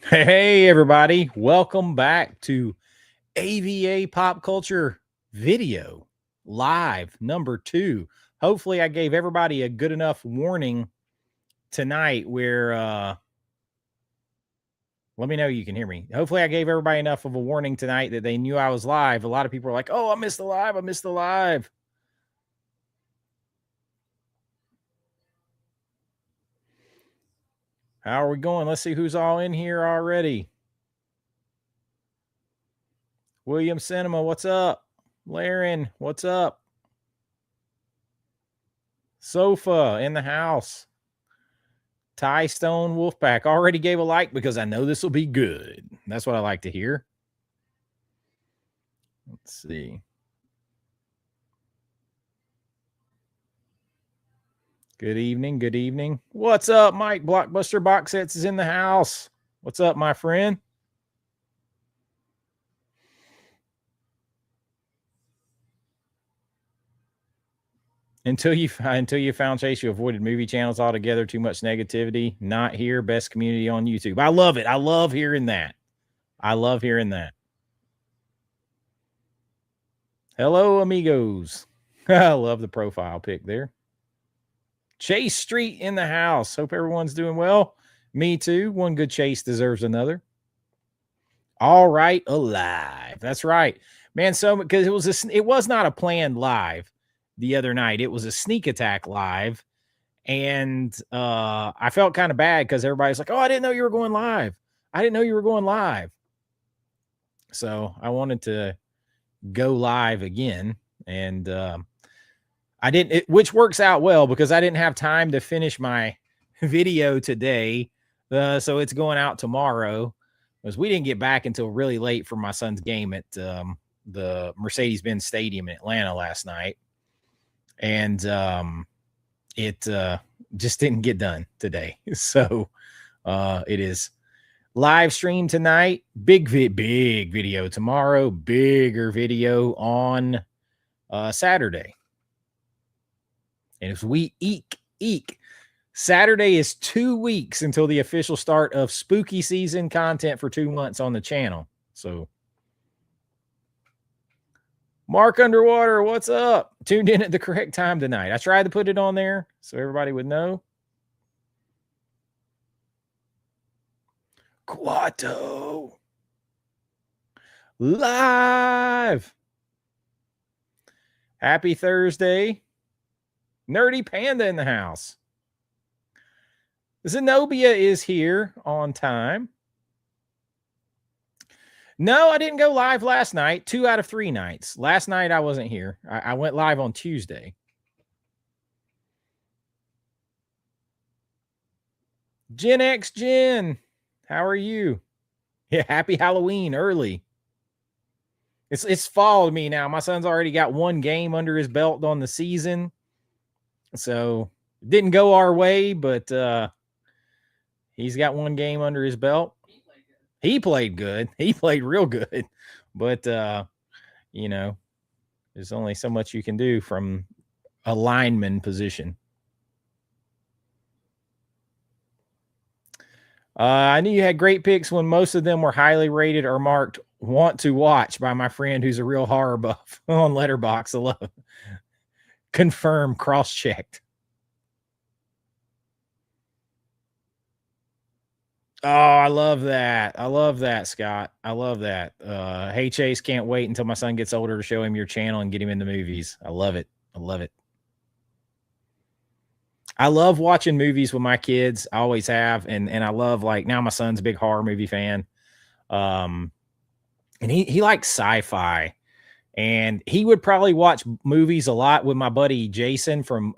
Hey, everybody. Welcome back to AVA Pop Culture Video Live number 2. Hopefully, I gave everybody a good enough warning tonight where, let me know you can hear me. Hopefully, I gave everybody enough of a warning tonight that they knew I was live. A lot of people are like, oh, I missed the live. I missed the live. How are we going? Let's see who's all in here already. William Cinema, what's up? Laren, what's up? Sofa in the house. Ty Stone Wolfpack already gave a like because I know this will be good. That's what I like to hear. Let's see. Good evening. Good evening. What's up, Mike? Blockbuster Box Sets is in the house. What's up, my friend? Until you found Chase, you avoided movie channels altogether. Too much negativity. Not here. Best community on YouTube. I love it. I love hearing that. I love hearing that. Hello, amigos. I love the profile pic there. Chase Street in the house. Hope everyone's doing well. Me too. One good chase deserves another. All right, alive. That's right, man. So because it was not a planned live the other night. It was a sneak attack live, and I felt kind of bad because everybody's like, "Oh, I didn't know you were going live. I didn't know you were going live." So I wanted to go live again, and I didn't, which works out well because I didn't have time to finish my video today. So it's going out tomorrow because we didn't get back until really late for my son's game at the Mercedes-Benz Stadium in Atlanta last night. And it just didn't get done today. So it is live stream tonight. Big video tomorrow. Bigger video on Saturday. And if we eek, Saturday is 2 weeks until the official start of spooky season content for 2 months on the channel. So, Mark Underwater, what's up? Tuned in at the correct time tonight. I tried to put it on there so everybody would know. Quato. Live. Happy Thursday. Nerdy Panda in the house. Zenobia is here on time. No, I didn't go live last night. 2 out of 3 nights. Last night I wasn't here. I went live on Tuesday. Gen X Jen, how are you? Yeah, happy Halloween early. It's fall to me now. My son's already got 1 game under his belt on the season. So it didn't go our way, but he's got 1 game under his belt. He played good. He played real good. But you know, there's only so much you can do from a lineman position. I knew you had great picks when most of them were highly rated or marked want to watch by my friend who's a real horror buff on Letterboxd. I love. Confirm, cross-checked. Oh, I love that. I love that, Scott. I love that. Hey, Chase, can't wait until my son gets older to show him your channel and get him in the movies. I love it. I love it. I love watching movies with my kids. I always have. And I love, like, now my son's a big horror movie fan. And he likes sci-fi. And he would probably watch movies a lot with my buddy Jason from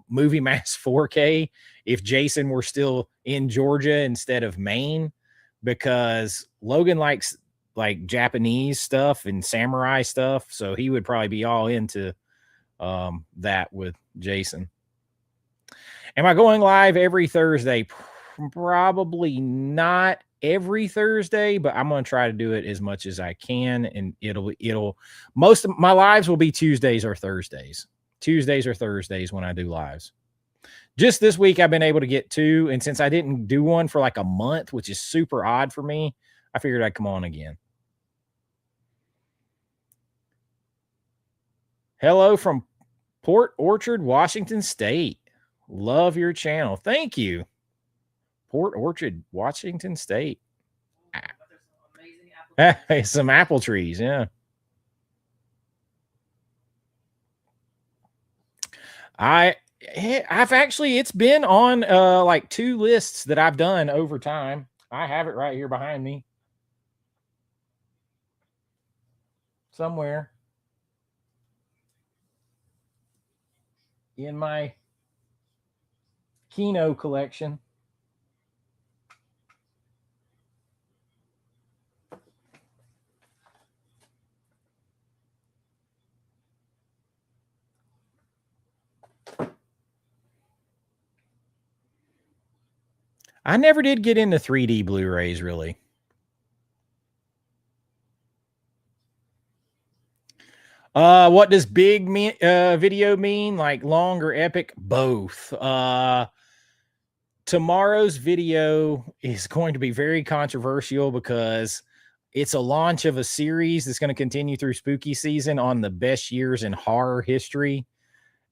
Movie Mass 4K if Jason were still in Georgia instead of Maine, because Logan likes like Japanese stuff and samurai stuff. So he would probably be all into that with Jason. Am I going live every Thursday? Probably not every Thursday, but I'm going to try to do it as much as I can. And most of my lives will be Tuesdays or Thursdays when I do lives. Just this week, I've been able to get 2. And since I didn't do one for like a month, which is super odd for me, I figured I'd come on again. Hello from Port Orchard, Washington State. Love your channel. Thank you. Port Orchard, Washington State. Some apple trees, yeah. I've actually, it's been on like 2 lists that I've done over time. I have it right here behind me somewhere in my Kino collection. I never did get into 3D Blu-rays, really. What does big video mean? Like long or epic? Both. Tomorrow's video is going to be very controversial because it's a launch of a series that's going to continue through spooky season on the best years in horror history.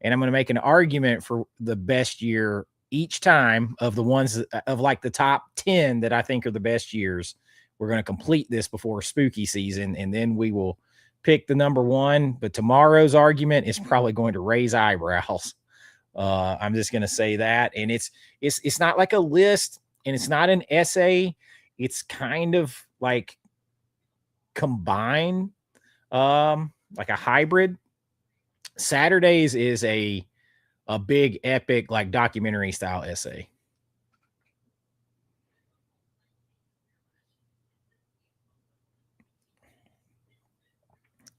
And I'm going to make an argument for the best year each time of the ones of like the top 10 that I think are the best years. We're going to complete this before spooky season, and then we will pick the number 1. But tomorrow's argument is probably going to raise eyebrows. I'm just going to say that. And it's not like a list, and it's not an essay. It's kind of like combined, like a hybrid. Saturdays is a big epic like documentary style essay.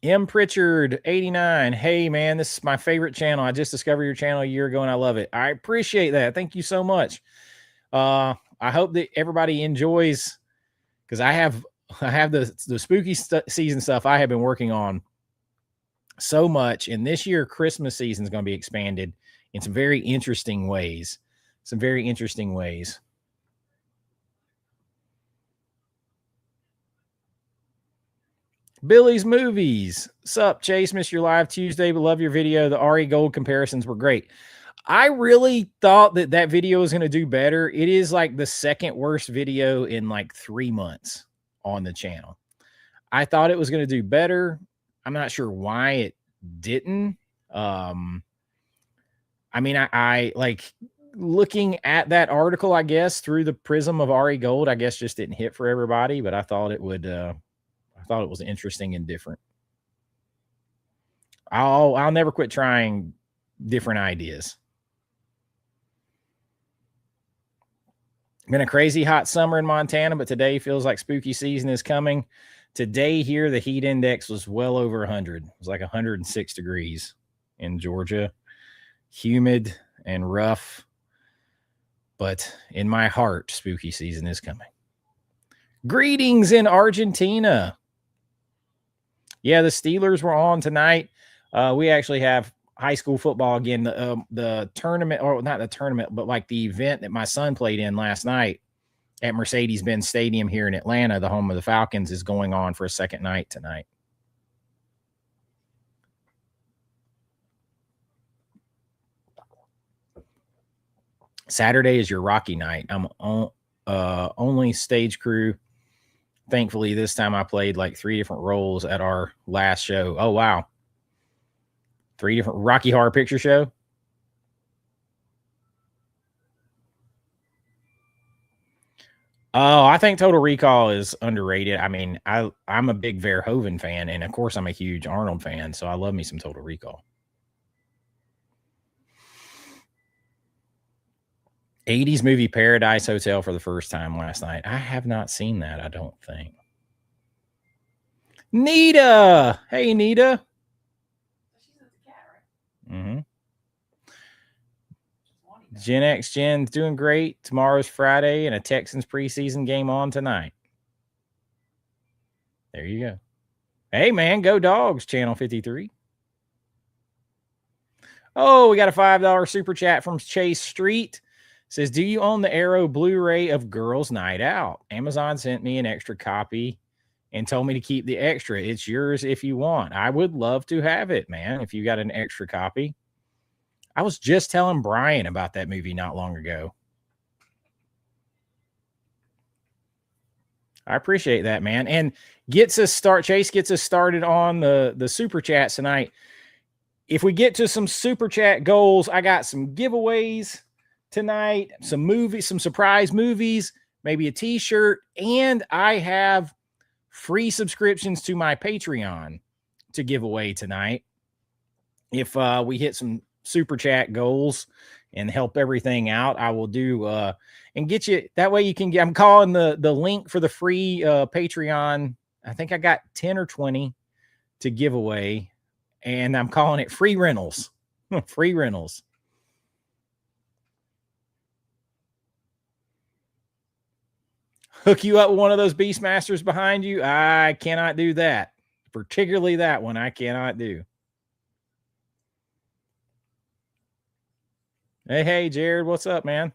M. Pritchard 89. Hey man, this is my favorite channel. I just discovered your channel a year ago and I love it. I appreciate that. Thank you so much. I hope that everybody enjoys, because I have the spooky season stuff I have been working on so much, and this year Christmas season is going to be expanded in some very interesting ways. Billy's Movies. Sup, Chase? Missed your live Tuesday, but love your video. The Ari Gold comparisons were great. I really thought that video was going to do better. It is like the second worst video in like 3 months on the channel. I thought it was going to do better. I'm not sure why it didn't. I mean, I like looking at that article, I guess, through the prism of Ari Gold, I guess just didn't hit for everybody, but I thought it would, I thought it was interesting and different. I'll never quit trying different ideas. Been a crazy hot summer in Montana, but today feels like spooky season is coming. Today here, the heat index was well over 100. It was like 106 degrees in Georgia. Humid and rough. But in my heart, spooky season is coming. Greetings in Argentina. Yeah, the Steelers were on tonight. We actually have high school football again. The tournament, or not the tournament, but like the event that my son played in last night at Mercedes-Benz Stadium here in Atlanta, the home of the Falcons, is going on for a second night tonight. Saturday is your Rocky night. I'm only stage crew. Thankfully, this time I played like 3 different roles at our last show. Oh, wow. 3 different Rocky Horror Picture Show. Oh, I think Total Recall is underrated. I mean, I'm a big Verhoeven fan, and of course I'm a huge Arnold fan, so I love me some Total Recall. 80s movie Paradise Hotel for the first time last night. I have not seen that, I don't think. Nita! Hey, Nita. Mm-hmm. Gen X Gen's doing great. Tomorrow's Friday, and a Texans preseason game on tonight. There you go. Hey, man, go Dogs, Channel 53. Oh, we got a $5 super chat from Chase Street. Says, do you own the Arrow Blu-ray of Girls Night Out? Amazon sent me an extra copy and told me to keep the extra. It's yours if you want. I would love to have it, man, if you got an extra copy. I was just telling Brian about that movie not long ago. I appreciate that, man. And Chase gets us started on the super chats tonight. If we get to some super chat goals, I got some giveaways tonight, some surprise movies, maybe a t-shirt, and I have free subscriptions to my Patreon to give away tonight. If we hit some super chat goals and help everything out, I will do and get you that way. You can get, I'm calling the link for the free Patreon. I think I got 10 or 20 to give away, and I'm calling it free rentals. Free rentals. Hook you up with one of those Beastmasters behind you. I cannot do that. Particularly that one I cannot do. Hey, Jared, what's up, man?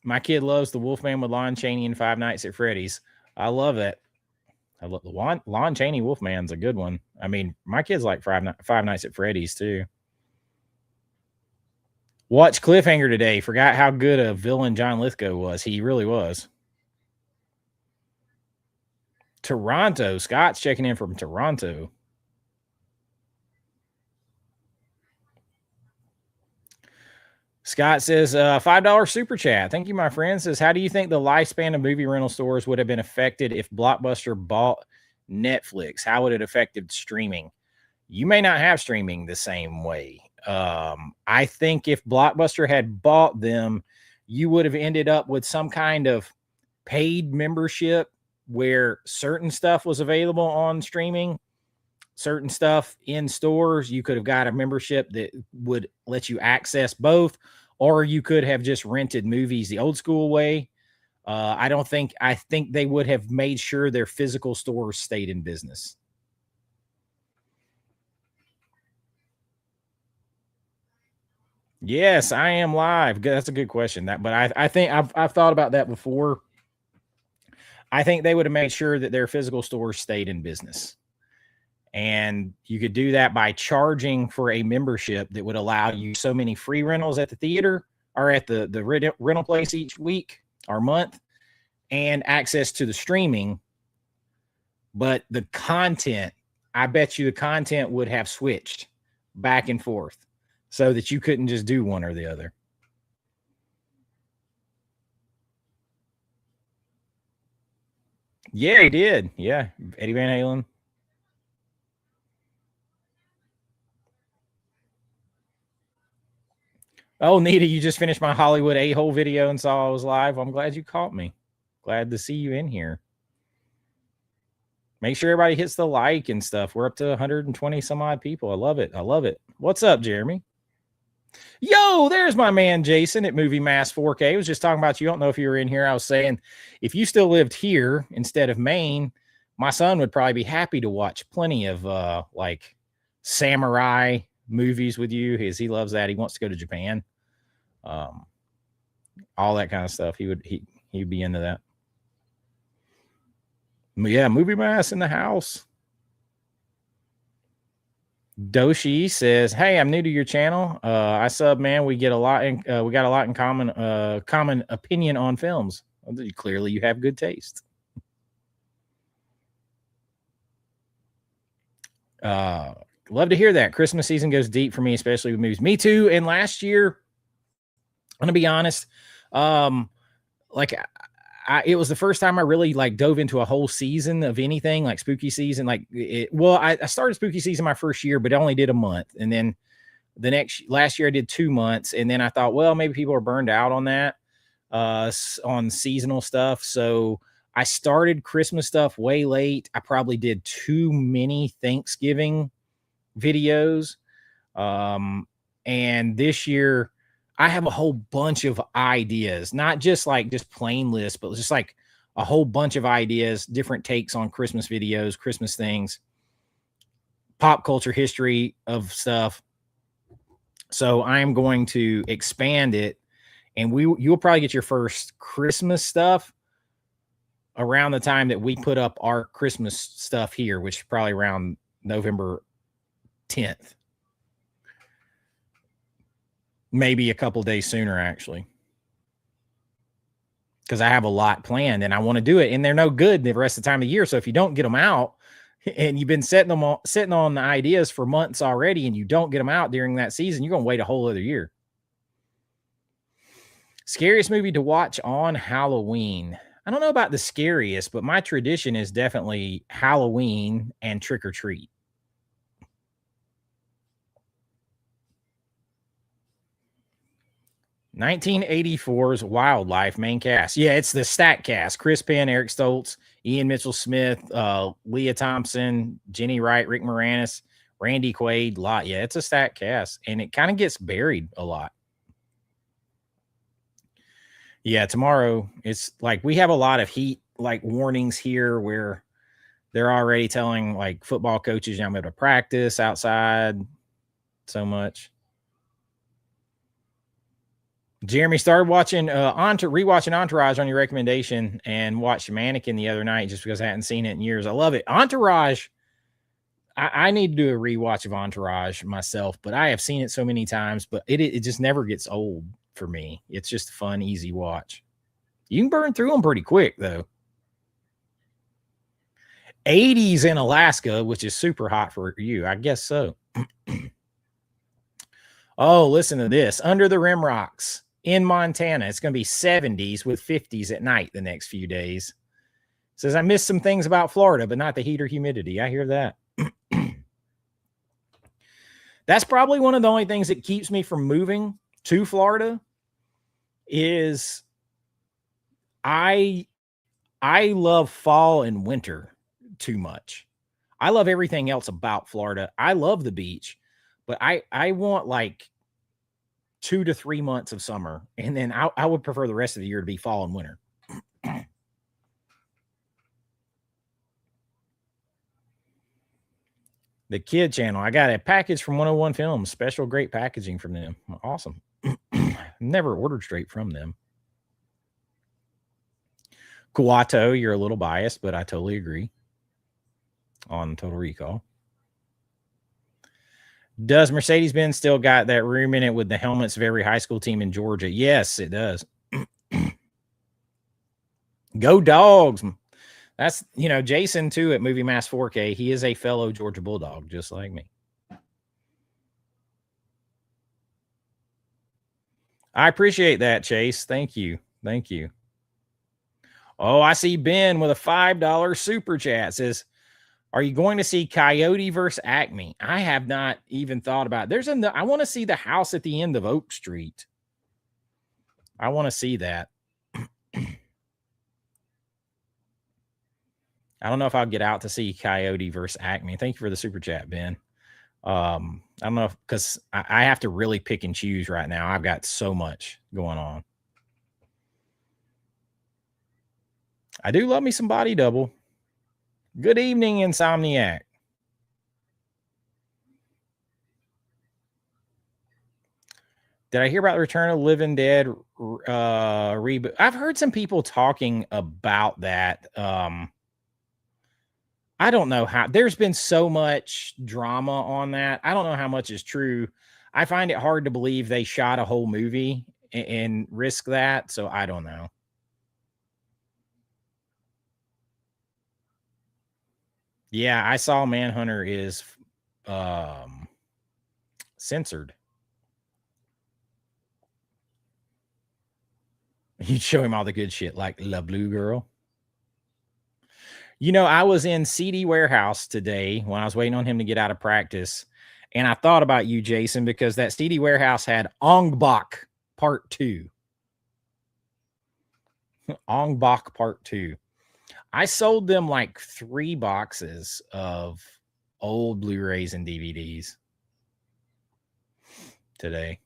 My kid loves the Wolfman with Lon Chaney and Five Nights at Freddy's. I love it. I love the Lon Chaney Wolfman's a good one. I mean, my kids like Five Nights at Freddy's too. Watch Cliffhanger today. Forgot how good a villain John Lithgow was. He really was. Toronto. Scott's checking in from Toronto. Scott says, $5 super chat. Thank you, my friend. Says, how do you think the lifespan of movie rental stores would have been affected if Blockbuster bought Netflix? How would it affected streaming? You may not have streaming the same way. I think if Blockbuster had bought them, you would have ended up with some kind of paid membership where certain stuff was available on streaming, certain stuff in stores. You could have got a membership that would let you access both, or you could have just rented movies the old school way. I think they would have made sure their physical stores stayed in business. Yes, I am live. That's a good question. But I think I've thought about that before. I think they would have made sure that their physical stores stayed in business. And you could do that by charging for a membership that would allow you so many free rentals at the theater or at the rental place each week or month, and access to the streaming. But the content, I bet you the content would have switched back and forth so that you couldn't just do one or the other. Yeah, he did. Yeah, Eddie Van Halen. Oh, Nita, you just finished my Hollywood a-hole video and saw I was live. I'm glad you caught me. Glad to see you in here. Make sure everybody hits the like and stuff. We're up to 120 some odd people. I love it. I love it. What's up, Jeremy? Yo, there's my man Jason at Movie Mass 4K. I was just talking about you. I don't know if you were in here. I was saying if you still lived here instead of Maine, my son would probably be happy to watch plenty of like samurai movies with you, because he loves that. He wants to go to Japan. All that kind of stuff. He'd be into that. Yeah, Movie Mass in the house. Doshi says, "Hey, I'm new to your channel. I sub, man. We got a lot in common. Common opinion on films. Well, clearly, you have good taste." Love to hear that. Christmas season goes deep for me, especially with movies. Me too. And last year, I'm gonna be honest, it was the first time I really like dove into a whole season of anything, like spooky season. I started spooky season my first year, but I only did a month. And then last year I did 2 months. And then I thought, well, maybe people are burned out on that, on seasonal stuff. So I started Christmas stuff way late. I probably did too many Thanksgiving videos. And this year, I have a whole bunch of ideas, not just plain lists, but just like a whole bunch of ideas, different takes on Christmas videos, Christmas things. pop culture history of stuff. So I am going to expand it, and you'll probably get your first Christmas stuff around the time that we put up our Christmas stuff here, which is probably around November 10th. Maybe a couple days sooner, actually. Because I have a lot planned and I want to do it. And they're no good the rest of the time of the year. So if you don't get them out and you've been sitting on the ideas for months already and you don't get them out during that season, you're going to wait a whole other year. Scariest movie to watch on Halloween. I don't know about the scariest, but my tradition is definitely Halloween and Trick or Treat. (1984's) Wildlife main cast. Yeah, it's the stack cast. Chris Penn, Eric Stoltz, Ian Mitchell-Smith, Leah Thompson, Jenny Wright, Rick Moranis, Randy Quaid. Yeah, it's a stack cast, and it kind of gets buried a lot. Yeah, tomorrow it's like we have a lot of heat like warnings here where they're already telling like football coaches you're not able to practice outside so much. Jeremy started watching rewatching Entourage on your recommendation and watched Mannequin the other night just because I hadn't seen it in years. I love it. Entourage. I need to do a rewatch of Entourage myself, but I have seen it so many times, but it just never gets old for me. It's just a fun, easy watch. You can burn through them pretty quick though. 80s in Alaska, which is super hot for you. I guess so. Oh, listen to this. Under the Rim Rocks in Montana. It's going to be 70s with 50s at night the next few days. It says, I missed some things about Florida, but not the heat or humidity. I hear that. That's probably one of the only things that keeps me from moving to Florida is I love fall and winter too much. I love everything else about Florida. I love the beach, but I want like 2 to 3 months of summer, and then I would prefer the rest of the year to be fall and winter. The Kid Channel. I got a package from 101 Films. Special great packaging from them. Awesome. Never ordered straight from them. Kuato, you're a little biased, but I totally agree on Total Recall. Does Mercedes-Benz still got that room in it with the helmets of every high school team in Georgia? Yes, it does. Go Dogs. That's, Jason, too, at Movie Mass 4K. He is a fellow Georgia Bulldog, just like me. I appreciate that, Chase. Thank you. Thank you. Oh, I see Ben with a $5 super chat. Says, are you going to see Coyote versus Acme? I have not even thought about it. I want to see the house at the end of Oak Street. I want to see that. I don't know if I'll get out to see Coyote versus Acme. Thank you for the super chat, Ben. I don't know because I have to really pick and choose right now. I've got so much going on. I do love me some Body Double. Good evening, Insomniac. Did I hear about the Return of the Living Dead reboot? I've heard some people talking about that. I don't know how. There's been so much drama on that. I don't know how much is true. I find it hard to believe they shot a whole movie and risk that. So I don't know. Yeah, I saw Manhunter is censored. You'd show him all the good shit like La Blue Girl. I was in CD Warehouse today when I was waiting on him to get out of practice. And I thought about you, Jason, because that CD Warehouse had Ong Bak Part 2. Ong Bak Part 2. I sold them like 3 boxes of old Blu-rays and DVDs today.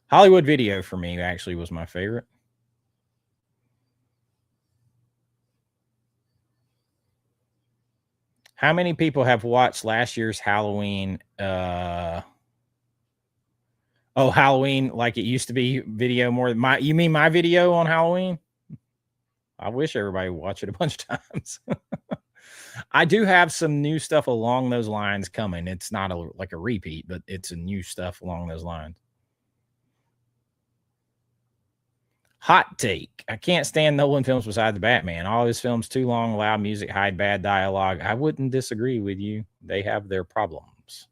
Hollywood Video for me actually was my favorite. How many people have watched last year's Halloween? Halloween like it used to be video more than you mean my video on Halloween? I wish everybody watched it a bunch of times. I do have some new stuff along those lines coming. It's not like a repeat, but it's a new stuff along those lines. Hot take. I can't stand Nolan films besides the Batman. All his films too long, loud music, hide bad dialogue. I wouldn't disagree with you. They have their problems.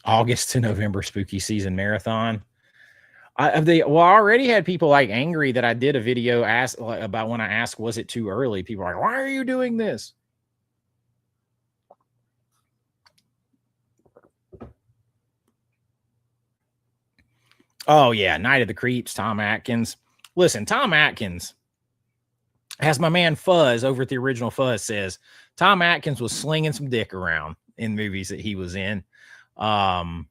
August to November spooky season marathon. I already had people like angry that I did a video about when I asked, was it too early? People are like, why are you doing this? Oh yeah, Night of the Creeps, Tom Atkins. Listen, Tom Atkins, as my man Fuzz over at the original Fuzz says, Tom Atkins was slinging some dick around in movies that he was in. How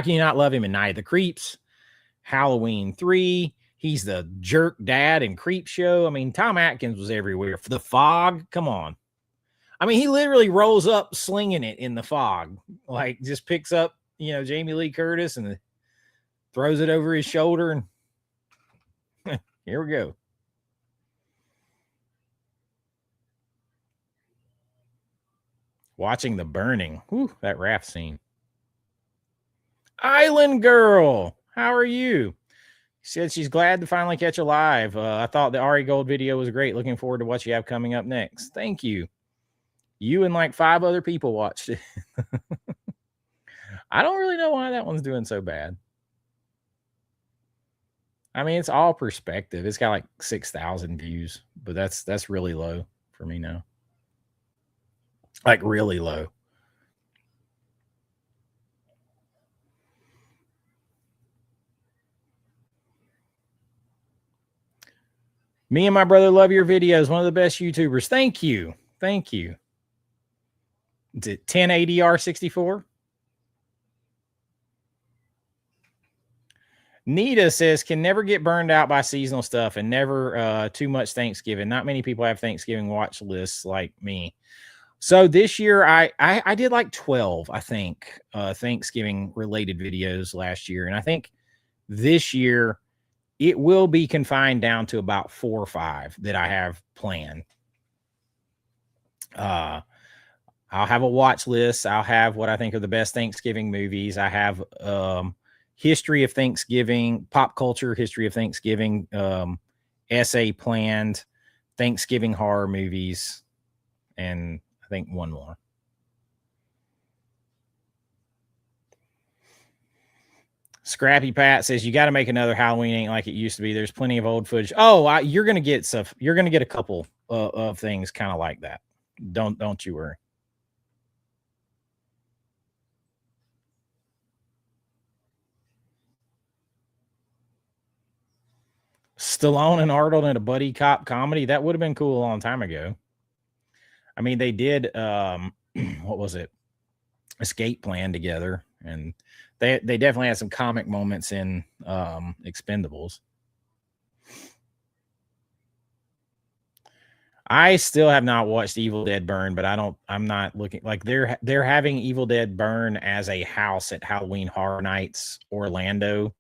can you not love him in Night of the Creeps, Halloween 3? He's the jerk dad in Creep Show. I mean, Tom Atkins was everywhere. For The Fog, come on. I mean, he literally rolls up slinging it in The Fog, like just picks up, Jamie Lee Curtis and throws it over his shoulder, and here we go. Watching The Burning. Whew, that raft scene. Island Girl, how are you? She said she's glad to finally catch a live. I thought the Ari Gold video was great. Looking forward to what you have coming up next. Thank you. You and like 5 other people watched it. I don't really know why that one's doing so bad. I mean, it's all perspective. It's got like 6,000 views, but that's really low for me now. Like really low. Me and my brother love your videos. One of the best YouTubers. Thank you. Thank you. Is it 1080R64? Nita says, can never get burned out by seasonal stuff and never too much Thanksgiving. Not many people have Thanksgiving watch lists like me. So this year I did like 12, I think, Thanksgiving related videos last year. And I think this year it will be confined down to about 4 or 5 that I have planned. I'll have a watch list. I'll have what I think are the best Thanksgiving movies. I have history of Thanksgiving, pop culture history of Thanksgiving, essay planned, Thanksgiving horror movies, and I think one more. Scrappy Pat says you got to make another Halloween ain't like it used to be. There's plenty of old footage. Oh, you're gonna get stuff. You're gonna get a couple of things kind of like that. Don't you worry. Stallone and Arnold in a buddy cop comedy. That would have been cool a long time ago. I mean, they did what was it? Escape Plan together, and they definitely had some comic moments in Expendables. I still have not watched Evil Dead Burn, but I'm not looking like they're having Evil Dead Burn as a house at Halloween Horror Nights Orlando.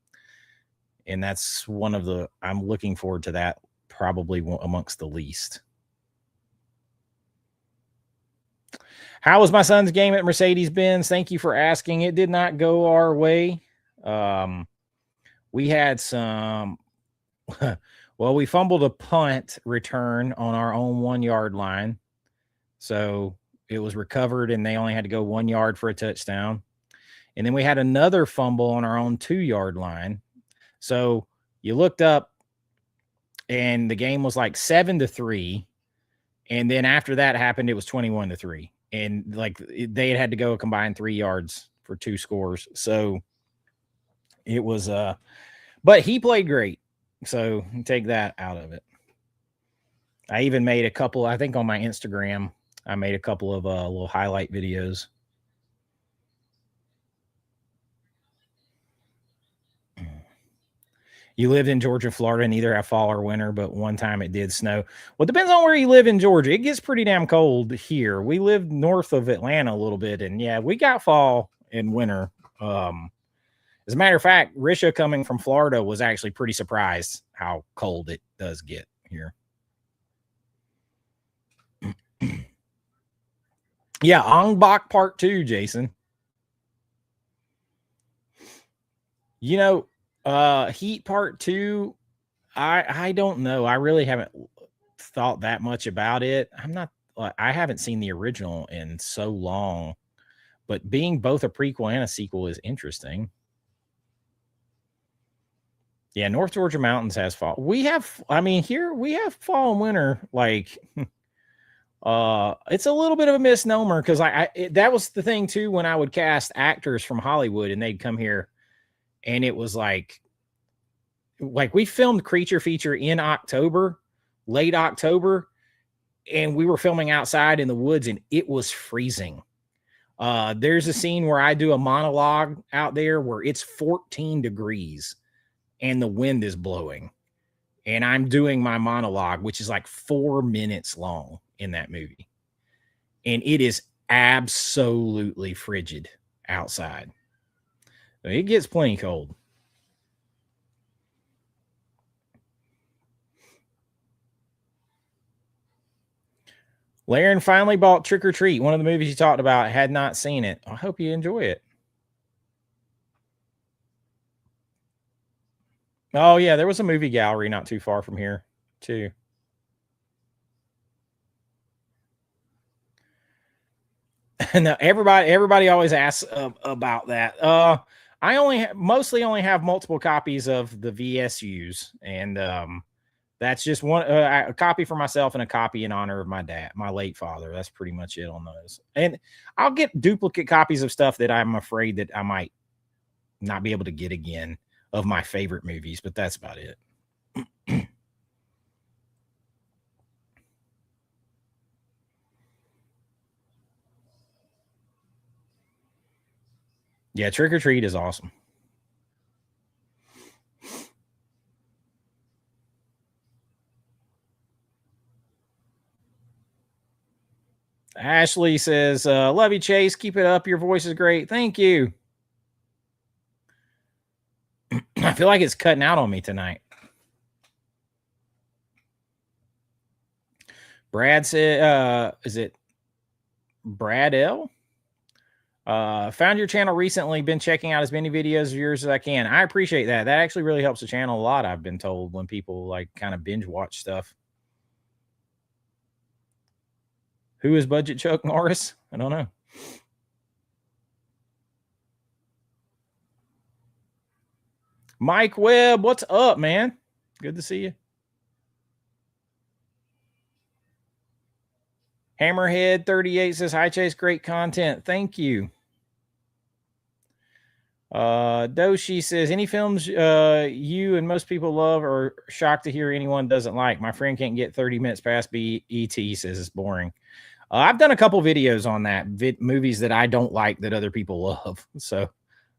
And that's one of the, I'm looking forward to that probably amongst the least. How was my son's game at Mercedes-Benz? Thank you for asking. It did not go our way. We had some, well, we fumbled a punt return on our own 1 yard line. So it was recovered and they only had to go 1 yard for a touchdown. And then we had another fumble on our own 2 yard line. So you looked up and the game was like 7-3. And then after that happened, it was 21-3. And like they had to go a combined 3 yards for 2 scores. So it was, but he played great. So take that out of it. I even made a couple, I think on my Instagram, I made a couple of little highlight videos. You lived in Georgia, Florida, and either have fall or winter, but one time it did snow. Well, it depends on where you live in Georgia. It gets pretty damn cold here. We live north of Atlanta a little bit, and yeah, we got fall and winter. As a matter of fact, Risha coming from Florida was actually pretty surprised how cold it does get here. Yeah, Ong Bak Part 2, Jason. You know, Heat Part 2, I don't know. I really haven't thought that much about it. I haven't seen the original in so long, but being both a prequel and a sequel is interesting. Yeah, North Georgia Mountains has fall. Here we have fall and winter. Like, it's a little bit of a misnomer because that was the thing too when I would cast actors from Hollywood and they'd come here, and it was like we filmed Creature Feature in October, late October, and we were filming outside in the woods and it was freezing. There's a scene where I do a monologue out there where it's 14 degrees and the wind is blowing, and I'm doing my monologue, which is like 4 minutes long in that movie. And it is absolutely frigid outside. It gets plenty cold. Laren finally bought Trick or Treat, one of the movies you talked about. Had not seen it. I hope you enjoy it. Oh, yeah, there was a movie gallery not too far from here, too. No, everybody always asks about that. I mostly only have multiple copies of the VSUs, and that's just one a copy for myself and a copy in honor of my dad, my late father. That's pretty much it on those. And I'll get duplicate copies of stuff that I'm afraid that I might not be able to get again of my favorite movies, but that's about it. Yeah, Trick or Treat is awesome. Ashley says, love you, Chase. Keep it up. Your voice is great. Thank you. I feel like it's cutting out on me tonight. Brad said, is it Brad L? Found your channel recently. Been checking out as many videos of yours as I can. I appreciate that. That actually really helps the channel a lot. I've been told when people like kind of binge watch stuff. Who is Budget Chuck Norris? I don't know. Mike Webb, what's up, man? Good to see you. Hammerhead 38 says, hi, Chase. Great content. Thank you. Doshi says, any films you and most people love or shocked to hear anyone doesn't like? My friend can't get 30 minutes past BET. He says it's boring. I've done a couple videos on that, movies that I don't like that other people love. So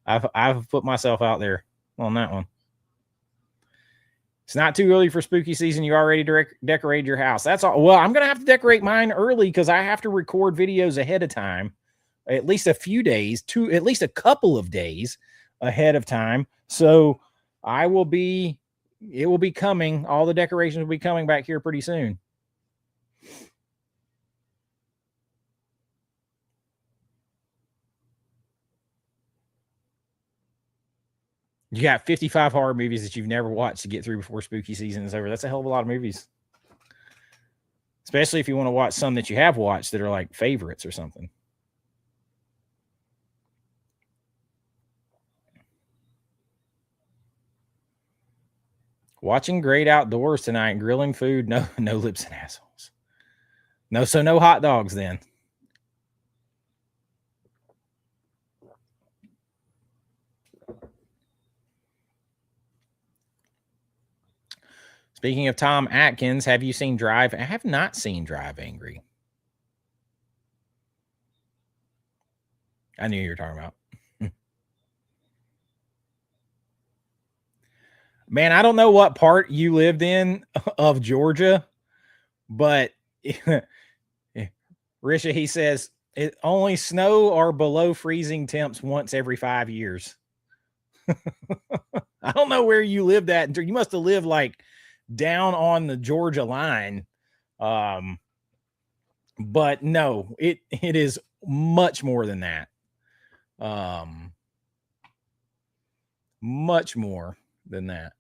I've put myself out there on that one. It's not too early for spooky season. You already decorated your house. That's all. Well, I'm going to have to decorate mine early because I have to record videos ahead of time, at least a few days, at least a couple of days ahead of time. So it will be coming. All the decorations will be coming back here pretty soon. You got 55 horror movies that you've never watched to get through before spooky season is over. That's a hell of a lot of movies. Especially if you want to watch some that you have watched that are like favorites or something. Watching great outdoors tonight, grilling food, no lips and assholes. No hot dogs then. Speaking of Tom Atkins, have you seen Drive? I have not seen Drive Angry. I knew you were talking about. Man, I don't know what part you lived in of Georgia, but Risha, he says it only snow or below freezing temps once every 5 years. I don't know where you lived at. You must have lived like down on the Georgia line. But no, it is much more than that. Much more than that.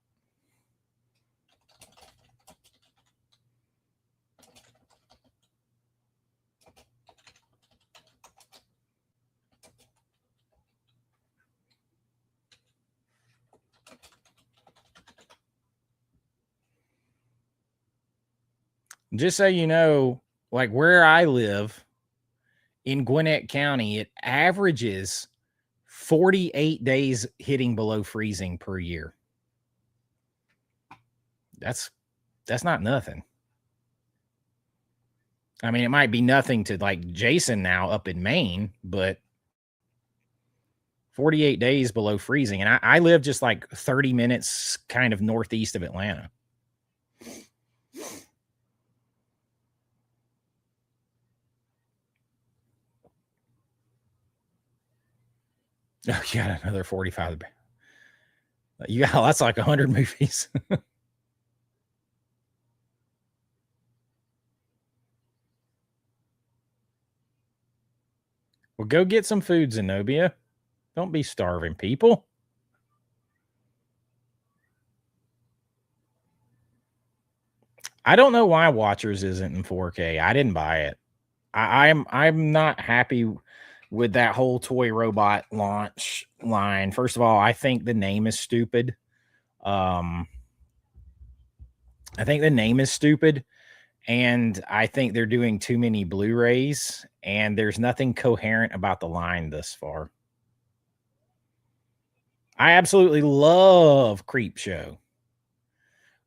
Just so you know, like where I live in Gwinnett County, it averages 48 days hitting below freezing per year. That's not nothing. I mean, it might be nothing to like Jason now up in Maine, but 48 days below freezing. And I live just like 30 minutes kind of northeast of Atlanta. Oh, you got another 45. You got, that's like 100 movies. Well, go get some food, Zenobia. Don't be starving people. I don't know why Watchers isn't in 4K. I didn't buy it. I'm not happy with that whole toy robot launch line. First of all, I think the name is stupid. I think the name is stupid, and I think they're doing too many Blu-rays, and there's nothing coherent about the line thus far. I absolutely love Creepshow.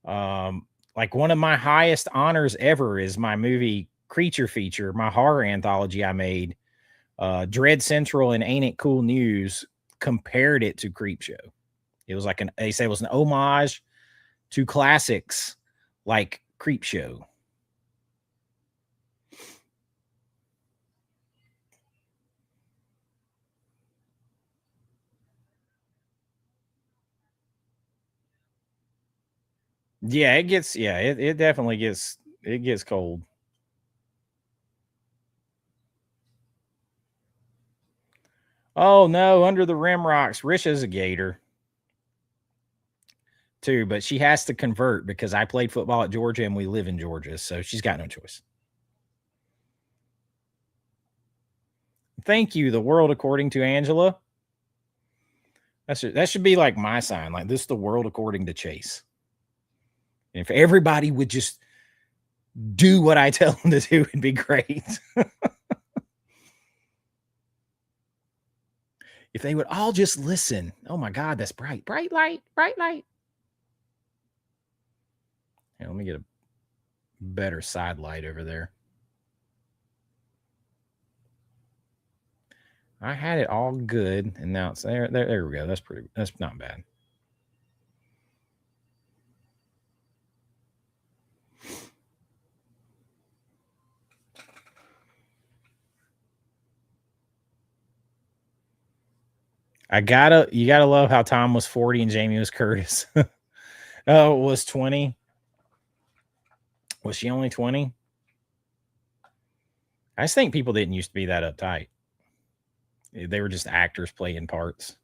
Like one of my highest honors ever is my movie Creature Feature, my horror anthology I made. Dread Central and Ain't It Cool News compared it to Creepshow. It was like they say it was an homage to classics like Creepshow. Yeah, it gets it definitely gets cold. Oh no, Under the Rim Rocks. Risha's a Gator too, but she has to convert because I played football at Georgia and we live in Georgia, so she's got no choice. Thank you, The World According to Angela. That should be like my sign. Like this is the world according to Chase. And if everybody would just do what I tell them to do, it'd be great. If they would all just listen. Oh my God, that's bright. Bright light, bright light. Here, let me get a better side light over there. I had it all good, and now it's there. There we go. That's not bad. You gotta love how Tom was 40 and Jamie was Curtis. Oh, it was 20. Was she only 20? I just think people didn't used to be that uptight. They were just actors playing parts.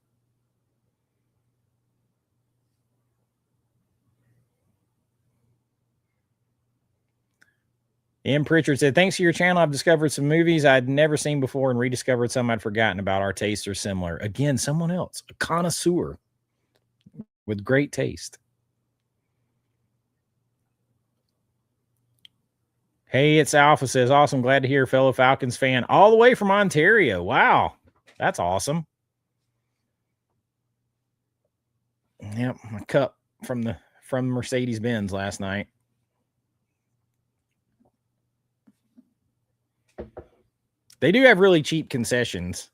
M. Pritchard said, thanks to your channel, I've discovered some movies I'd never seen before and rediscovered some I'd forgotten about. Our tastes are similar. Again, someone else, a connoisseur with great taste. Hey, it's Alpha says, awesome. Glad to hear, fellow Falcons fan all the way from Ontario. Wow, that's awesome. Yep, my cup from Mercedes-Benz last night. They do have really cheap concessions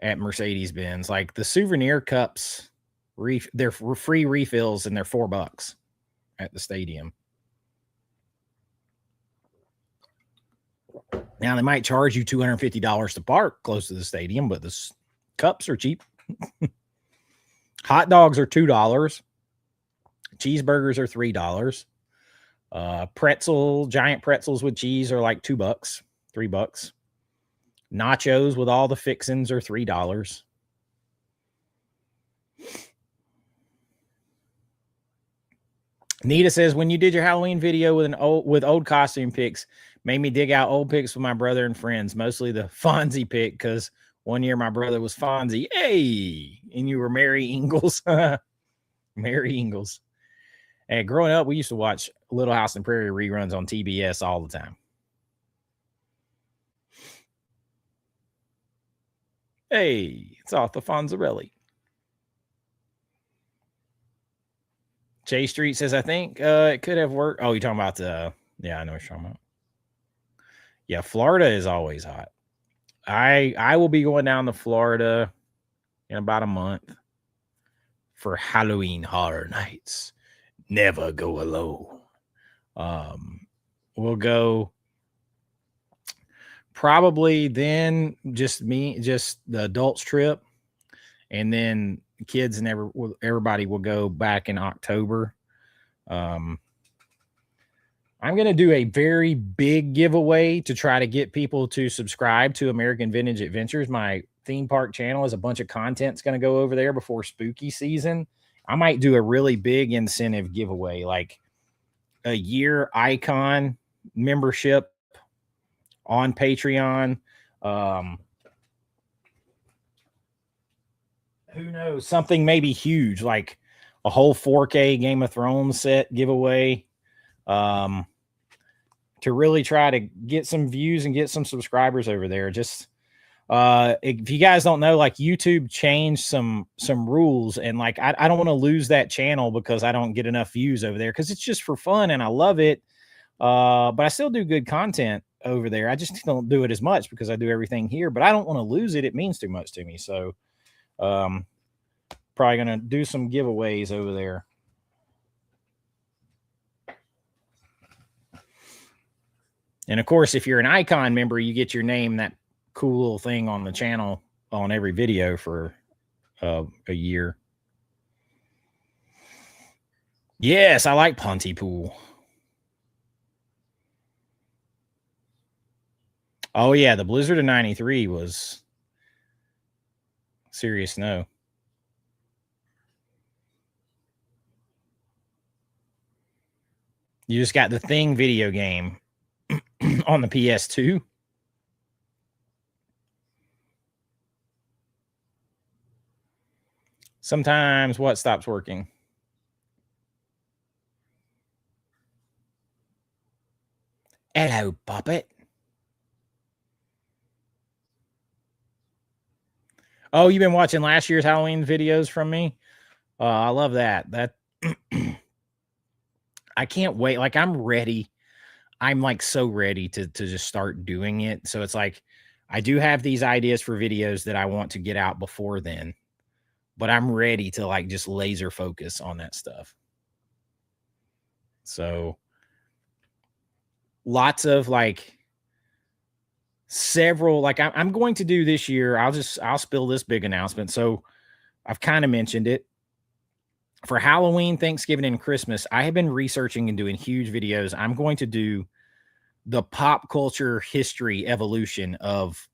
at Mercedes-Benz. Like the souvenir cups they're free refills, and they're $4 at the stadium. Now they might charge you $250 to park close to the stadium, but the cups are cheap. Hot dogs are $2. Cheeseburgers are $3. Giant pretzels with cheese are like $2, $3. Nachos with all the fixings are $3. Nita says, when you did your Halloween video with old costume pics, made me dig out old pics with my brother and friends, mostly the Fonzie pic, because one year my brother was Fonzie. Hey, and you were Mary Ingalls. Mary Ingalls. And growing up, we used to watch Little House on the Prairie reruns on TBS all the time. Hey, it's Arthur Fonzarelli. J Street says, I think it could have worked. Oh, you're talking about yeah, I know what you're talking about. Yeah, Florida is always hot. I will be going down to Florida in about a month for Halloween Horror Nights. Never go alone. We'll go probably then just the adults trip, and then kids and everybody will go back in October. I'm going to do a very big giveaway to try to get people to subscribe to American Vintage Adventures. My theme park channel is a bunch of content's going to go over there before spooky season. I might do a really big incentive giveaway, like a year icon membership on Patreon. Who knows? Something maybe huge, like a whole 4K Game of Thrones set giveaway. To really try to get some views and get some subscribers over there. Just if you guys don't know, like YouTube changed some rules, and like I don't want to lose that channel because I don't get enough views over there, because it's just for fun and I love it. But I still do good content over there. I just don't do it as much because I do everything here, but I don't want to lose it. It means too much to me. So probably going to do some giveaways over there. And of course, if you're an icon member, you get your name, that cool little thing on the channel on every video for a year. Yes, I like Pontypool. Oh yeah, the blizzard of '93 was serious snow. You just got the Thing video game on the PS2. Sometimes what stops working? Hello, Puppet. Oh, you've been watching last year's Halloween videos from me? I love that. That I can't wait. Like, I'm ready. I'm like so ready to just start doing it. So it's like, I do have these ideas for videos that I want to get out before then, but I'm ready to like just laser focus on that stuff. So lots of like several, like I'm going to do this year. I'll spill this big announcement. So I've kind of mentioned it. For Halloween, Thanksgiving, and Christmas, I have been researching and doing huge videos. I'm going to do the pop culture history evolution of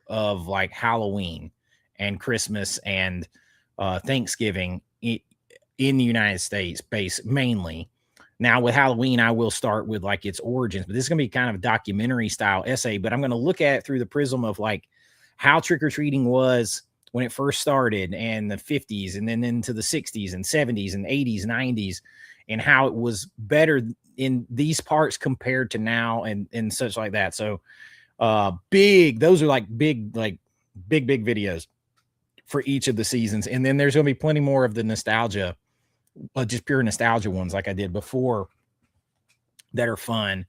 like Halloween and Christmas and Thanksgiving in the United States, mainly. Now with Halloween, I will start with like its origins, but this is going to be kind of a documentary style essay, but I'm going to look at it through the prism of like how trick-or-treating was when it first started, and the 50s, and then into the 60s and 70s and 80s, 90s, and how it was better in these parts compared to now, and such like that. So those are like big videos for each of the seasons. And then there's going to be plenty more of the nostalgia, just pure nostalgia ones like I did before, that are fun.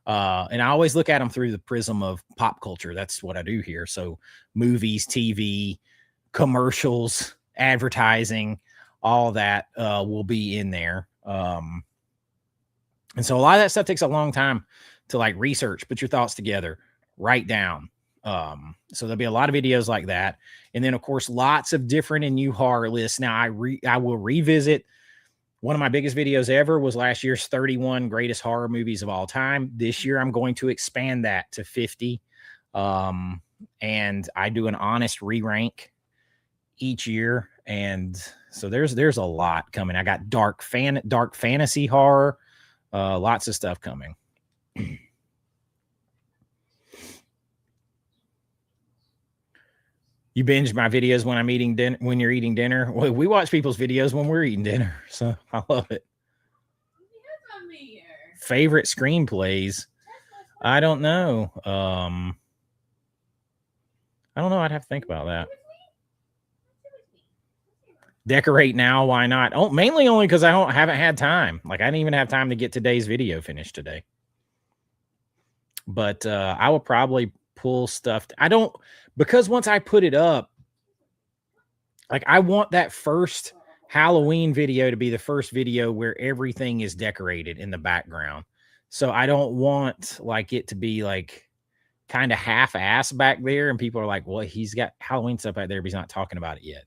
And I always look at them through the prism of pop culture. That's what I do here. So movies, TV, commercials, advertising, all that will be in there. And so a lot of that stuff takes a long time to like research, put your thoughts together, write down. So there'll be a lot of videos like that. And then of course, lots of different and new horror lists. Now I will revisit. One of my biggest videos ever was last year's 31 greatest horror movies of all time. This year, I'm going to expand that to 50. And I do an honest re-rank each year. And so there's a lot coming. I got dark fantasy horror, lots of stuff coming. You binge my videos when I'm eating dinner, when you're eating dinner. Well, we watch people's videos when we're eating dinner. So I love it. Favorite screenplays. I don't know. I don't know. I'd have to think about that. Decorate now. Why not? Oh, mainly only because I haven't had time. Like I didn't even have time to get today's video finished today. But I will probably pull stuff. Because once I put it up, like I want that first Halloween video to be the first video where everything is decorated in the background. So I don't want like it to be like kind of half-ass back there. And people are like, well, he's got Halloween stuff out there, but he's not talking about it yet.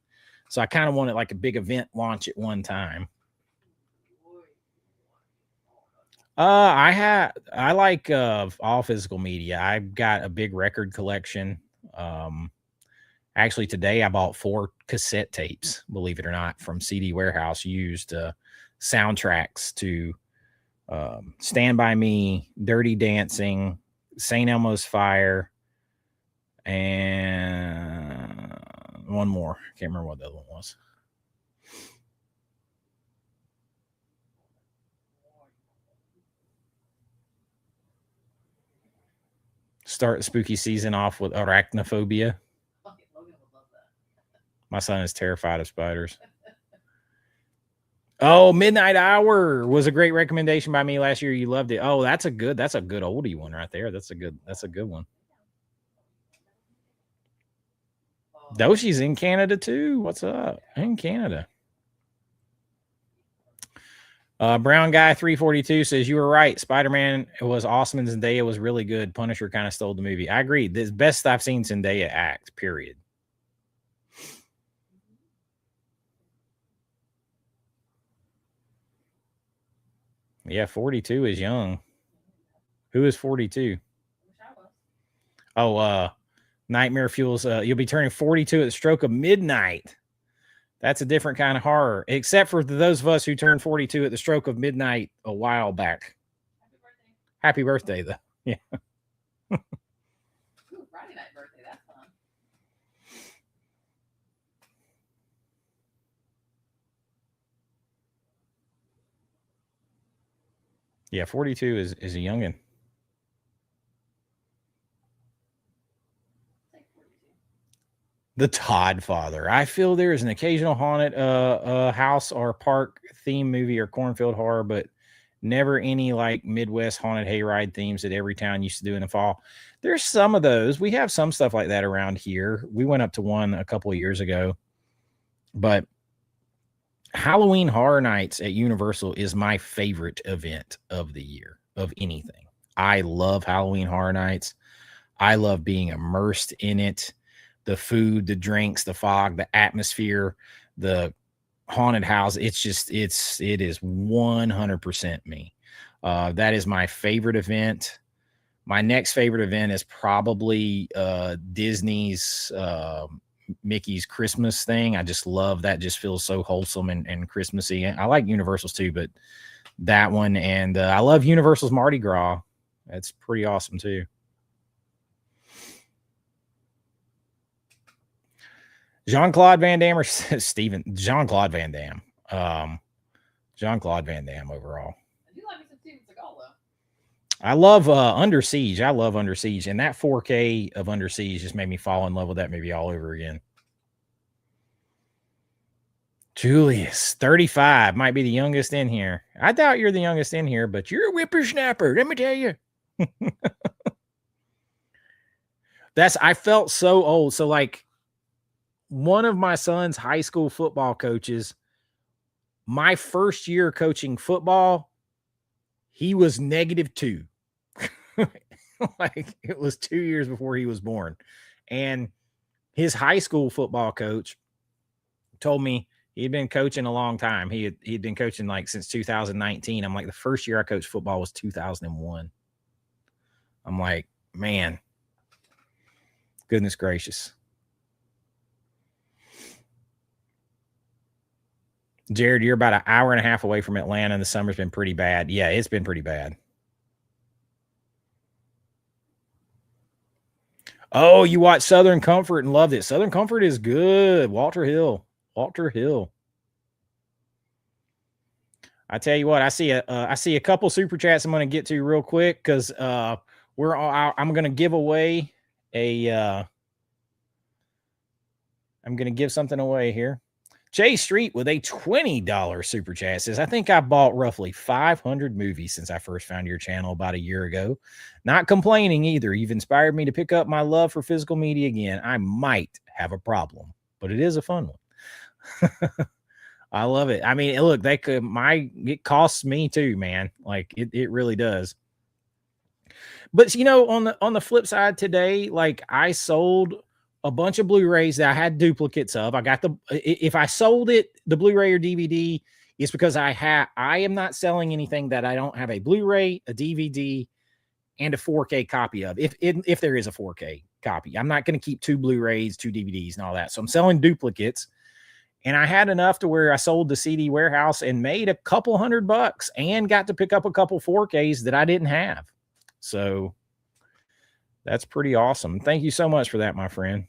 So I kind of want it like a big event launch at one time. I like all physical media. I've got a big record collection. Actually today I bought 4 cassette tapes, believe it or not, from CD Warehouse, used soundtracks to Stand By Me, Dirty Dancing, St. Elmo's Fire, and one more. Can't remember what the other one was. Start spooky season off with Arachnophobia. My son is terrified of spiders. Oh, Midnight Hour was a great recommendation by me last year. You loved it. Oh, that's a good oldie one right there. That's a good one. Doshi's in Canada too. What's up? In Canada. Brown Guy 342 says you were right. Spider-Man was awesome and Zendaya was really good. Punisher kind of stole the movie. I agree. This best I've seen Zendaya act, period. Yeah, 42 is young. Who is 42? Oh, Nightmare Fuels. You'll be turning 42 at the stroke of midnight. That's a different kind of horror, except for those of us who turned 42 at the stroke of midnight a while back. Happy birthday, though. Yeah. Ooh, Friday night birthday. That's fun. Yeah, 42 is a youngin'. The Todd Father. I feel there is an occasional haunted house or park theme movie or cornfield horror, but never any like Midwest haunted hayride themes that every town used to do in the fall. There's some of those. We have some stuff like that around here. We went up to one a couple of years ago, but Halloween Horror Nights at Universal is my favorite event of the year of anything. I love Halloween Horror Nights. I love being immersed in it. The food, the drinks, the fog, the atmosphere, the haunted house. It is 100% me. That is my favorite event. My next favorite event is probably Disney's Mickey's Christmas thing. I just love that. Just feels so wholesome and Christmassy. I like Universal's too, but that one, and I love Universal's Mardi Gras. That's pretty awesome too. Jean-Claude Van Damme or Steven? Jean-Claude Van Damme. Jean-Claude Van Damme overall. I do like some Steven Seagal, though. I love Under Siege. I love Under Siege. And that 4K of Under Siege just made me fall in love with that movie all over again. Julius, 35, might be the youngest in here. I doubt you're the youngest in here, but you're a whippersnapper. Let me tell you. I felt so old. So like, one of my son's high school football coaches my first year coaching football, he was -2. Like, it was 2 years before he was born. And his high school football coach told me he'd been coaching a long time. He'd been coaching like since 2019. I'm like, the first year I coached football was 2001. I'm like, man, goodness gracious. Jared, you're about an hour and a half away from Atlanta, and the summer's been pretty bad. Yeah, it's been pretty bad. Oh, you watched Southern Comfort and loved it. Southern Comfort is good. Walter Hill. I tell you what, I see a couple super chats I'm going to get to real quick because I'm going to give away I'm going to give something away here. Jay Street with a $20 super chat says, I think I bought roughly 500 movies since I first found your channel about a year ago. Not complaining either. You've inspired me to pick up my love for physical media again. I might have a problem, but it is a fun one. I love it. I mean, look, it costs me too, man. Like it really does. But you know, on the flip side today, like I sold a bunch of Blu-rays that I had duplicates of. I got if I sold it, the Blu-ray or DVD, it's because I am not selling anything that I don't have a Blu-ray, a DVD, and a 4K copy of. If there is a 4K copy, I'm not going to keep 2 Blu-rays, 2 DVDs, and all that. So I'm selling duplicates. And I had enough to where I sold the CD warehouse and made a couple $100 and got to pick up a couple 4Ks that I didn't have. So that's pretty awesome. Thank you so much for that, my friend.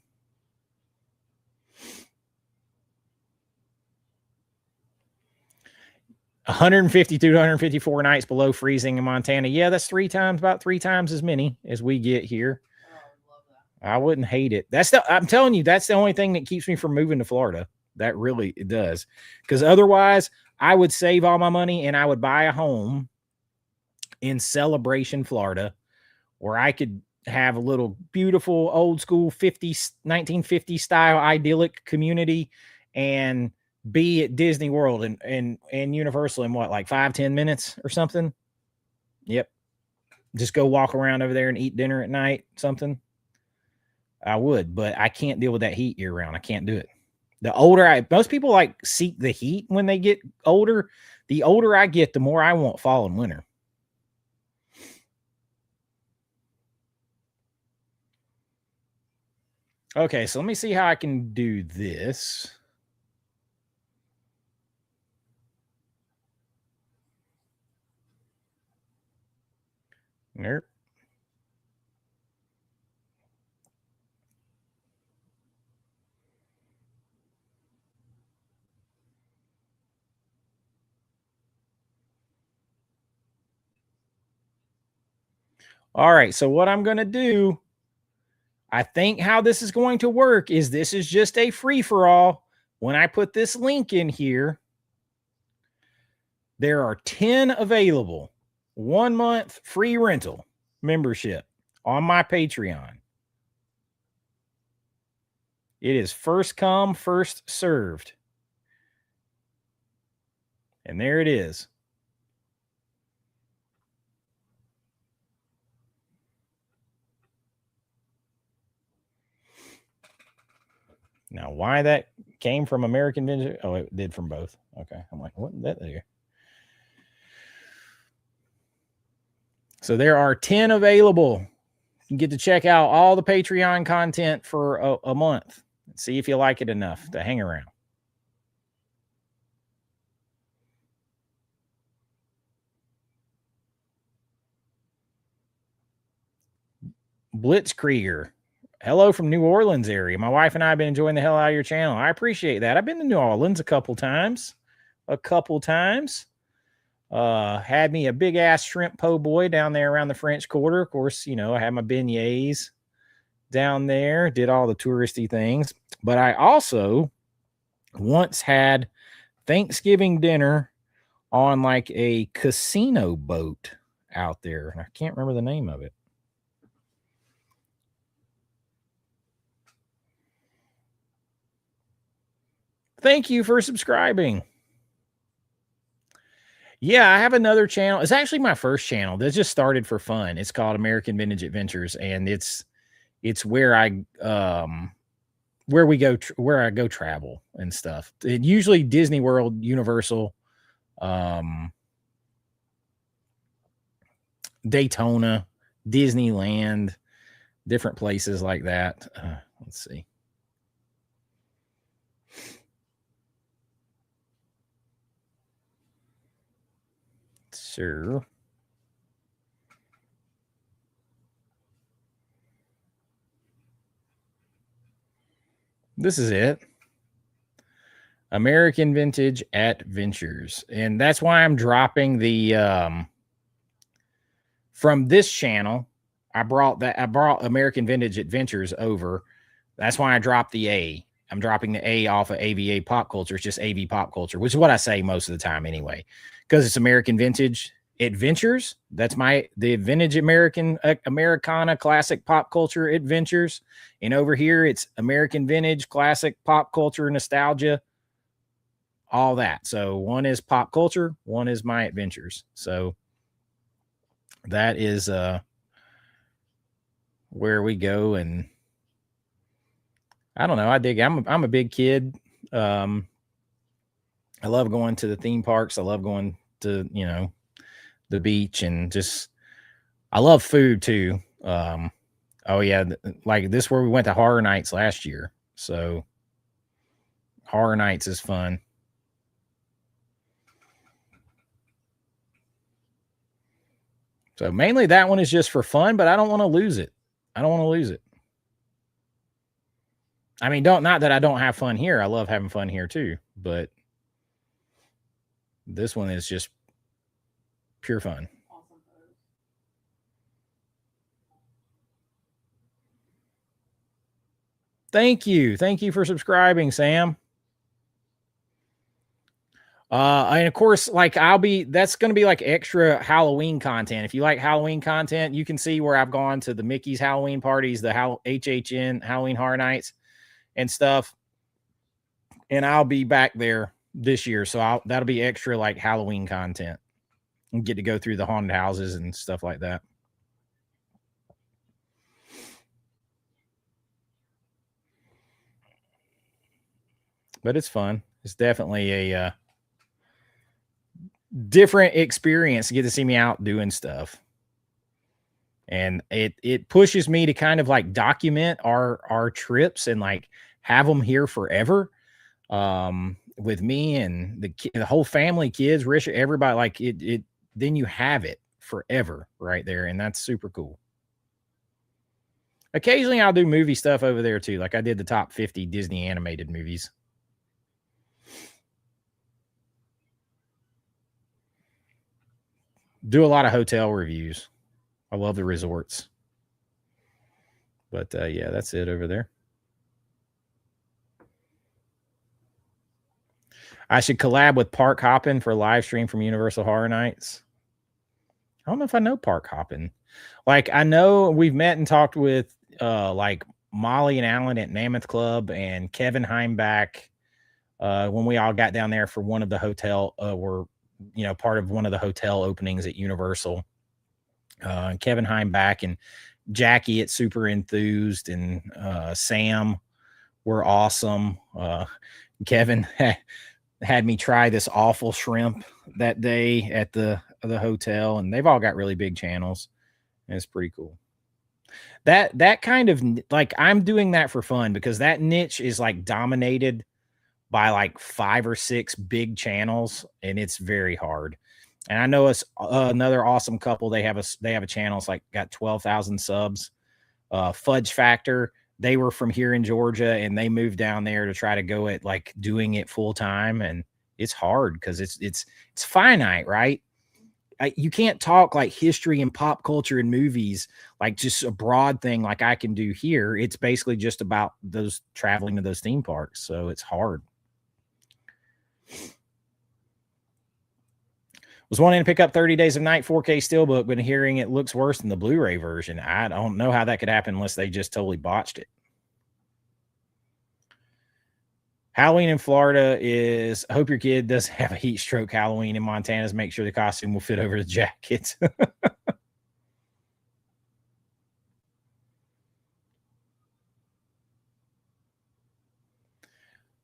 152 to 154 nights below freezing in Montana. Yeah, that's about three times as many as we get here. I wouldn't hate it. I'm telling you, that's the only thing that keeps me from moving to Florida. That really it does. Because otherwise, I would save all my money and I would buy a home in Celebration, Florida, where I could have a little beautiful old school 1950 style idyllic community and be at Disney World and Universal in what, like 5-10 minutes or something. Yep. Just go walk around over there and eat dinner at night, something. I would, but I can't deal with that heat year round. I can't do it. The older most people like seek the heat when they get older. The older I get, the more I want fall and winter. Okay, so let me see how I can do this. Nope. All right, so what I'm going to do, I think how this is going to work is this is just a free-for-all. When I put this link in here, there are 10 available 1 month free rental membership on my Patreon. It is first come, first served. And there it is. Now, why that came from American Vintage? Oh, it did from both. Okay. I'm like, what is that there? So there are 10 available. You can get to check out all the Patreon content for a month. See if you like it enough to hang around. Blitzkrieger. Hello from New Orleans area. My wife and I have been enjoying the hell out of your channel. I appreciate that. I've been to New Orleans a couple times. Had me a big ass shrimp po' boy down there around the French Quarter. Of course, you know, I had my beignets down there, did all the touristy things. But I also once had Thanksgiving dinner on like a casino boat out there. And I can't remember the name of it. Thank you for subscribing. Yeah, I have another channel. It's actually my first channel that just started for fun. It's called American Vintage Adventures, and it's where where we go where I go travel and stuff. It usually Disney World, Universal, Daytona, Disneyland, different places like that. Let's see. Sure. This is it. American Vintage Adventures. And that's why I'm dropping the from this channel. I brought American Vintage Adventures over. That's why I dropped the A. I'm dropping the A off of AVA Pop Culture. It's just AV Pop Culture, which is what I say most of the time anyway, because it's American Vintage Adventures. That's the Vintage Americana Classic Pop Culture Adventures. And over here, it's American Vintage Classic Pop Culture Nostalgia, all that. So one is pop culture, one is my adventures. So that is where we go. And I don't know. I dig. I'm a big kid. I love going to the theme parks. I love going to, the beach, and just, I love food too. Oh yeah. Like this, where we went to Horror Nights last year. So Horror Nights is fun. So mainly that one is just for fun, but I don't want to lose it. I don't want to lose it. I mean, not that I don't have fun here. I love having fun here too, but this one is just pure fun. Thank you. Thank you for subscribing, Sam. And of course, like that's going to be like extra Halloween content. If you like Halloween content, you can see where I've gone to the Mickey's Halloween parties, the HHN Halloween Horror Nights and stuff. And I'll be back there this year. So that'll be extra like Halloween content, and get to go through the haunted houses and stuff like that. But it's fun. It's definitely a different experience to get to see me out doing stuff. And it pushes me to kind of like document our trips and like have them here forever, with me and the whole family, kids, Rich, everybody. Like it then you have it forever right there, and that's super cool. Occasionally I'll do movie stuff over there too. Like I did the top 50 Disney animated movies. Do a lot of hotel reviews. I love the resorts. But yeah, that's it over there. I should collab with Park Hoppin for a live stream from Universal Horror Nights. I don't know if I know Park Hoppin. Like I know we've met and talked with like Molly and Alan at Mammoth Club, and Kevin Heimbach when we all got down there for one of the hotel were part of one of the hotel openings at Universal. Kevin Heimbach and Jackie at Super Enthused, and Sam were awesome. Kevin had me try this awful shrimp that day at the hotel, and they've all got really big channels, and it's pretty cool. That kind of like, I'm doing that for fun because that niche is like dominated by like 5 or 6 big channels, and it's very hard. And I know it's another awesome couple. They have a channel. It's like got 12,000 subs. Fudge Factor. They were from here in Georgia, and they moved down there to try to go at like doing it full time. And it's hard because it's finite, right? You can't talk like history and pop culture and movies, like just a broad thing like I can do here. It's basically just about those traveling to those theme parks. So it's hard. Was wanting to pick up 30 Days of Night 4K Steelbook, but hearing it looks worse than the Blu-ray version. I don't know how that could happen unless they just totally botched it. Halloween in Florida is, I hope your kid does have a heat stroke. Halloween in Montana is make sure the costume will fit over the jacket.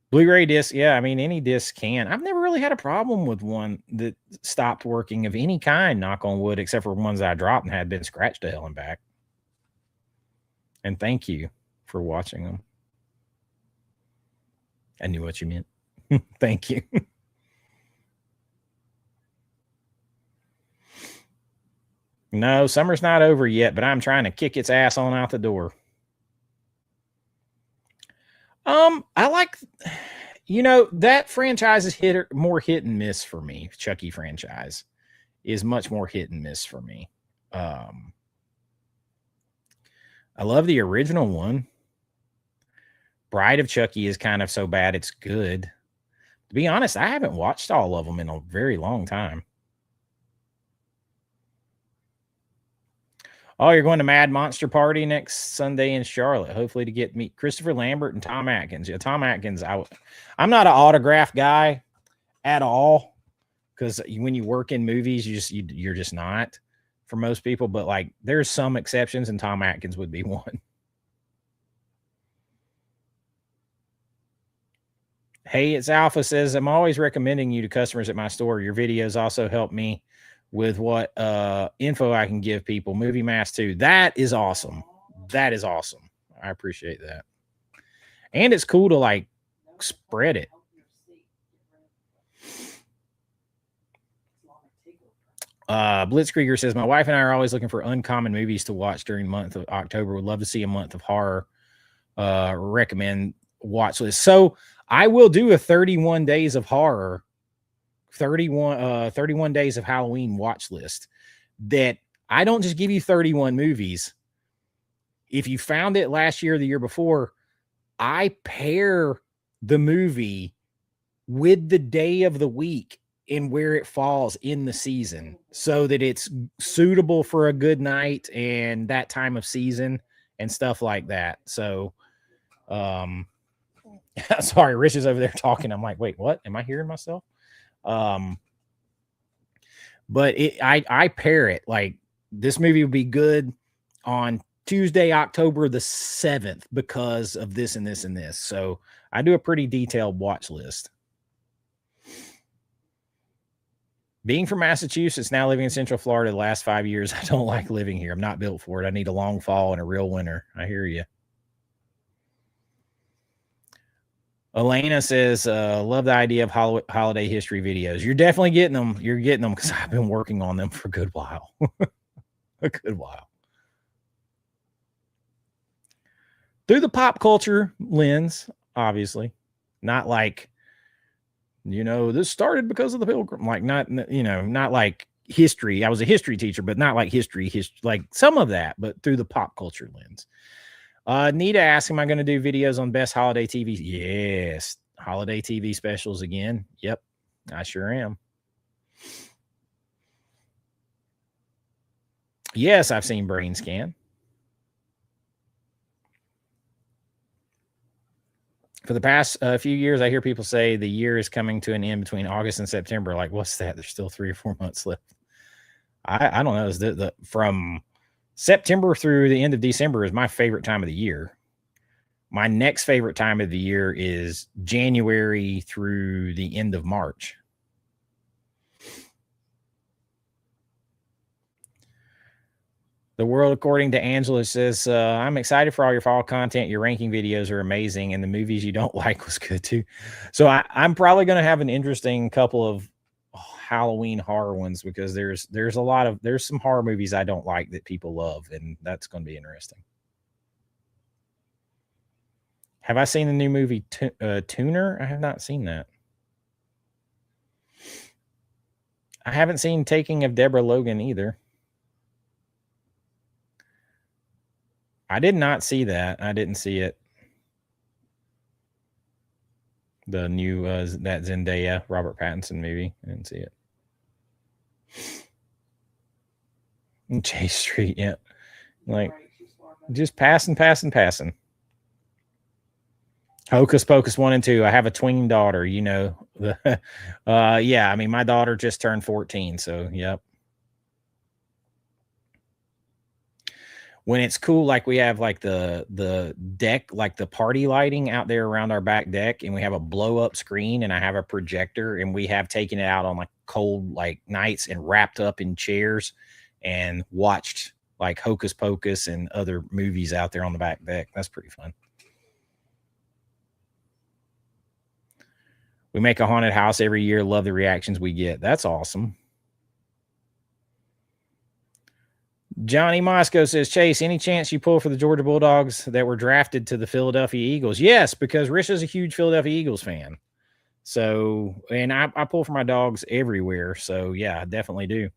Blu-ray disc, yeah, I mean, any disc can. I've never really had a problem with one that stopped working of any kind, knock on wood, except for ones I dropped and had been scratched to hell and back. And thank you for watching them. I knew what you meant. Thank you. No, summer's not over yet, but I'm trying to kick its ass on out the door. I like, that franchise is more hit and miss for me. Chucky franchise is much more hit and miss for me. I love the original one. Bride of Chucky is kind of so bad it's good. To be honest, I haven't watched all of them in a very long time. Oh, you're going to Mad Monster Party next Sunday in Charlotte, hopefully to get meet Christopher Lambert and Tom Atkins. Yeah, Tom Atkins, I'm not an autograph guy at all, because when you work in movies, you're just not for most people. But like, there's some exceptions, and Tom Atkins would be one. Hey, it's Alpha says, I'm always recommending you to customers at my store. Your videos also help me with what info I can give people. Movie Mask 2. That is awesome. That is awesome. I appreciate that. And it's cool to like spread it. Blitzkrieger says, my wife and I are always looking for uncommon movies to watch during the month of October. Would love to see a month of horror. Recommend watch list. So I will do a 31 days of horror, 31 days of Halloween watch list, that I don't just give you 31 movies. If you found it last year or the year before, I pair the movie with the day of the week and where it falls in the season so that it's suitable for a good night and that time of season and stuff like that. So, sorry, Rich is over there talking. I'm like, wait, what? Am I hearing myself? But I pair it like this movie would be good on Tuesday, October the 7th because of this and this and this. So I do a pretty detailed watch list. Being from Massachusetts, now living in Central Florida the last 5 years, I don't like living here. I'm not built for it. I need a long fall and a real winter. I hear you. Elena says, love the idea of holiday history videos. You're definitely getting them. You're getting them because I've been working on them for a good while. A good while. Through the pop culture lens, obviously. Not like, this started because of the Pilgrim. Like, not like history. I was a history teacher, but not like history, like some of that, but through the pop culture lens. Nita asks, am I going to do videos on best holiday TV? Yes. Holiday TV specials again. Yep. I sure am. Yes, I've seen Brain Scan. For the past few years, I hear people say the year is coming to an end between August and September. Like, what's that? There's still 3 or 4 months left. I don't know. Is from September through the end of December is my favorite time of the year. My next favorite time of the year is January through the end of March. The World According to Angela says, I'm excited for all your fall content. Your ranking videos are amazing, and the movies you don't like was good too. So I'm probably going to have an interesting couple of Halloween horror ones because there's some horror movies I don't like that people love, and that's going to be interesting. Have I seen the new movie Tuner? I have not seen that. I haven't seen Taking of Deborah Logan either. I did not see that. I didn't see it. The new that Zendaya Robert Pattinson movie. I didn't see it. Chase Street, yeah. Like just passing. Hocus Pocus 1 and 2. I have a tween daughter, you know. Yeah, I mean, my daughter just turned 14, so yep. When it's cool, like we have like the deck, like the party lighting out there around our back deck, and we have a blow up screen, and I have a projector, and we have taken it out on like cold like nights and wrapped up in chairs and watched like Hocus Pocus and other movies out there on the back deck. That's pretty fun. We make a haunted house every year. Love the reactions we get. That's awesome. Johnny Moscow says, Chase, any chance you pull for the Georgia Bulldogs that were drafted to the Philadelphia Eagles? Yes, because Risha's a huge Philadelphia Eagles fan. So, and I pull for my dogs everywhere. So, yeah, I definitely do.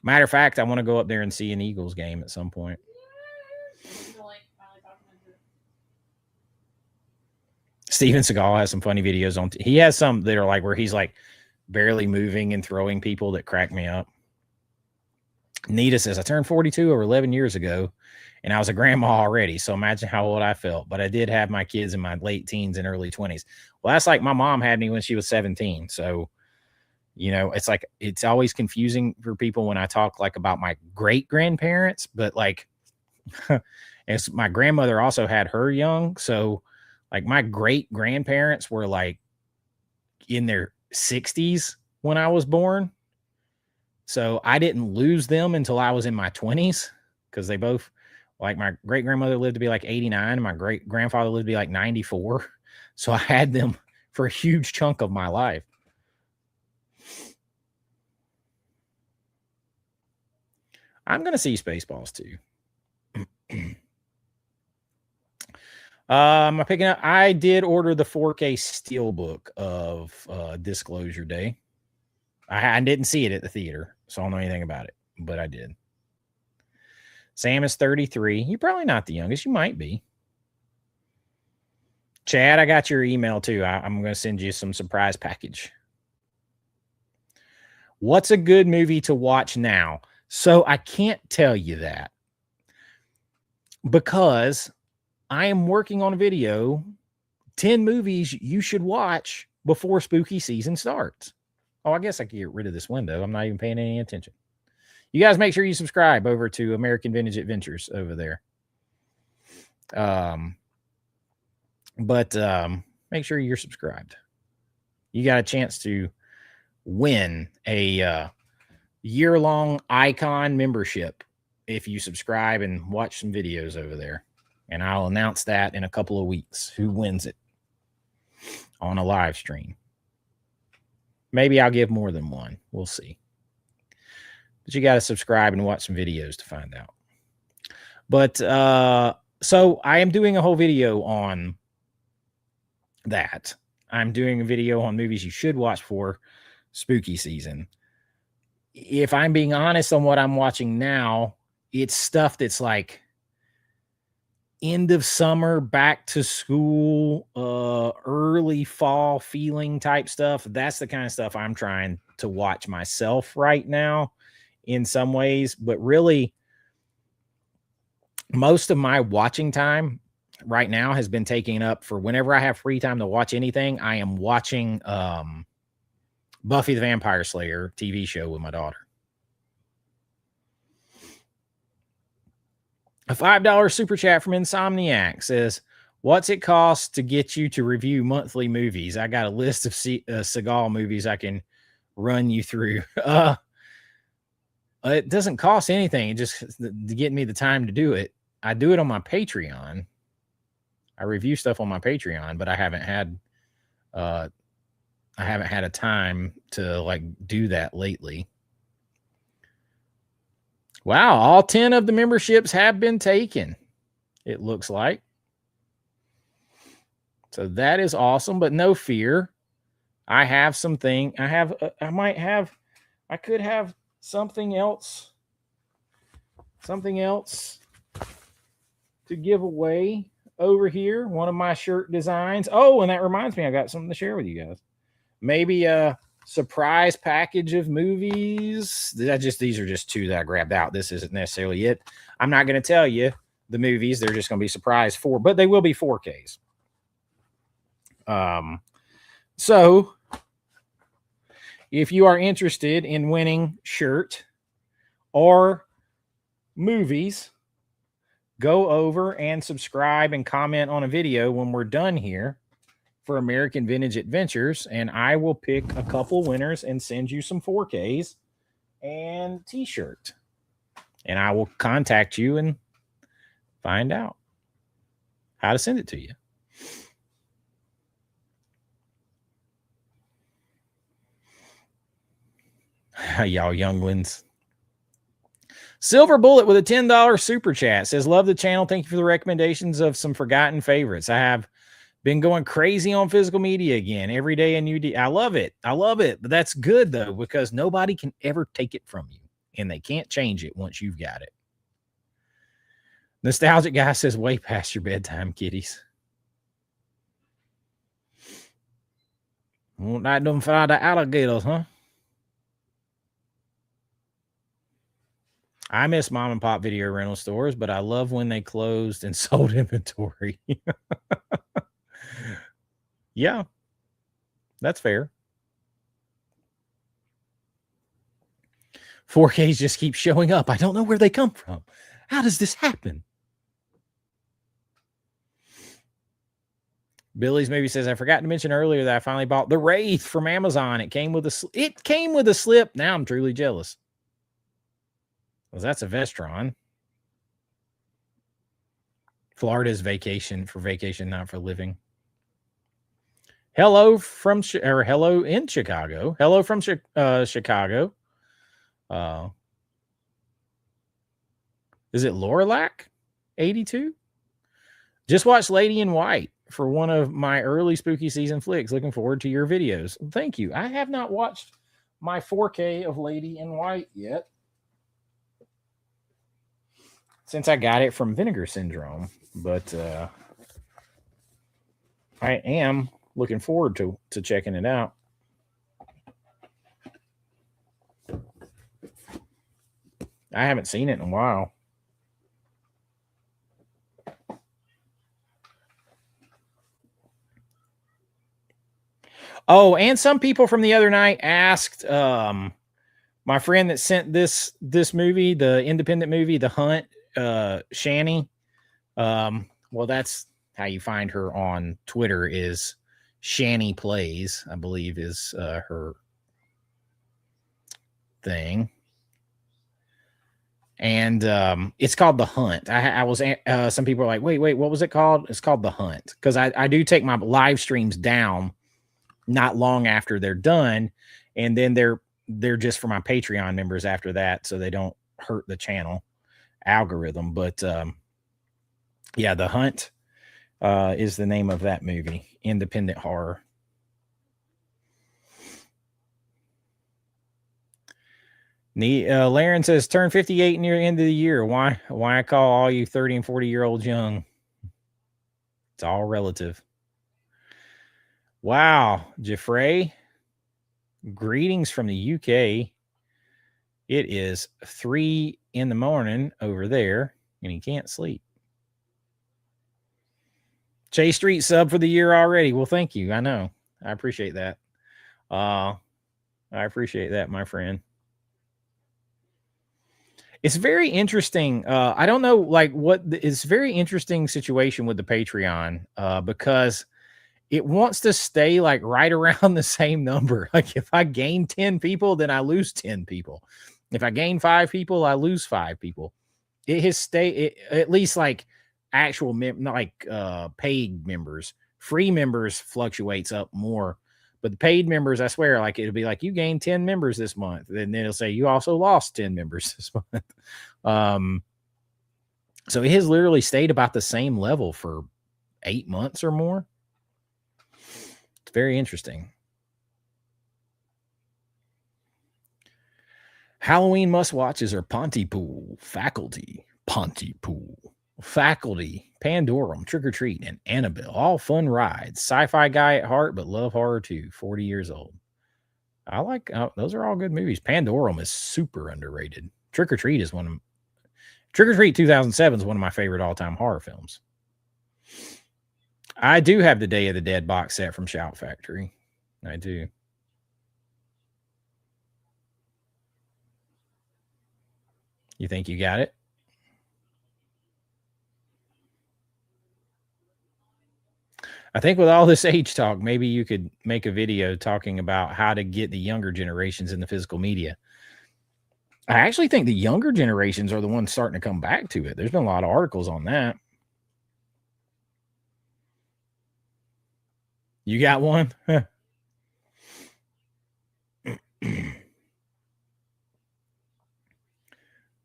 Matter of fact, I want to go up there and see an Eagles game at some point. Steven Seagal has some funny videos on. He has some that are like where he's like barely moving and throwing people that crack me up. Nita says, I turned 42 over 11 years ago, and I was a grandma already. So imagine how old I felt. But I did have my kids in my late teens and early 20s. Well, that's like my mom had me when she was 17. So, you know, it's like it's always confusing for people when I talk like about my great grandparents, but like as my grandmother also had her young. So like my great grandparents were like in their 60s when I was born. So I didn't lose them until I was in my 20s because they both, like my great grandmother lived to be like 89 and my great grandfather lived to be like 94. So I had them for a huge chunk of my life. I'm going to see Spaceballs too. I'm picking up. I did order the 4K Steelbook of Disclosure Day. I didn't see it at the theater, so I don't know anything about it, but I did. Sam is 33. You're probably not the youngest. You might be. Chad, I got your email too. I'm going to send you some surprise package. What's a good movie to watch now? So I can't tell you that because I am working on a video, 10 movies you should watch before spooky season starts. Oh, I guess I can get rid of this window. I'm not even paying any attention. You guys make sure you subscribe over to American Vintage Adventures over there. Make sure you're subscribed. You got a chance to win a year-long Icon membership if you subscribe and watch some videos over there. And I'll announce that in a couple of weeks, who wins it on a live stream. Maybe I'll give more than one. We'll see. But you got to subscribe and watch some videos to find out. But so I am doing a whole video on that. I'm doing a video on movies you should watch for spooky season. If I'm being honest on what I'm watching now, it's stuff that's like end of summer, back to school, early fall feeling type stuff. That's the kind of stuff I'm trying to watch myself right now in some ways. But really, most of my watching time right now has been taken up for whenever I have free time to watch anything. I am watching Buffy the Vampire Slayer TV show with my daughter. A $5 super chat from Insomniac says, what's it cost to get you to review monthly movies? I got a list of Seagal movies I can run you through. It doesn't cost anything. It just to get me the time to do it. I do it on my Patreon. I review stuff on my Patreon, but I haven't had a time to like do that lately. Wow, all 10 of the memberships have been taken, it looks like. So that is awesome, but no fear. I have something. I could have something else to give away over here. One of my shirt designs. Oh, and that reminds me, I got something to share with you guys. Maybe a surprise package of movies. These are just two that I grabbed out. This isn't necessarily it. I'm not going to tell you, the movies. They're just going to be surprise but they will be 4Ks. So if you are interested in winning shirt or movies, go over and subscribe and comment on a video when we're done here for American Vintage Adventures, and I will pick a couple winners and send you some 4Ks and t-shirt, and I will contact you and find out how to send it to you. Y'all younglings. Silver Bullet with a $10 super chat says, love the channel. Thank you for the recommendations of some forgotten favorites. I have been going crazy on physical media again. Every day a new I love it. I love it. But that's good, though, because nobody can ever take it from you, and they can't change it once you've got it. Nostalgic Guy says, way past your bedtime, kiddies. Won't I them fly the alligators, huh? I miss mom and pop video rental stores, but I love when they closed and sold inventory. Yeah, that's fair. 4Ks just keep showing up. I don't know where they come from. How does this happen? Billy's movie says, I forgot to mention earlier that I finally bought The Wraith from Amazon. It came with a slip. Now I'm truly jealous. Well, that's a Vestron. Florida's vacation, not for living. Hello in Chicago. Hello from Chicago. Is it Lorelac 82? Just watched Lady in White for one of my early spooky season flicks. Looking forward to your videos. Thank you. I have not watched my 4K of Lady in White yet, since I got it from Vinegar Syndrome, but I am looking forward to checking it out. I haven't seen it in a while. Oh, and some people from the other night asked my friend that sent this movie, the independent movie, The Hunt, Shani. Well, that's how you find her on Twitter, is Shani Plays, I believe is her thing. And it's called The Hunt. I was some people are like, wait, what was it called? It's called The Hunt, because I do take my live streams down not long after they're done, and then they're just for my Patreon members after that, so they don't hurt the channel algorithm. But yeah, The Hunt is the name of that movie, independent horror. Laren says, turn 58 near the end of the year. Why I call all you 30 and 40-year-olds young? It's all relative. Wow, Jeffrey, greetings from the UK. It is 3 a.m. over there, and he can't sleep. Chase Street sub for the year already. Well, thank you. I know. I appreciate that. I appreciate that, my friend. It's very interesting. I don't know, like, it's very interesting situation with the Patreon because it wants to stay like right around the same number. Like if I gain 10 people, then I lose 10 people. If I gain 5 people, I lose 5 people. It has stayed, at least like actual, not like paid members. Free members fluctuates up more. But the paid members, I swear, like it'll be like you gained 10 members this month. And then it'll say you also lost 10 members this month. So it has literally stayed about the same level for 8 months or more. It's very interesting. Halloween must-watches are Pontypool, Faculty, Pandorum, Trick or Treat, and Annabelle. All fun rides. Sci-fi guy at heart, but love horror too. 40 years old. I like those are all good movies. Pandorum is super underrated. Trick or Treat is one of them. Trick or Treat 2007 is one of my favorite all-time horror films. I do have the Day of the Dead box set from Shout Factory. I do. You think you got it? I think with all this age talk, maybe you could make a video talking about how to get the younger generations into physical media. I actually think the younger generations are the ones starting to come back to it. There's been a lot of articles on that. You got one?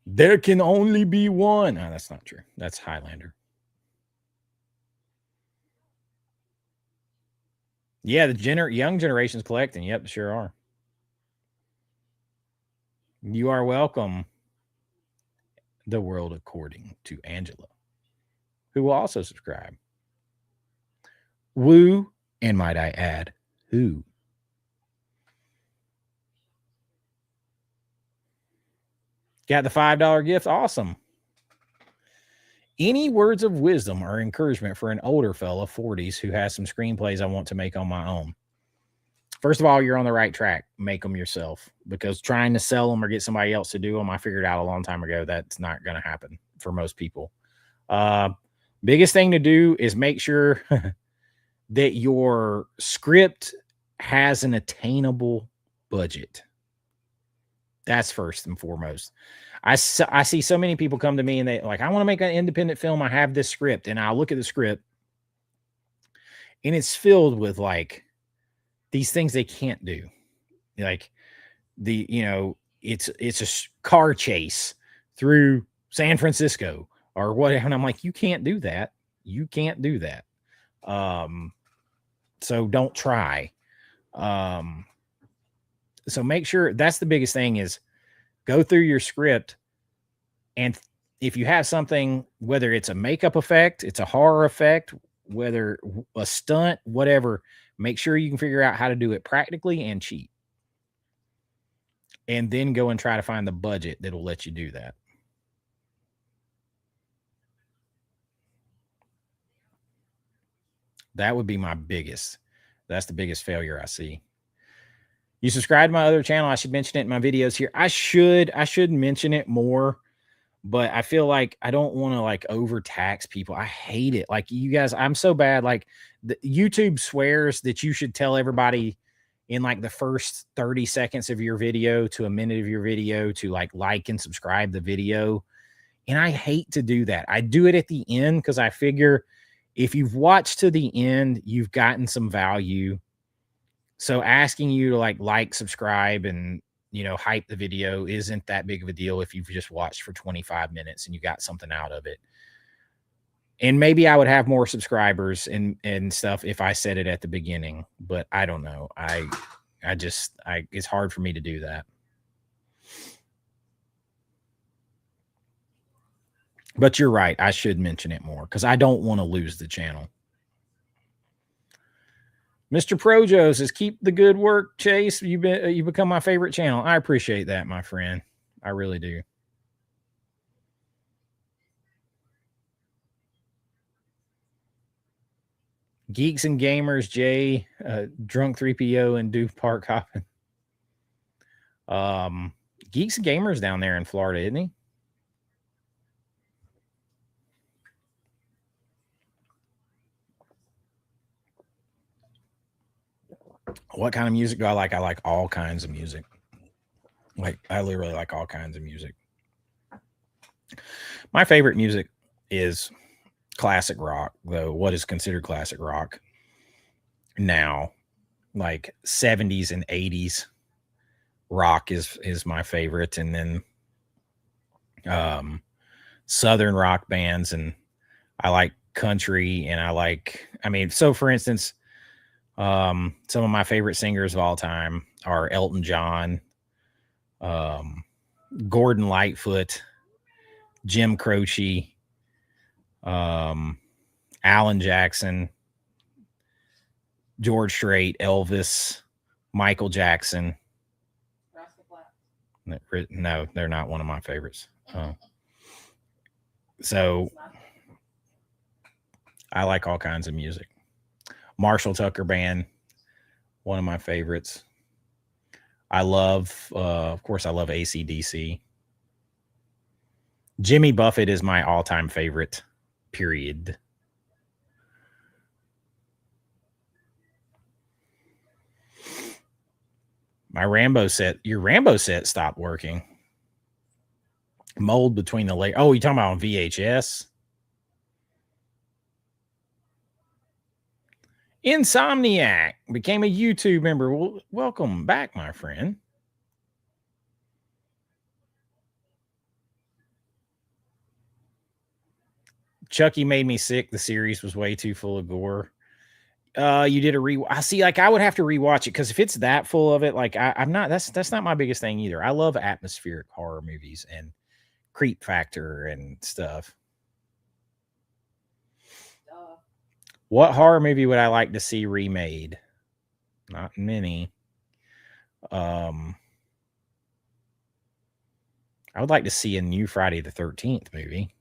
There can only be one. No, that's not true. That's Highlander. Yeah, the young generation's collecting. Yep, sure are. You are welcome. The World According to Angela, who will also subscribe. Woo, and might I add, who? Got the $5 gift? Awesome. Any words of wisdom or encouragement for an older fella, 40s, who has some screenplays I want to make on my own? First of all, you're on the right track. Make them yourself, because trying to sell them or get somebody else to do them, I figured out a long time ago that's not going to happen for most people. Biggest thing to do is make sure that your script has an attainable budget. That's first and foremost. I see so many people come to me and they like, I want to make an independent film. I have this script, and I'll look at the script and it's filled with like these things they can't do. Like it's a car chase through San Francisco or whatever. And I'm like, you can't do that. You can't do that. So don't try. So make sure that's the biggest thing is go through your script. And if you have something, whether it's a makeup effect, it's a horror effect, whether a stunt, whatever, make sure you can figure out how to do it practically and cheap. And then go and try to find the budget that'll let you do that. That would be my biggest. That's the biggest failure I see. You subscribe to my other channel. I should mention it in my videos here. I should mention it more, but I feel like I don't want to like overtax people. I hate it. Like you guys, I'm so bad. Like YouTube swears that you should tell everybody in like the first 30 seconds of your video to a minute of your video to like and subscribe the video. And I hate to do that. I do it at the end because I figure if you've watched to the end, you've gotten some value. So asking you to like, subscribe, and, hype the video isn't that big of a deal if you've just watched for 25 minutes and you got something out of it. And maybe I would have more subscribers and stuff if I said it at the beginning, but I don't know. It's hard for me to do that. But you're right. I should mention it more because I don't want to lose the channel. Mr. Projo says, keep the good work, Chase. You become my favorite channel. I appreciate that, my friend. I really do. Geeks and Gamers, Jay, Drunk 3PO, and Duke Park Hopping. Geeks and Gamers down there in Florida, isn't he? What kind of music do I like? I like all kinds of music. Like, I literally like all kinds of music. My favorite music is classic rock, though. What is considered classic rock now, like 70s and 80s rock is my favorite. And then Southern rock bands, and I like country, and so for instance, some of my favorite singers of all time are Elton John, Gordon Lightfoot, Jim Croce, Alan Jackson, George Strait, Elvis, Michael Jackson. No, they're not one of my favorites. So I like all kinds of music. Marshall Tucker Band, one of my favorites. I love, of course, I love AC/DC. Jimmy Buffett is my all-time favorite, period. My Rambo set, your Rambo set stopped working. Mold between the layers. Oh, you talking about on VHS? Insomniac became a YouTube member. Well, welcome back, my friend. Chucky made me sick. The series was way too full of gore. You did a re. I see. Like I would have to rewatch it because if it's that full of it, like I'm not. That's not my biggest thing either. I love atmospheric horror movies and creep factor and stuff. What horror movie would I like to see remade? Not many. I would like to see a new Friday the 13th movie.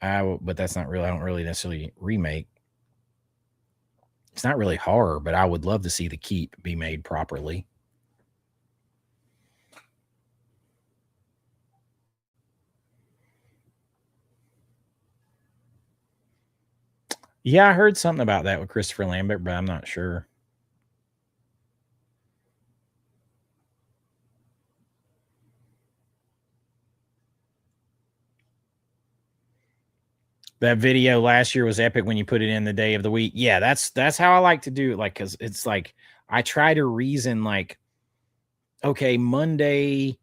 But that's not really. I don't really necessarily remake. It's not really horror, but I would love to see The Keep be made properly. Yeah, I heard something about that with Christopher Lambert, but I'm not sure. That video last year was epic when you put it in the day of the week. Yeah, that's how I like to do it. Like, cause it's like I try to reason like, okay, Monday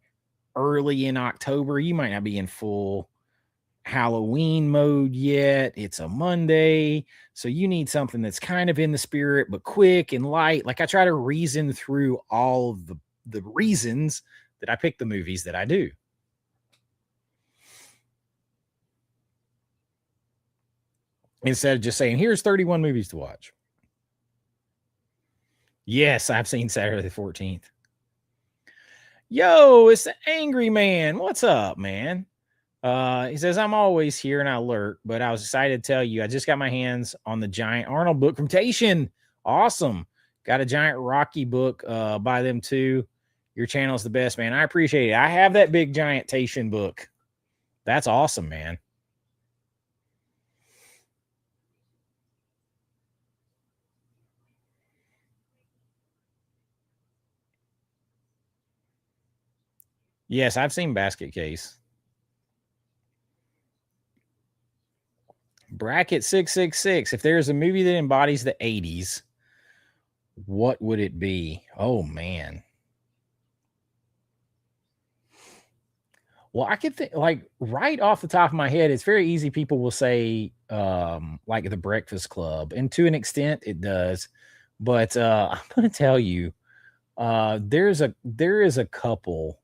early in October, you might not be in full Halloween mode yet. It's a Monday. So you need something that's kind of in the spirit, but quick and light. Like I try to reason through all of the reasons that I pick the movies that I do. Instead of just saying, here's 31 movies to watch. Yes, I've seen Saturday the 14th. Yo, it's the Angry Man. What's up, man? He says, I'm always here and I lurk, but I was excited to tell you I just got my hands on the Giant Arnold book from Tation. Awesome. Got a Giant Rocky book by them too. Your channel's the best, man. I appreciate it. I have that big Giant Tation book. That's awesome, man. Yes, I've seen Basket Case. Bracket 666. If there's a movie that embodies the 80s, what would it be? Oh, man. Well, I could think like right off the top of my head, it's very easy. People will say like the Breakfast Club, and to an extent it does. But I'm gonna tell you, there is a couple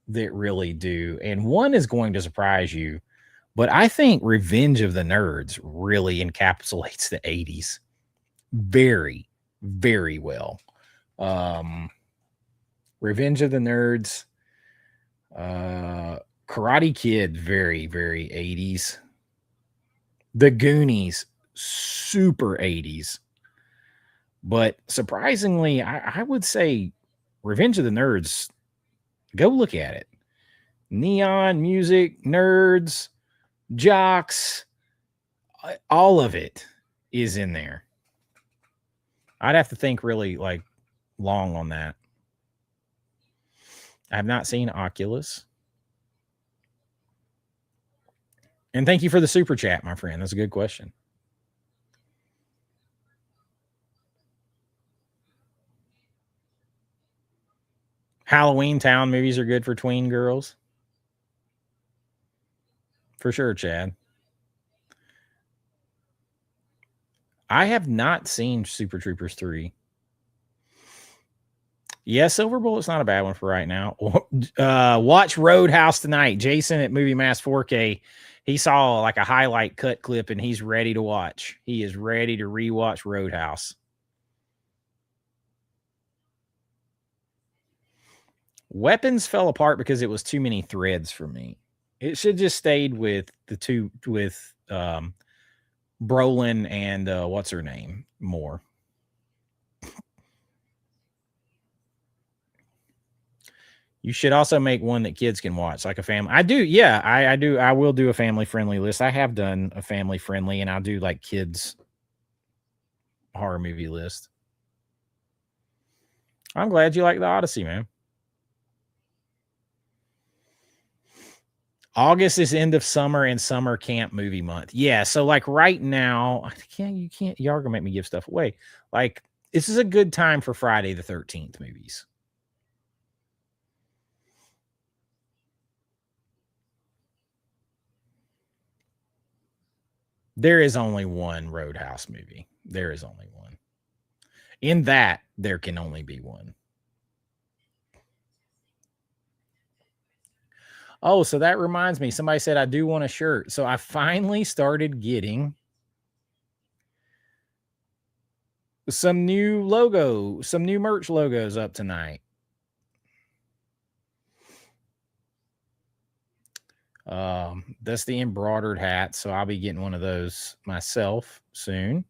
that really do, and one is going to surprise you. But I think Revenge of the Nerds really encapsulates the 80s very, very well. Revenge of the Nerds, Karate Kid, very, very 80s. The Goonies, super 80s. But surprisingly, I would say Revenge of the Nerds, go look at it. Neon, music, nerds, jocks, all of it is in there. I'd have to think really like long on that. I have not seen Oculus. And thank you for the super chat, my friend. That's a good question. Halloween Town movies are good for tween girls. For sure, Chad. I have not seen Super Troopers 3. Yeah, Silver Bullet's not a bad one for right now. Watch Roadhouse tonight. Jason at Movie Mass 4K. He saw like a highlight cut clip and he's ready to watch. He is ready to rewatch Roadhouse. Weapons fell apart because it was too many threads for me. It should just stayed with the two with Brolin and what's her name more. You should also make one that kids can watch, like a family. I do, yeah, I do. I will do a family friendly list. I have done a family friendly, and I'll do like kids horror movie list. I'm glad you like the Odyssey, man. August is end of summer and summer camp movie month. Yeah, so like right now, you can't. Y'all gonna make me give stuff away. Like this is a good time for Friday the 13th movies. There is only one Roadhouse movie. There is only one. In that, there can only be one. Oh, so that reminds me. Somebody said I do want a shirt. So I finally started getting some new merch logos up tonight. That's the embroidered hat. So I'll be getting one of those myself soon.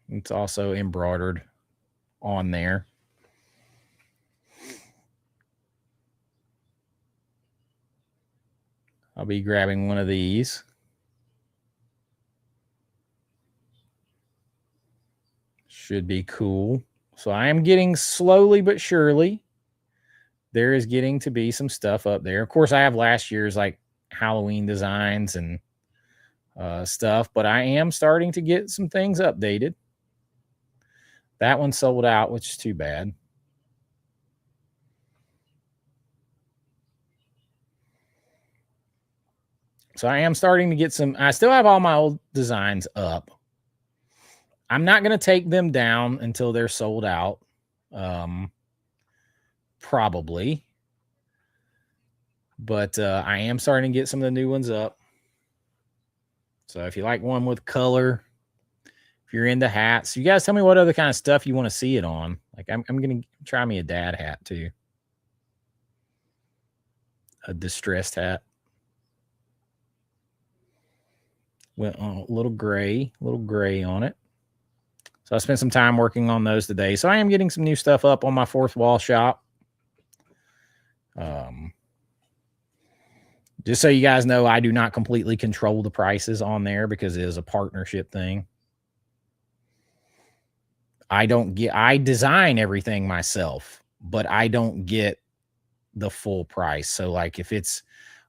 It's also embroidered on there. I'll be grabbing one of these. Should be cool. So I am getting slowly but surely. There is getting to be some stuff up there. Of course, I have last year's like Halloween designs and stuff, but I am starting to get some things updated. That one sold out, which is too bad. So I am starting to get some. I still have all my old designs up. I'm not going to take them down until they're sold out. Probably. But I am starting to get some of the new ones up. So if you like one with color, if you're into hats, you guys tell me what other kind of stuff you want to see it on. Like I'm going to try me a dad hat too. A distressed hat. Went a little gray on it. So I spent some time working on those today. So I am getting some new stuff up on my fourth wall shop. Just so you guys know, I do not completely control the prices on there because it is a partnership thing. I design everything myself, but I don't get the full price. So like if it's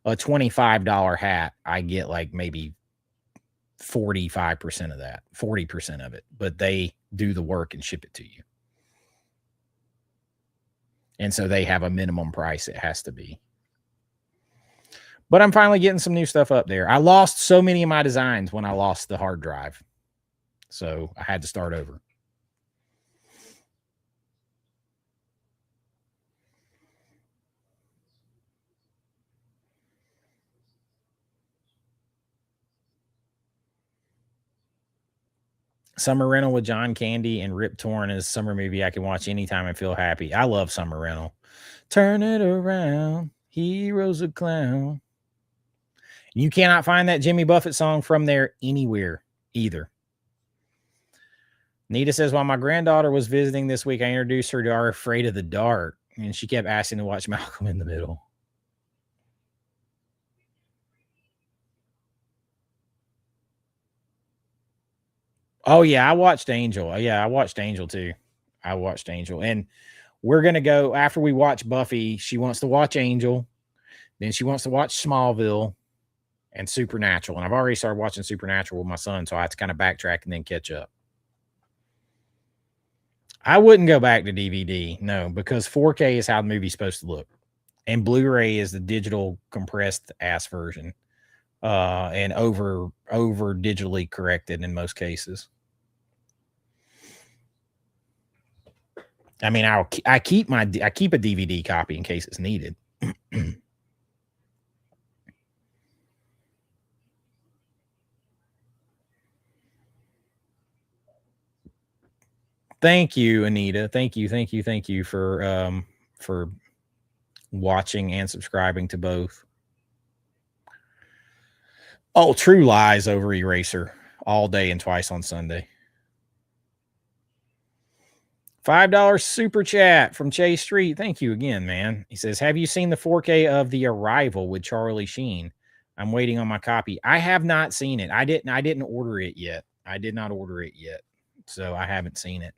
a $25 hat, I get like maybe 45% of that, 40% of it, but they do the work and ship it to you. And so they have a minimum price it has to be. But I'm finally getting some new stuff up there. I lost so many of my designs when I lost the hard drive. So I had to start over. Summer Rental with John Candy and Rip Torn is a summer movie I can watch anytime and feel happy. I love Summer Rental. Turn it around. Hero's a clown. You cannot find that Jimmy Buffett song from there anywhere either. Nita says, while my granddaughter was visiting this week, I introduced her to our Afraid of the Dark, and she kept asking to watch Malcolm in the Middle. Oh, yeah, I watched Angel. Yeah, I watched Angel too. I watched Angel. And we're going to go, after we watch Buffy, she wants to watch Angel. Then she wants to watch Smallville and Supernatural. And I've already started watching Supernatural with my son, so I have to kind of backtrack and then catch up. I wouldn't go back to DVD, no, because 4K is how the movie's supposed to look. And Blu-ray is the digital compressed ass version. And over digitally corrected in most cases. I mean, I keep a DVD copy in case it's needed. Thank you, Anita. Thank you for watching and subscribing to both. Oh, True Lies over Eraser all day and twice on Sunday. $5 super chat from Chase Street. Thank you again, man. He says, have you seen the 4K of The Arrival with Charlie Sheen? I'm waiting on my copy. I have not seen it. I didn't order it yet. I did not order it yet. So I haven't seen it.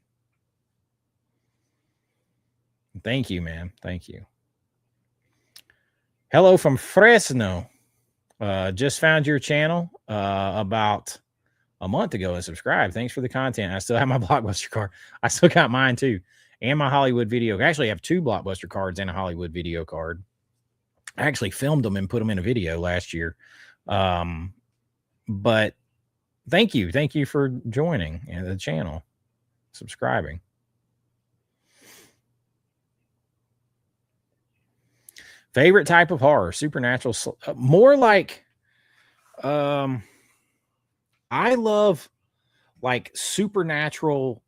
Thank you, man. Thank you. Hello from Fresno. Just found your channel about a month ago and subscribed. Thanks for the content. I still have my Blockbuster card. I still got mine too. And my Hollywood video. I actually have 2 Blockbuster cards and a Hollywood video card. I actually filmed them and put them in a video last year. But thank you. Thank you for joining the channel, subscribing. Favorite type of horror, supernatural, more like, I love like supernatural,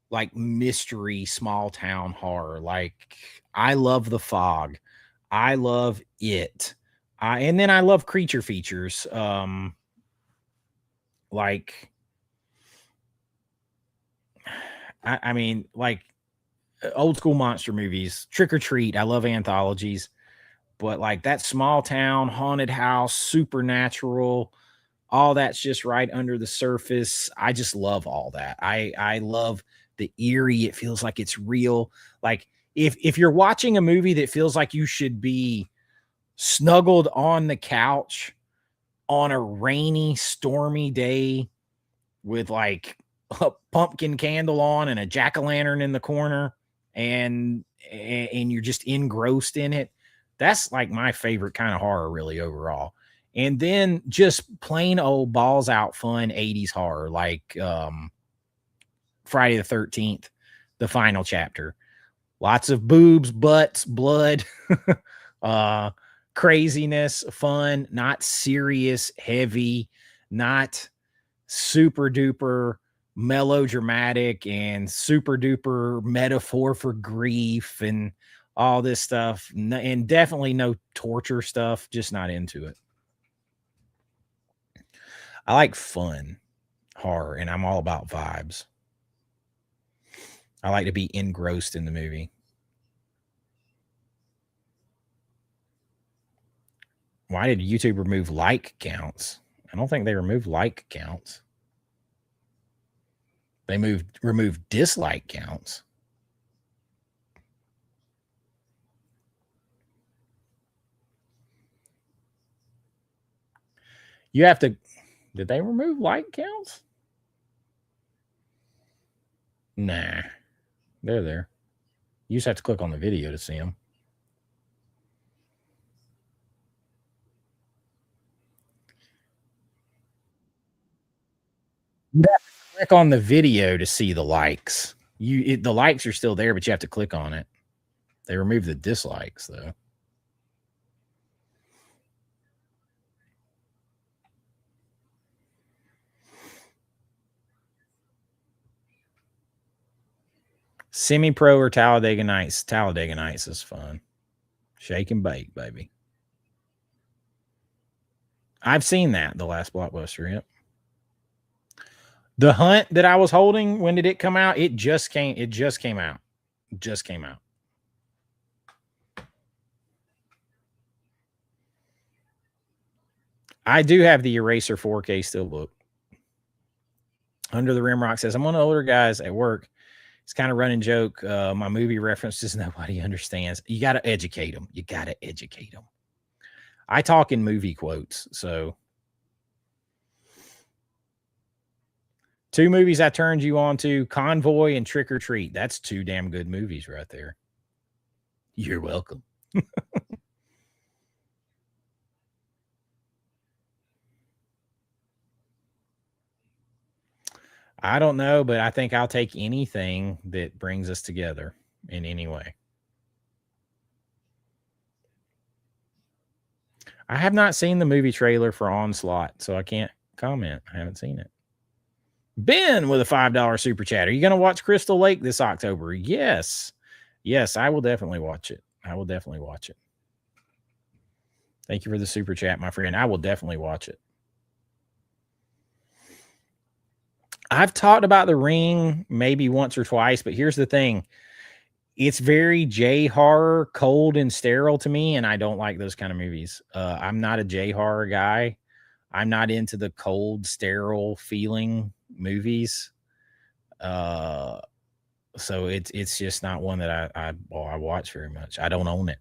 like mystery, small town horror. Like I love The Fog. I love It. And then I love creature features. Like, I mean, like old school monster movies, Trick or Treat. I love anthologies. But like that small town, haunted house, supernatural, all that's just right under the surface. I just love all that. I love the eerie. It feels like it's real. Like if you're watching a movie that feels like you should be snuggled on the couch on a rainy, stormy day with like a pumpkin candle on and a jack-o'-lantern in the corner, and you're just engrossed in it. That's like my favorite kind of horror, really, overall. And then just plain old balls out fun 80s horror, like Friday the 13th, the final chapter. Lots of boobs, butts, blood, craziness, fun, not serious, heavy, not super duper melodramatic and super duper metaphor for grief and all this stuff, and definitely no torture stuff. Just not into it. I like fun horror, and I'm all about vibes. I like to be engrossed in the movie. Why did YouTube remove like counts? I don't think they removed like counts. They removed dislike counts. You have to. Did they remove like counts? Nah, they're there. You just have to click on the video to see them. You have to click on the video to see the likes. The likes are still there, but you have to click on it. They removed the dislikes, though. Semi-Pro or Talladega Nights? Talladega Nights is fun. Shake and bake, baby. I've seen that, the last Blockbuster. Yep. The Hunt that I was holding, when did it come out? It just came out. Just came out. I do have the Eraser 4K Steelbook. Under the Rimrock says, I'm one of the older guys at work. It's kind of running joke. My movie references nobody understands. You got to educate them. You got to educate them. I talk in movie quotes. So 2 movies I turned you on to, Convoy and Trick or Treat. That's 2 damn good movies right there. You're welcome. I don't know, but I think I'll take anything that brings us together in any way. I have not seen the movie trailer for Onslaught, so I can't comment. I haven't seen it. Ben with a $5 super chat. Are you going to watch Crystal Lake this October? Yes. Yes, I will definitely watch it. I will definitely watch it. Thank you for the super chat, my friend. I will definitely watch it. I've talked about The Ring maybe once or twice, but here's the thing. It's very J horror, cold and sterile to me, and I don't like those kind of movies. I'm not a J horror guy. I'm not into the cold, sterile feeling movies. So it's just not one that I watch very much. I don't own it.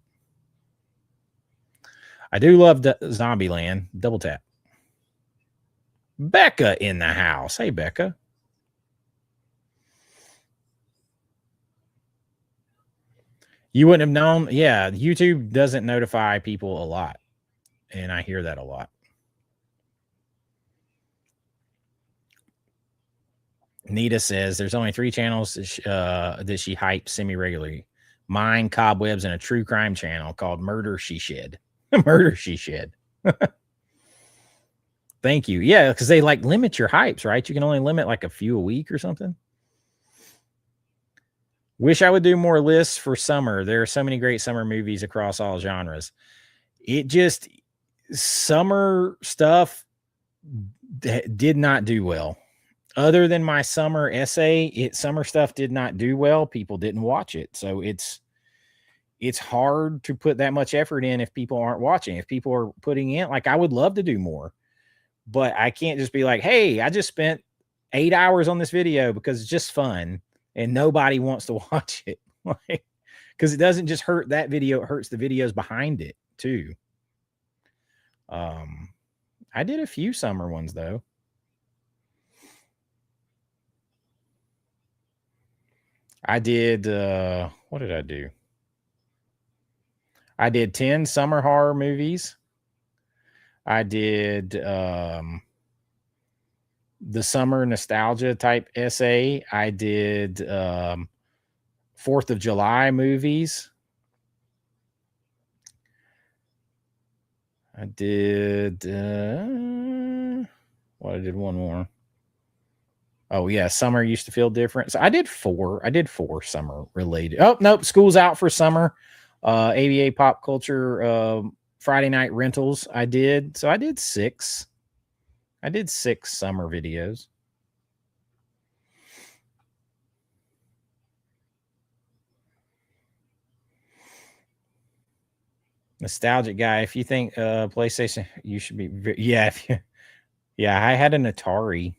I do love Zombieland. Double tap. Becca in the house. Hey, Becca. You wouldn't have known. Yeah, YouTube doesn't notify people a lot, and I hear that a lot. Nita says there's only 3 channels that she hypes semi-regularly. Mine, Cobwebs, and a true crime channel called Murder She Shed. Murder She Shed. Thank you. Yeah, because they like limit your hypes, right? You can only limit like a few a week or something. Wish I would do more lists for summer. There are so many great summer movies across all genres. It just, summer stuff did not do well. Other than my summer essay, summer stuff did not do well. People didn't watch it. So it's hard to put that much effort in if people aren't watching. If people are putting in, like, I would love to do more, but I can't just be like, hey, I just spent 8 hours on this video because it's just fun and nobody wants to watch it. Like, because it doesn't just hurt that video, it hurts the videos behind it too. I did a few summer ones though. I did, what did I do? I did 10 summer horror movies. I did the summer nostalgia type essay. I did 4th of July movies. I did I did one more. Oh yeah, summer used to feel different. So I did 4 summer related. Oh nope, school's out for summer. ABA pop culture Friday night rentals I did. So I did 6. I did 6 summer videos. Nostalgic guy. If you think PlayStation, you should be. Yeah, yeah. I had an Atari,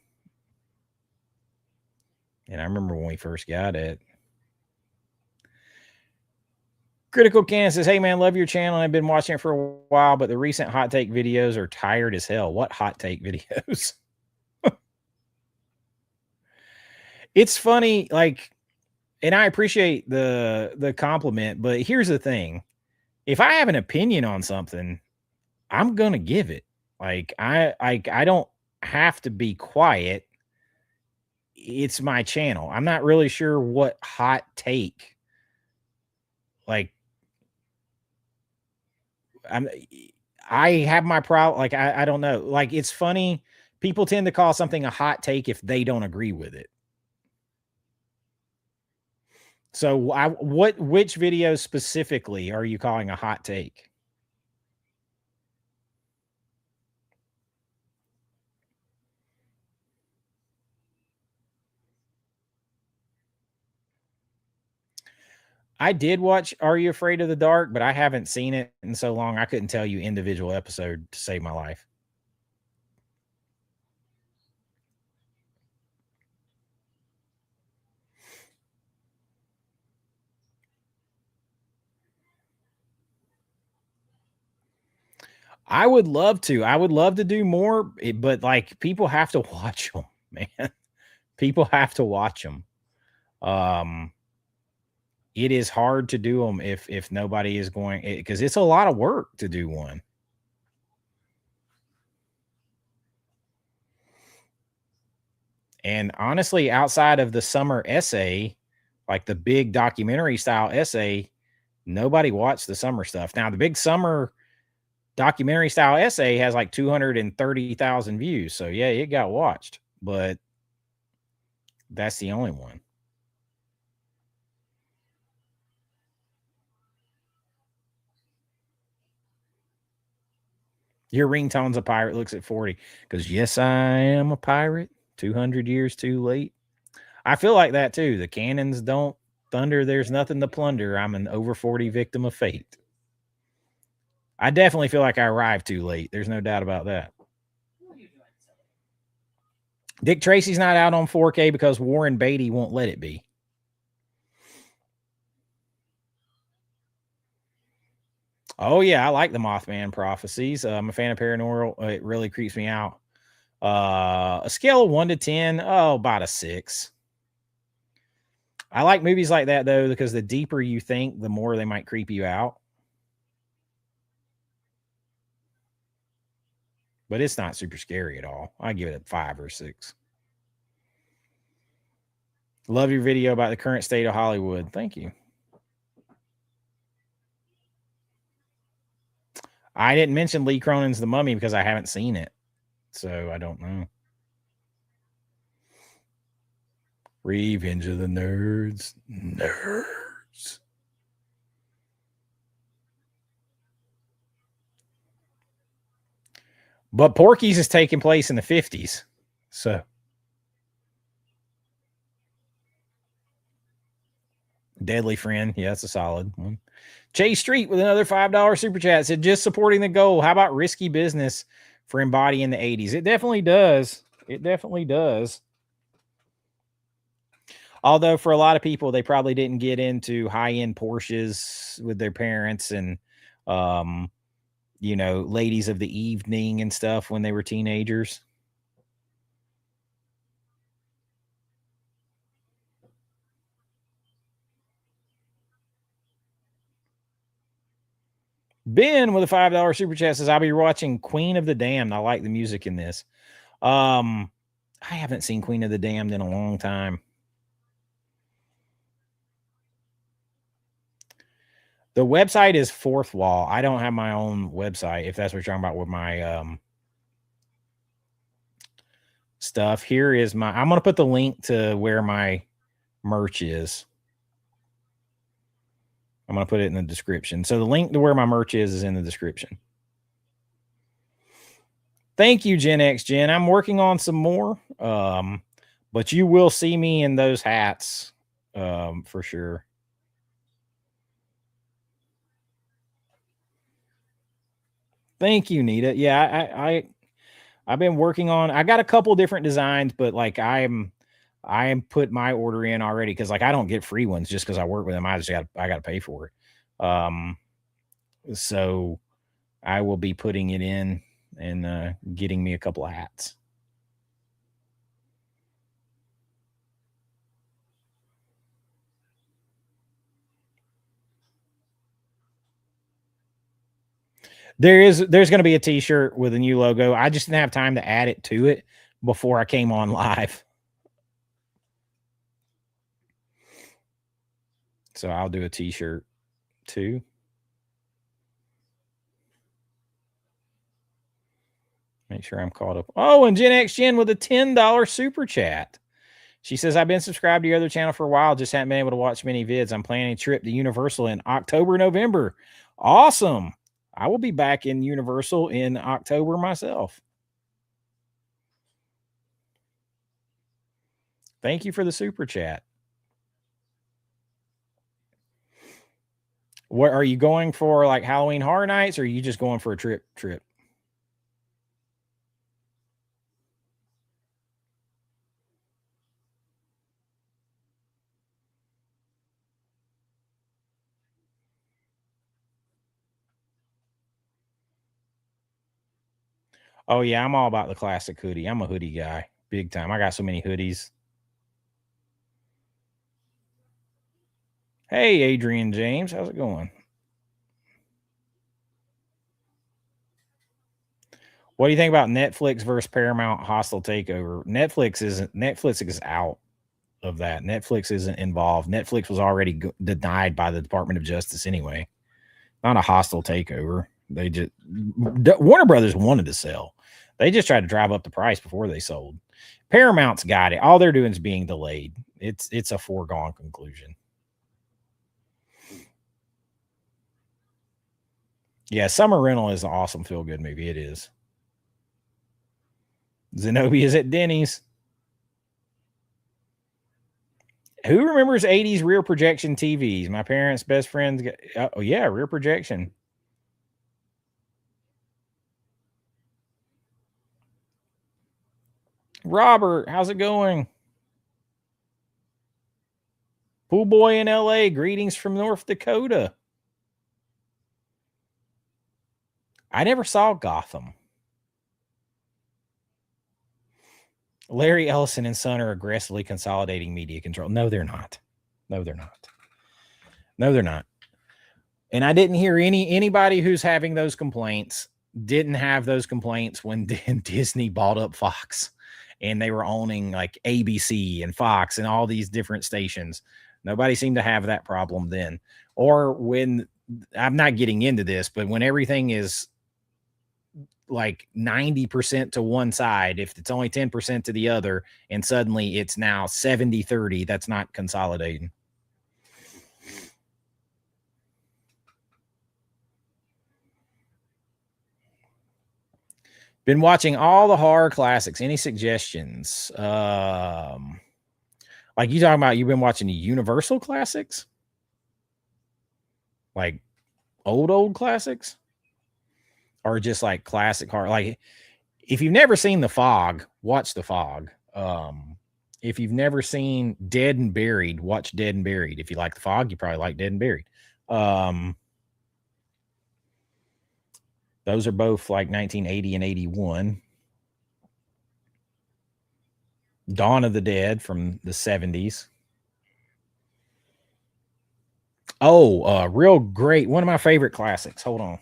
and I remember when we first got it. Critical Can says, "Hey man, love your channel. I've been watching it for a while, but the recent hot take videos are tired as hell." What hot take videos? It's funny, like, and I appreciate the compliment, but here's the thing: if I have an opinion on something, I'm gonna give it. Like, I don't have to be quiet. It's my channel. I'm not really sure what hot take. Like, I have my problem. Like, I don't know. Like, it's funny. People tend to call something a hot take if they don't agree with it. So which video specifically are you calling a hot take? I did watch Are You Afraid of the Dark, but I haven't seen it in so long I couldn't tell you individual episode to save my life. I would love to. I would love to do more, but like, people have to watch them, man. People have to watch them. It is hard to do them if nobody is going, because it's a lot of work to do one. And honestly, outside of the summer essay, like the big documentary style essay, nobody watched the summer stuff. Now, the big summer documentary style essay has like 230,000 views. So yeah, it got watched, but that's the only one. Your ringtone's a pirate looks at 40. Because yes, I am a pirate. 200 years too late. I feel like that too. The cannons don't thunder. There's nothing to plunder. I'm an over 40 victim of fate. I definitely feel like I arrived too late. There's no doubt about that. Dick Tracy's not out on 4K because Warren Beatty won't let it be. Oh, yeah, I like the Mothman prophecies. I'm a fan of paranormal. It really creeps me out. A scale of 1 to 10, about a 6. I like movies like that, though, because the deeper you think, the more they might creep you out. But it's not super scary at all. I give it a 5 or 6. Love your video about the current state of Hollywood. Thank you. I didn't mention Lee Cronin's The Mummy because I haven't seen it. So I don't know. Revenge of the Nerds. Nerds. But Porky's is taking place in the 50s. So. Deadly Friend. Yeah, that's a solid one. Chase Street with another $5 super chat said, just supporting the goal. How about risky business for embodying the 80s? It definitely does. It definitely does. Although for a lot of people, they probably didn't get into high-end Porsches with their parents and, ladies of the evening and stuff when they were teenagers. Ben with a $5 super chat says, I'll be watching Queen of the Damned. I like the music in this. I haven't seen Queen of the Damned in a long time. The website is Fourth Wall. I don't have my own website, if that's what you're talking about with my stuff. Here is I'm going to put the link to where my merch is. I'm going to put it in the description. So the link to where my merch is in the description. Thank you, Gen X Gen. I'm working on some more, but you will see me in those hats for sure. Thank you, Nita. Yeah, I've been working on. I got a couple different designs, but like I am put my order in already because like I don't get free ones just because I work with them. I got to pay for it. So I will be putting it in and getting me a couple of hats. There's going to be a t-shirt with a new logo. I just didn't have time to add it to it before I came on live. So I'll do a t-shirt too. Make sure I'm caught up. Oh, and Gen X Gen with a $10 super chat. She says, I've been subscribed to your other channel for a while. Just haven't been able to watch many vids. I'm planning a trip to Universal in October, November. Awesome. I will be back in Universal in October myself. Thank you for the super chat. What are you going for, like Halloween Horror Nights, or are you just going for a trip? Oh, yeah, I'm all about the classic hoodie. I'm a hoodie guy, big time. I got so many hoodies. Hey, Adrian James, how's it going? What do you think about Netflix versus Paramount hostile takeover? Netflix is out of that. Netflix isn't involved. Netflix was already denied by the Department of Justice anyway. Not a hostile takeover. They just Warner Brothers wanted to sell. They just tried to drive up the price before they sold. Paramount's got it. All they're doing is being delayed. It's a foregone conclusion. Yeah, Summer Rental is an awesome feel-good movie. It is. Zenobia is at Denny's. Who remembers 80s rear projection TVs? My parents' best friends. Oh, yeah, rear projection. Robert, how's it going? Pool boy in LA, greetings from North Dakota. I never saw Gotham. Larry Ellison and Son are aggressively consolidating media control. No, they're not. No, they're not. No, they're not. And I didn't hear anybody who's having those complaints didn't have those complaints when Disney bought up Fox and they were owning like ABC and Fox and all these different stations. Nobody seemed to have that problem then. Or when, I'm not getting into this, but when everything is like 90% to one side, if it's only 10% to the other, and suddenly it's now 70-30, that's not consolidating. Been watching all the horror classics. Any suggestions? Like you talking about, you've been watching the Universal classics? Like old classics? Or just like classic horror? Like if you've never seen The Fog, watch The Fog. If you've never seen Dead and Buried, watch Dead and Buried. If you like The Fog, you probably like Dead and Buried. Those are both like 1980 and 81. Dawn of the Dead from the 70s. Oh, real great. One of my favorite classics. Hold on.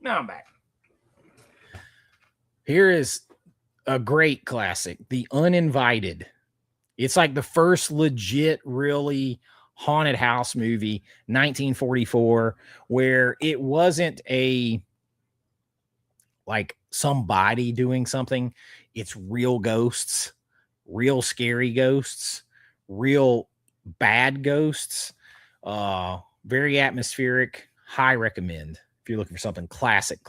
Now I'm back. Here is a great classic, The Uninvited. It's like the first legit, really haunted house movie, 1944, where it wasn't a like somebody doing something. It's real ghosts, real scary ghosts, real bad ghosts. Very atmospheric. High recommend if you're looking for something classic.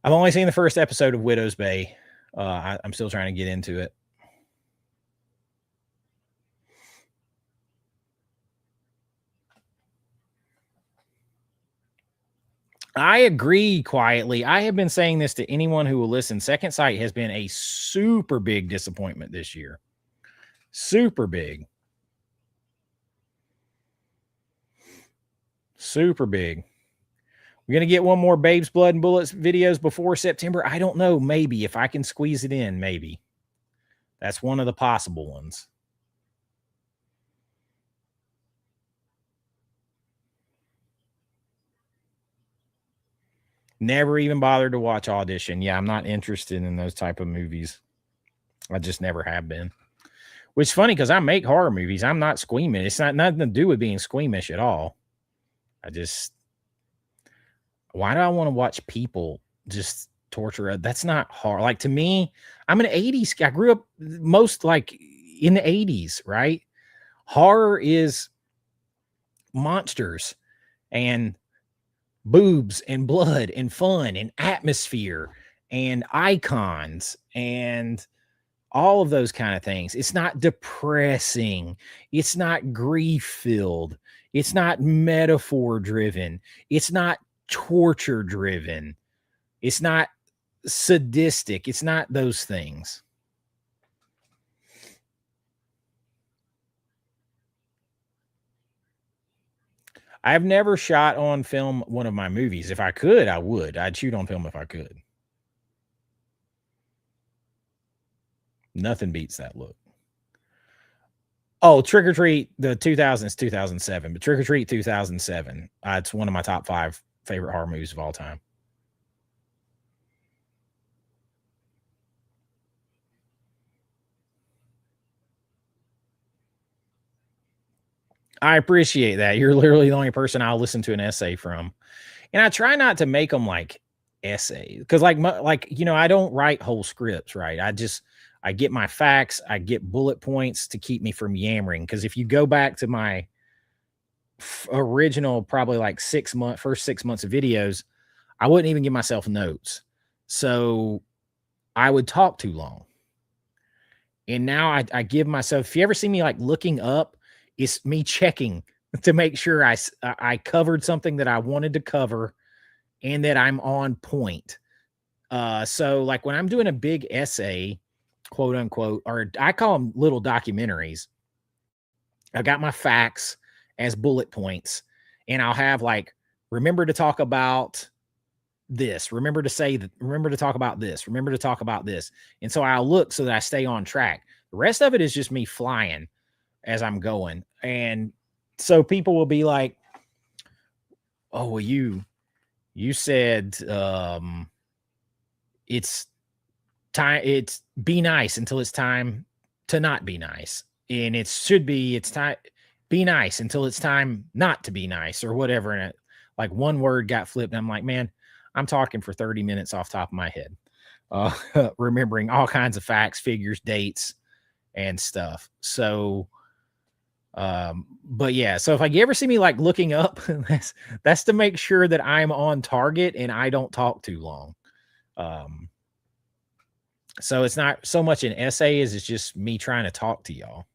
I've only seen the first episode of Widow's Bay. I'm still trying to get into it. I agree quietly. I have been saying this to anyone who will listen. Second Sight has been a super big disappointment this year. Super big. Super big. We're going to get one more Babes, Blood, and Bullets videos before September. I don't know. Maybe. If I can squeeze it in, maybe. That's one of the possible ones. Never even bothered to watch Audition. Yeah, I'm not interested in those type of movies. I just never have been. Which is funny because I make horror movies. I'm not squeamish. It's not nothing to do with being squeamish at all. Why do I want to watch people just torture? That's not horror. Like to me, I'm an 80s guy. I grew up most like in the 80s, right? Horror is monsters and boobs and blood and fun and atmosphere and icons and all of those kind of things. It's not depressing. It's not grief filled. It's not metaphor driven. It's not torture driven. It's not sadistic. It's not those things. I've never shot on film one of my movies. If I could, I would. I'd shoot on film if I could. Nothing beats that look. Oh, Trick or Treat, the 2000s, 2007, but Trick or Treat 2007. It's one of my top 5 favorite horror movies of all time. I appreciate that. You're literally the only person I'll listen to an essay from. And I try not to make them like essays because like I don't write whole scripts, right? I get my facts, I get bullet points to keep me from yammering. Because if you go back to my original, probably like first 6 months of videos, I wouldn't even give myself notes. So I would talk too long. And now I give myself, if you ever see me like looking up, it's me checking to make sure I covered something that I wanted to cover and that I'm on point. So like when I'm doing a big essay, quote unquote, or I call them little documentaries, I got my facts as bullet points, and I'll have like, remember to talk about this, remember to say that, remember to talk about this, remember to talk about this. And so I'll look so that I stay on track. The rest of it is just me flying as I'm going. And so people will be like, oh, well, you said it's time, it's be nice until it's time to not be nice. And it should be, it's time, be nice until it's time not to be nice or whatever. And like one word got flipped. And I'm like, man, I'm talking for 30 minutes off top of my head, remembering all kinds of facts, figures, dates, and stuff. So, but yeah, so if you ever see me like looking up, that's to make sure that I'm on target and I don't talk too long. So it's not so much an essay as it's just me trying to talk to y'all.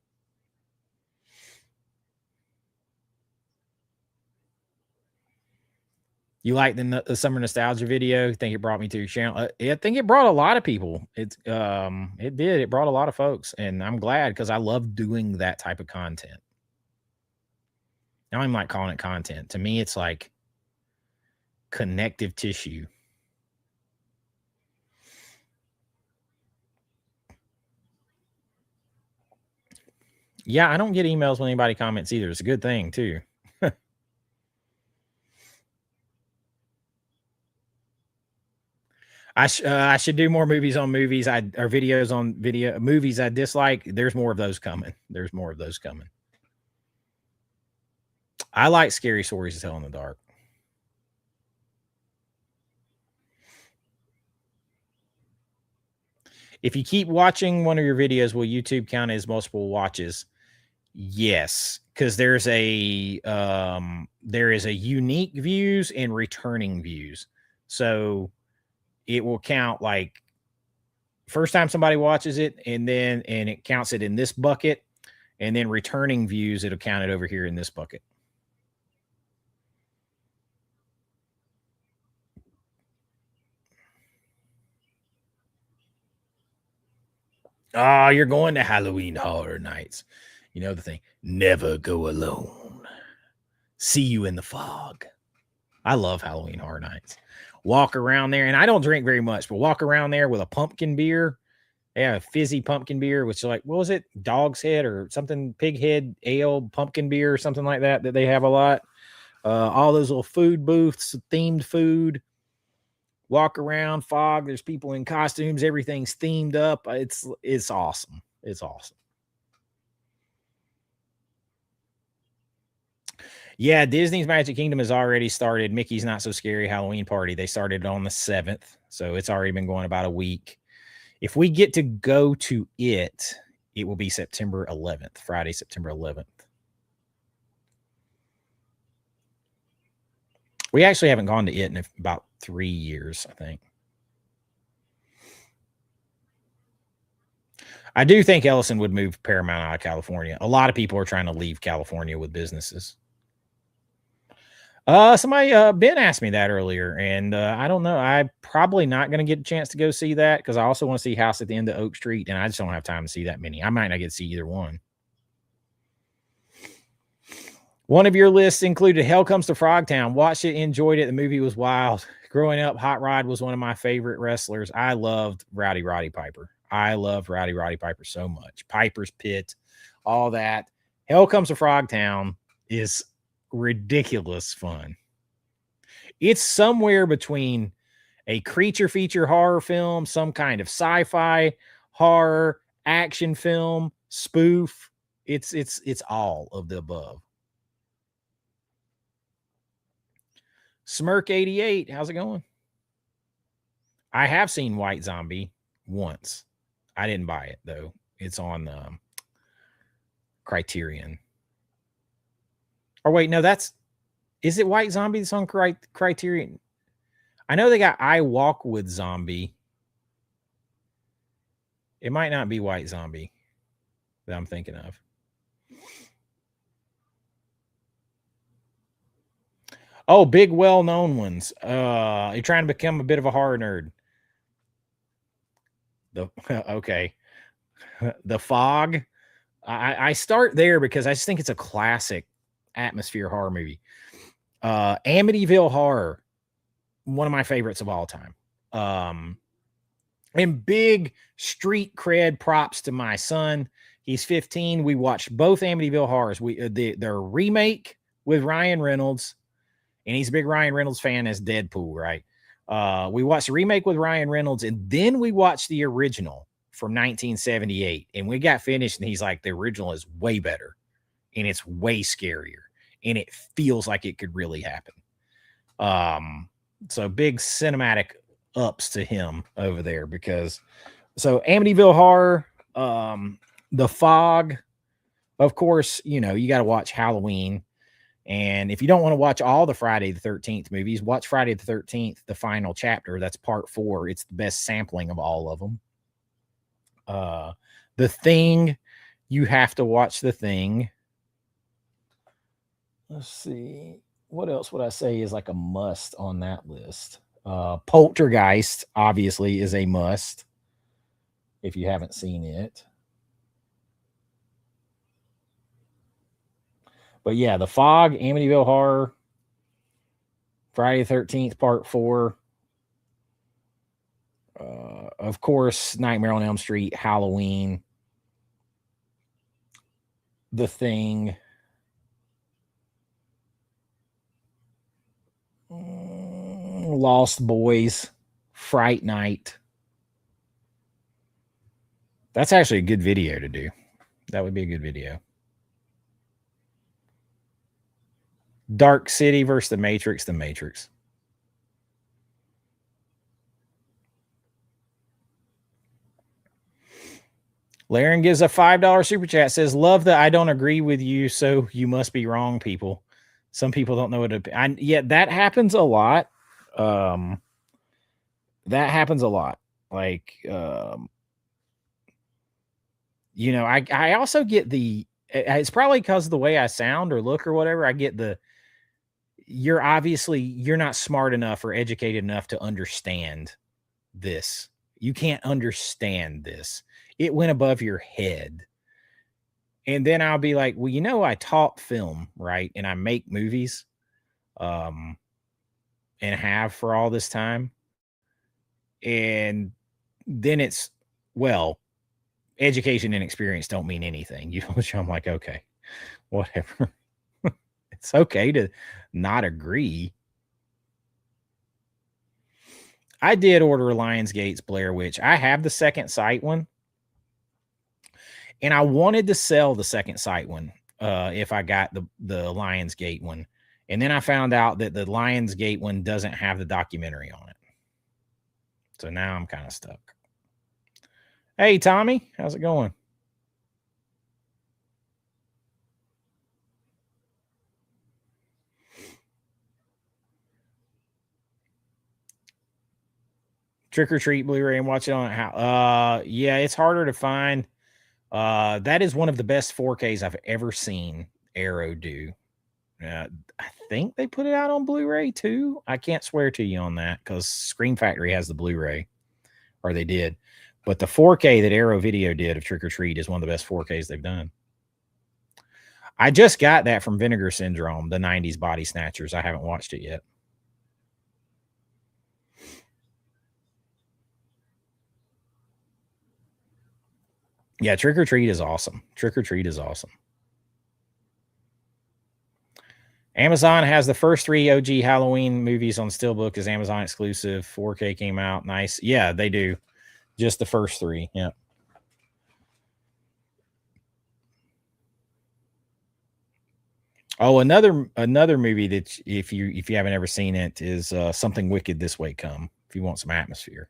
You like the summer nostalgia video? You think it brought me to your channel? I think it brought a lot of people. It did. It brought a lot of folks, and I'm glad because I love doing that type of content. Now I'm like calling it content. To me, it's like connective tissue. Yeah, I don't get emails when anybody comments either. It's a good thing too. I should do more movies on movies. Or videos on video movies I dislike. There's more of those coming. There's more of those coming. I like scary stories to tell in the dark. If you keep watching one of your videos, will YouTube count as multiple watches? Yes, because there is a unique views and returning views. So it will count like first time somebody watches it, and it counts it in this bucket, and then returning views, it'll count it over here in this bucket. Oh, you're going to Halloween Horror Nights. You know the thing, never go alone. See you in the fog. I love Halloween Horror Nights. Walk around there, and I don't drink very much, but walk around there with a pumpkin beer. Yeah, fizzy pumpkin beer, which is like, what was it? Dog's head or something, pig head ale pumpkin beer or something like that they have a lot. All those little food booths, themed food. Walk around, fog. There's people in costumes. Everything's themed up. It's awesome. It's awesome. Yeah, Disney's Magic Kingdom has already started Mickey's Not So Scary Halloween Party. They started on the 7th, so it's already been going about a week. If we get to go to it, it will be September 11th, Friday, September 11th. We actually haven't gone to it in about 3 years, I think. I do think Ellison would move Paramount out of California. A lot of people are trying to leave California with businesses. Somebody, Ben asked me that earlier, and I don't know. I'm probably not going to get a chance to go see that because I also want to see House at the End of Oak Street, and I just don't have time to see that many. I might not get to see either one. One of your lists included Hell Comes to Frogtown. Watched it, enjoyed it. The movie was wild. Growing up, Hot Rod was one of my favorite wrestlers. I loved Rowdy Roddy Piper. I loved Rowdy Roddy Piper so much. Piper's Pit, all that. Hell Comes to Frogtown is ridiculous fun. It's somewhere between a creature feature horror film, some kind of sci-fi horror action film, spoof. It's all of the above. Smirk 88, how's it going? I have seen White Zombie once. I didn't buy it though. It's on Criterion. Or wait, no, is it White Zombie that's on Criterion? I know they got I Walk with Zombie. It might not be White Zombie that I'm thinking of. Oh, big well-known ones. You're trying to become a bit of a horror nerd. Okay. The Fog. I start there because I just think it's a classic atmosphere horror movie. Amityville Horror, one of my favorites of all time. And big street cred props to my son. He's 15. We watched both Amityville Horrors. Their remake with Ryan Reynolds, and he's a big Ryan Reynolds fan as Deadpool, right? We watched the remake with Ryan Reynolds, and then we watched the original from 1978. And we got finished, and he's like, the original is way better, and it's way scarier, and it feels like it could really happen. So big cinematic ups to him over there because Amityville Horror, The Fog, of course, you got to watch Halloween. And if you don't want to watch all the Friday the 13th movies, watch Friday the 13th, the final chapter. That's part 4. It's the best sampling of all of them. The Thing, you have to watch The Thing. Let's see. What else would I say is like a must on that list? Poltergeist, obviously, is a must if you haven't seen it. But yeah, The Fog, Amityville Horror, Friday the 13th, part 4. Of course, Nightmare on Elm Street, Halloween, The Thing. Lost Boys, Fright Night. That's actually a good video to do. That would be a good video. Dark City versus The Matrix. The Matrix. Laren gives a $5 super chat. Says, love that I don't agree with you, so you must be wrong, people. Some people don't know what that happens a lot. That happens a lot. Like, I also get it's probably because of the way I sound or look or whatever. I get you're not smart enough or educated enough to understand this. You can't understand this. It went above your head. And then I'll be like, well, I taught film, right? And I make movies, and have for all this time. And then it's, well, education and experience don't mean anything. Which I'm like, okay, whatever. It's okay to not agree. I did order Lionsgate's Blair Witch. I have the Second Sight one. And I wanted to sell the Second Sight one if I got the Lionsgate one. And then I found out that the Lionsgate one doesn't have the documentary on it. So now I'm kind of stuck. Hey, Tommy, how's it going? Trick or Treat Blu-ray and watch it on how? Yeah, it's harder to find. That is one of the best 4Ks I've ever seen Arrow do. I think they put it out on Blu-ray too. I can't swear to you on that because Scream Factory has the Blu-ray, or they did. But the 4K that Arrow Video did of Trick or Treat is one of the best 4Ks they've done. I just got that from Vinegar Syndrome, the 90s Body Snatchers. I haven't watched it yet. Yeah, Trick or Treat is awesome. Trick or Treat is awesome. Amazon has the first 3 OG Halloween movies on Steelbook as Amazon exclusive. 4K came out. Nice. Yeah, they do. Just the first 3. Yeah. Oh, another movie that if you haven't ever seen it is Something Wicked This Way Come. If you want some atmosphere.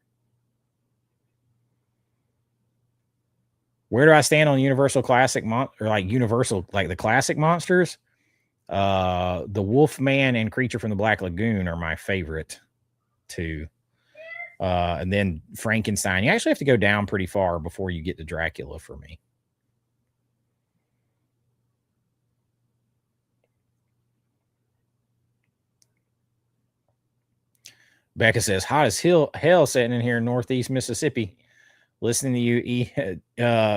Where do I stand on Universal Classic or like Universal, like the classic monsters? The Wolfman and Creature from the Black Lagoon are my favorite two. And then Frankenstein. You actually have to go down pretty far before you get to Dracula for me. Becca says, hot as hell sitting in here in Northeast Mississippi, listening to you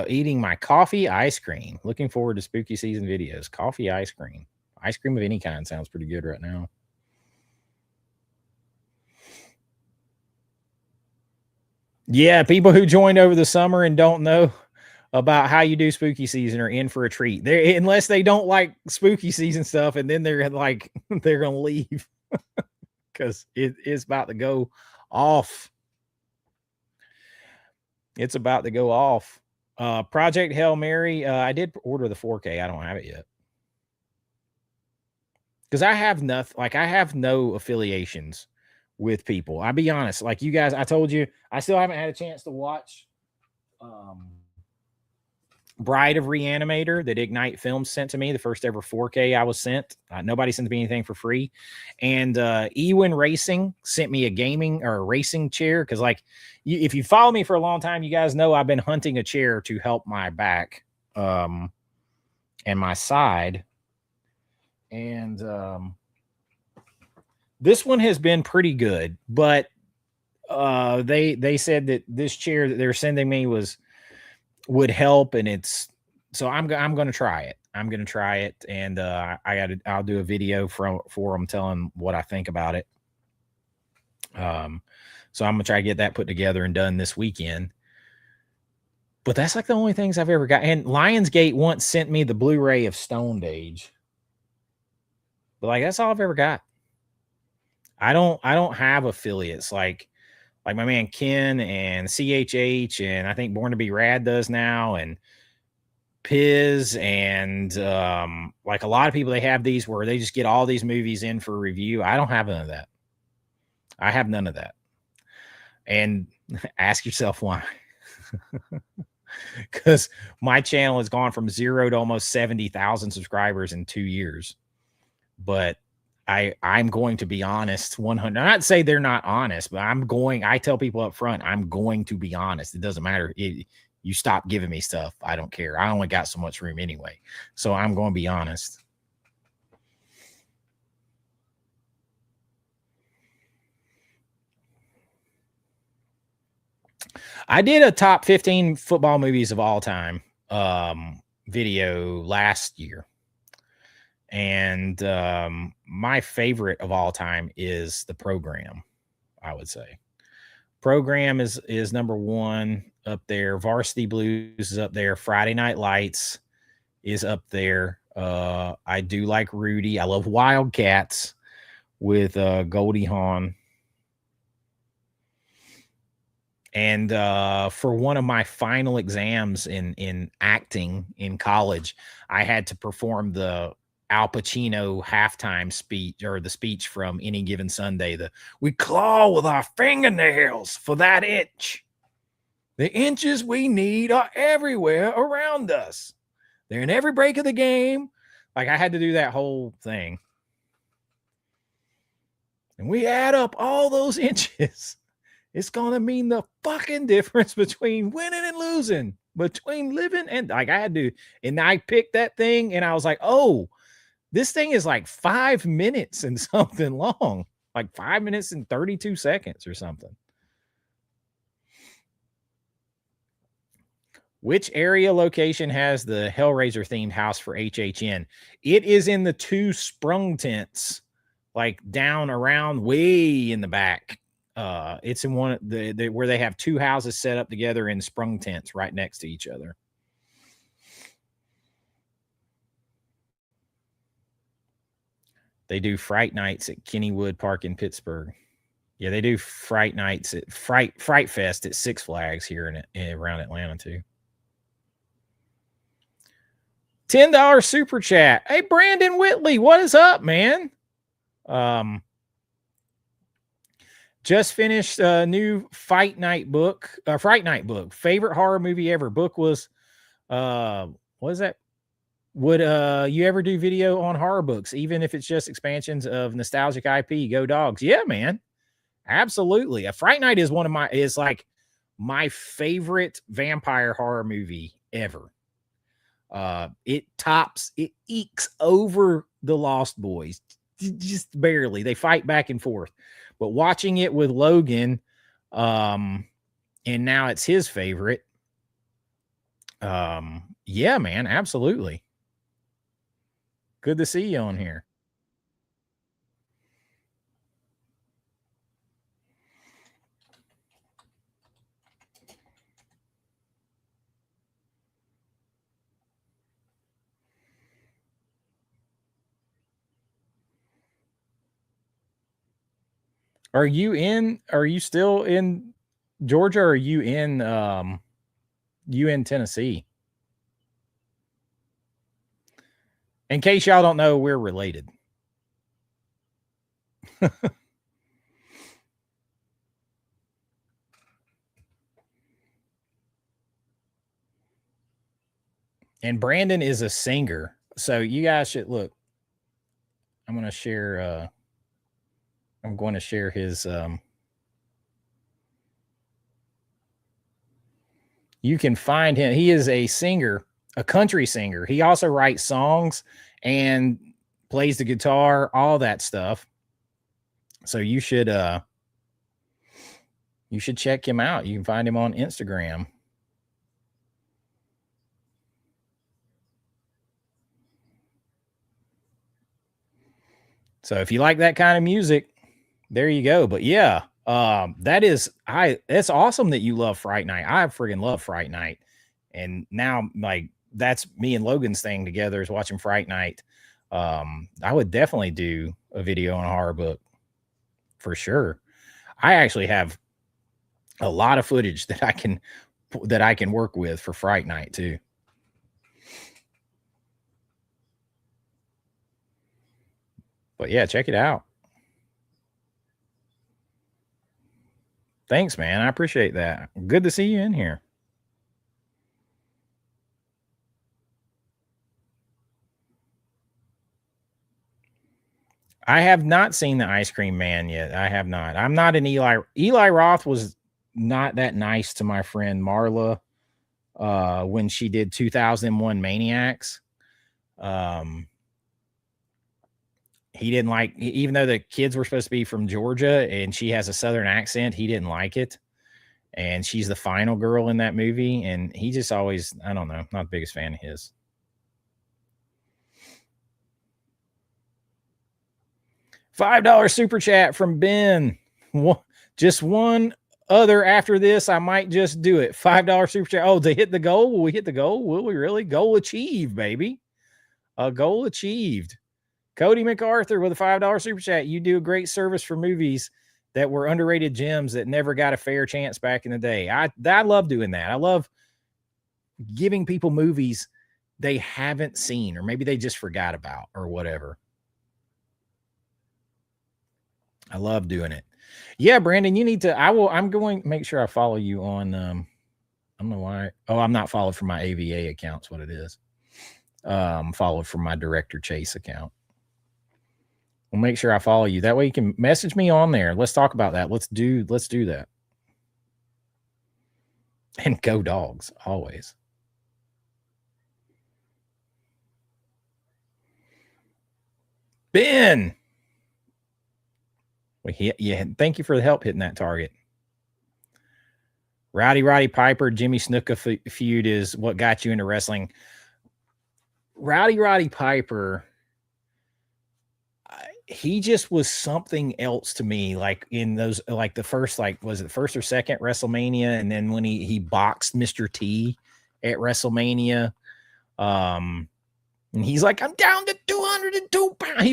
eating my coffee ice cream. Looking forward to spooky season videos. Coffee ice cream. Ice cream of any kind sounds pretty good right now. Yeah, people who joined over the summer and don't know about how you do spooky season are in for a treat. They unless they don't like spooky season stuff, and then they're like they're gonna leave because it is about to go off. It's about to go off. Project Hail Mary. I did order the 4K. I don't have it yet because I have nothing. Like I have no affiliations with people. I'll be honest. Like you guys, I told you, I still haven't had a chance to watch Bride of Reanimator that Ignite Films sent to me, the first ever 4K I was sent. Nobody sent me anything for free. And Ewin Racing sent me a gaming or a racing chair because, like, if you follow me for a long time, you guys know I've been hunting a chair to help my back and my side. And this one has been pretty good, but they said that this chair that they're sending me would help, and it's so I'm going to try it. I'm going to try it, and I'll do a video for them telling what I think about it. So I'm gonna try to get that put together and done this weekend. But that's like the only things I've ever got. And Lionsgate once sent me the Blu-ray of Stoned Age, but like that's all I've ever got. I don't have affiliates like my man Ken and CHH, and I think Born to Be Rad does now, and Piz, and like a lot of people, they have these where they just get all these movies in for review. I don't have none of that. I have none of that. And ask yourself why. Because my channel has gone from 0 to almost 70,000 subscribers in 2 years. But I'm going to be honest 100. I'm not say they're not honest, but I tell people up front, I'm going to be honest. It doesn't matter. You stop giving me stuff. I don't care. I only got so much room anyway. So I'm going to be honest. I did a top 15 football movies of all time video last year. And my favorite of all time is The Program, I would say. Program is number 1 up there. Varsity Blues is up there. Friday Night Lights is up there. I do like Rudy. I love Wildcats with Goldie Hawn. And for one of my final exams in acting in college, I had to perform the Al Pacino halftime speech, or the speech from Any Given Sunday. We claw with our fingernails for that inch. The inches we need are everywhere around us. They're in every break of the game. Like I had to do that whole thing. And we add up all those inches. It's going to mean the fucking difference between winning and losing, between living and like I had to. And I picked that thing and I was like, oh, this thing is like 5 minutes and something long, like 5 minutes and 32 seconds or something. Which area location has the Hellraiser themed house for HHN? It is in the 2 sprung tents, like down around way in the back. It's in one where they have 2 houses set up together in sprung tents right next to each other. They do Fright Nights at Kennywood Park in Pittsburgh. Yeah, they do Fright Nights at Fright Fest at Six Flags here in around Atlanta too. $10 super chat. Hey, Brandon Whitley, what is up, man? Just finished a new Fright Night book. Favorite horror movie ever. Book was what is that? Would you ever do video on horror books, even if it's just expansions of nostalgic IP? Go Dogs. Yeah, man. Absolutely. A Fright Night is like my favorite vampire horror movie ever. It ekes over The Lost Boys just barely. They fight back and forth, but watching it with Logan, and now it's his favorite. Yeah, man, absolutely. Good to see you on here. Are you still in Georgia, or are you in Tennessee? In case y'all don't know, we're related. And Brandon is a singer. So you guys should look. I'm going to share his you can find him. He is a singer, a country singer. He also writes songs and plays the guitar, all that stuff. So you should check him out. You can find him on Instagram. So if you like that kind of music, there you go. But yeah, it's awesome that you love Fright Night. I friggin' love Fright Night. And now, like, that's me and Logan's thing together is watching Fright Night. I would definitely do a video on a horror book for sure. I actually have a lot of footage that I can work with for Fright Night too. But yeah, check it out. Thanks, man. I appreciate that. Good to see you in here. I have not seen the Ice Cream Man yet. I have not. I'm not an Eli Roth was not that nice to my friend Marla when she did 2001 Maniacs. He didn't like, even though the kids were supposed to be from Georgia and she has a Southern accent, he didn't like it. And she's the final girl in that movie. And he just always, I don't know, not the biggest fan of his. $5 super chat from Ben. Just one other after this. I might just do it. $5 super chat. Oh, they hit the goal. Will we hit the goal? Will we really? Goal achieved, baby. A goal achieved. Cody MacArthur with a $5 super chat. You do a great service for movies that were underrated gems that never got a fair chance back in the day. I love doing that. I love giving people movies they haven't seen, or maybe they just forgot about, or whatever. I love doing it. Yeah, Brandon, you need to. I'm going to make sure I follow you on. I don't know why. Oh, I'm not followed from my AVA account's what it is. Followed from my Director Chase account. We'll make sure I follow you. That way you can message me on there. Let's talk about that. Let's do that. And go Dogs, always. Ben. Yeah, thank you for the help hitting that target. Roddy Piper, Jimmy Snuka feud is what got you into wrestling. Roddy Piper, he just was something else to me. Like in those, like the first, like was it the first or second WrestleMania, and then when he boxed Mr. T at WrestleMania, And he's like, I'm down to 202 pounds.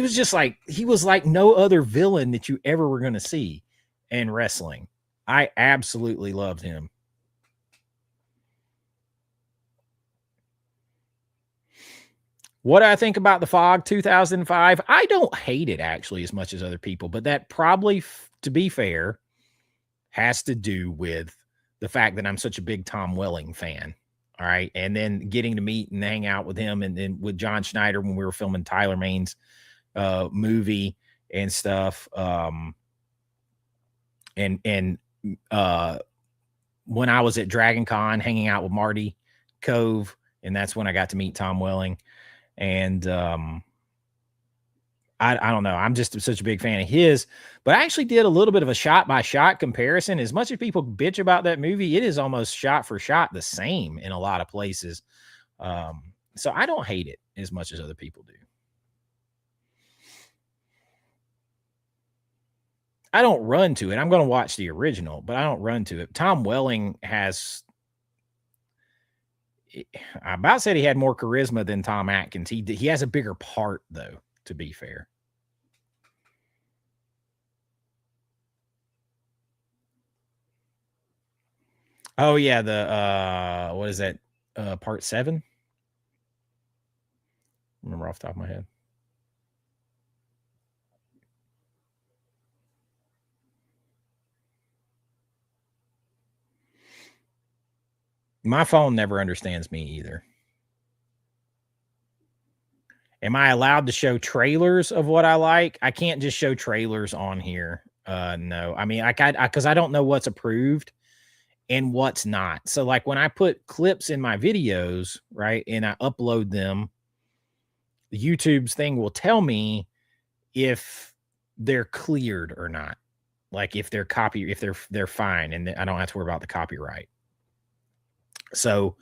He was like no other villain that you ever were going to see in wrestling. I absolutely loved him. What do I think about The Fog 2005? I don't hate it actually as much as other people, but that probably, to be fair, has to do with the fact that I'm such a big Tom Welling fan. All right. And then getting to meet and hang out with him and then with John Schneider when we were filming Tyler Maine's movie and stuff. And when I was at Dragon Con hanging out with Marty Cove, and that's when I got to meet Tom Welling. And I don't know. I'm just such a big fan of his, but I actually did a little bit of a shot by shot comparison. As much as people bitch about that movie, it is almost shot for shot the same in a lot of places. So I don't hate it as much as other people do. I don't run to it. I'm going to watch the original, but I don't run to it. Tom Welling has, I about said he had more charisma than Tom Atkins. He has a bigger part though, to be fair. Oh yeah, the what is that? Part 7? Remember off the top of my head. My phone never understands me either. Am I allowed to show trailers of what I like? I can't just show trailers on here. No. I mean, because I don't know what's approved and what's not. So like when I put clips in my videos, right, and I upload them, YouTube's thing will tell me if they're cleared or not. Like if they're they're fine and I don't have to worry about the copyright. So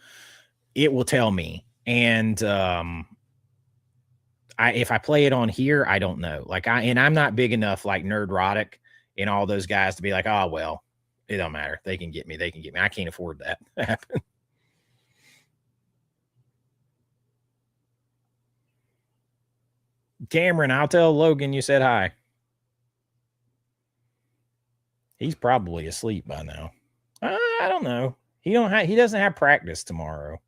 it will tell me. And if I play it on here, I don't know. Like I'm not big enough like Nerdrotic and all those guys to be like, oh well, it don't matter. They can get me. I can't afford that to happen. Cameron, I'll tell Logan you said hi. He's probably asleep by now. I don't know. He doesn't have practice tomorrow.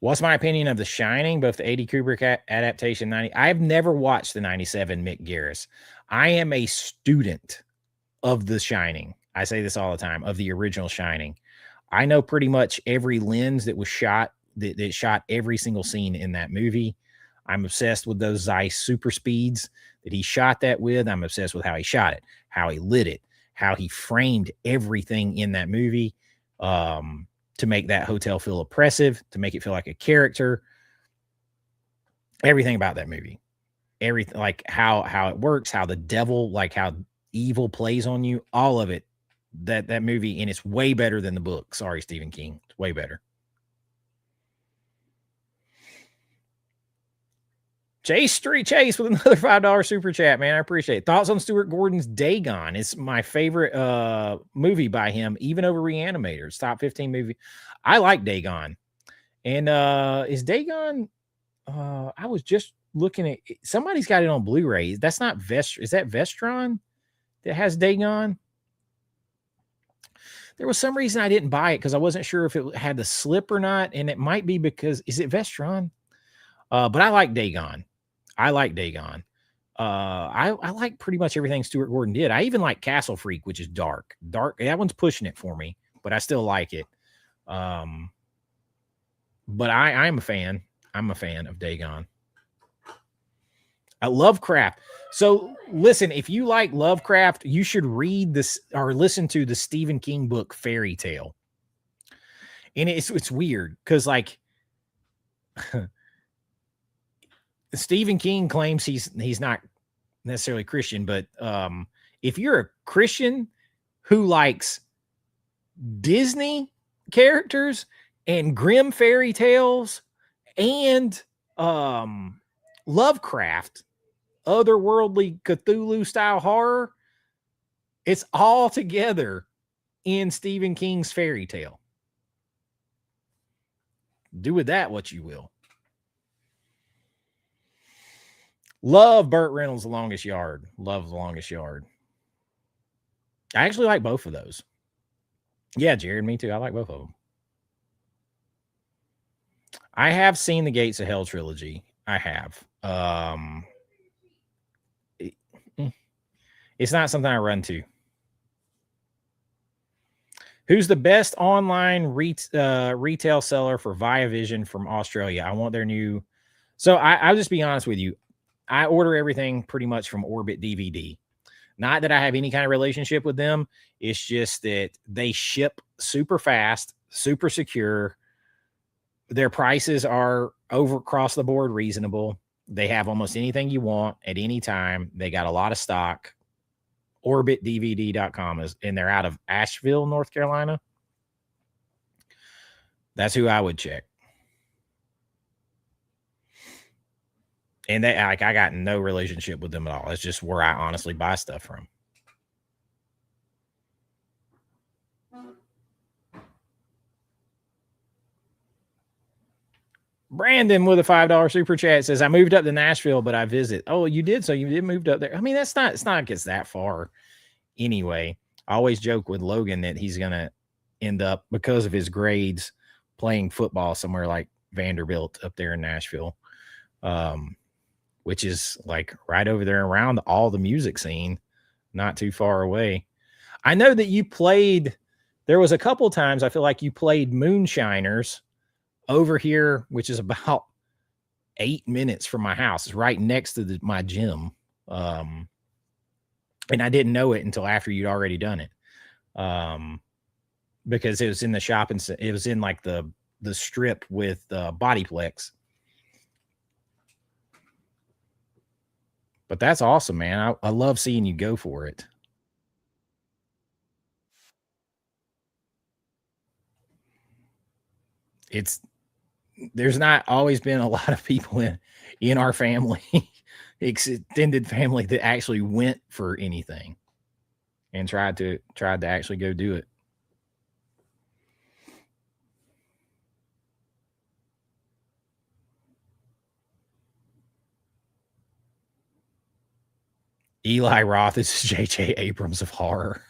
What's my opinion of The Shining, both the 80 Kubrick adaptation 90? I've never watched the 97 Mick Garris. I am a student of The Shining. I say this all the time, of the original Shining. I know pretty much every lens that was shot, that shot every single scene in that movie. I'm obsessed with those Zeiss super speeds that he shot that with. I'm obsessed with how he shot it, how he lit it, how he framed everything in that movie to make that hotel feel oppressive, to make it feel like a character. Everything about that movie, everything, like how it works, how the devil, like how evil plays on you, all of it. That movie, and it's way better than the book. Sorry, Stephen King. It's way better. Chase Street Chase with another $5 super chat, man. I appreciate it. Thoughts on Stuart Gordon's Dagon? It's my favorite movie by him, even over Reanimators. Top 15 movie. I like Dagon. And is Dagon? I was just looking at, somebody's got it on Blu-ray. That's not Is that Vestron that has Dagon? There was some reason I didn't buy it because I wasn't sure if it had the slip or not. And it might be because, is it Vestron? But I like Dagon. I like pretty much everything Stuart Gordon did. I even like Castle Freak, which is dark. That one's pushing it for me, but I still like it. But I'm a fan. I'm a fan of Dagon. I Lovecraft. So listen, if you like Lovecraft, you should read this or listen to the Stephen King book Fairy Tale. And it's weird because like Stephen King claims he's not necessarily Christian, but if you're a Christian who likes Disney characters and grim fairy tales and Lovecraft, otherworldly Cthulhu style horror, it's all together in Stephen King's fairy tale. Do with that what you will. Love Burt Reynolds' The Longest Yard. Love The Longest Yard. I actually like both of those. Yeah, Jared, me too. I like both of them. I have seen the Gates of Hell trilogy. I have. It's not something I run to. Who's the best online retail seller for ViaVision from Australia? I want their new. So I'll just be honest with you. I order everything pretty much from Orbit DVD. Not that I have any kind of relationship with them. It's just that they ship super fast, super secure. Their prices are across the board reasonable. They have almost anything you want at any time. They got a lot of stock. OrbitDVD.com and they're out of Asheville, North Carolina. That's who I would check. And they I got no relationship with them at all. It's just where I honestly buy stuff from. Brandon with a $5 super chat says, I moved up to Nashville, but I visit. Oh, you did? So you did moved up there. I mean, it's not like it's that far anyway. I always joke with Logan that he's going to end up, because of his grades, playing football somewhere like Vanderbilt up there in Nashville, which is like right over there around all the music scene, not too far away. I know that you played, there was a couple times I feel like you played Moonshiners over here, which is about 8 minutes from my house. It's right next to my gym. And I didn't know it until after you'd already done it. Because it was in the shopping, it was in like the strip with Bodyplex. But that's awesome, man. I love seeing you go for it. There's not always been a lot of people in our family, extended family, that actually went for anything and tried to actually go do it. Eli Roth is J.J. Abrams of horror.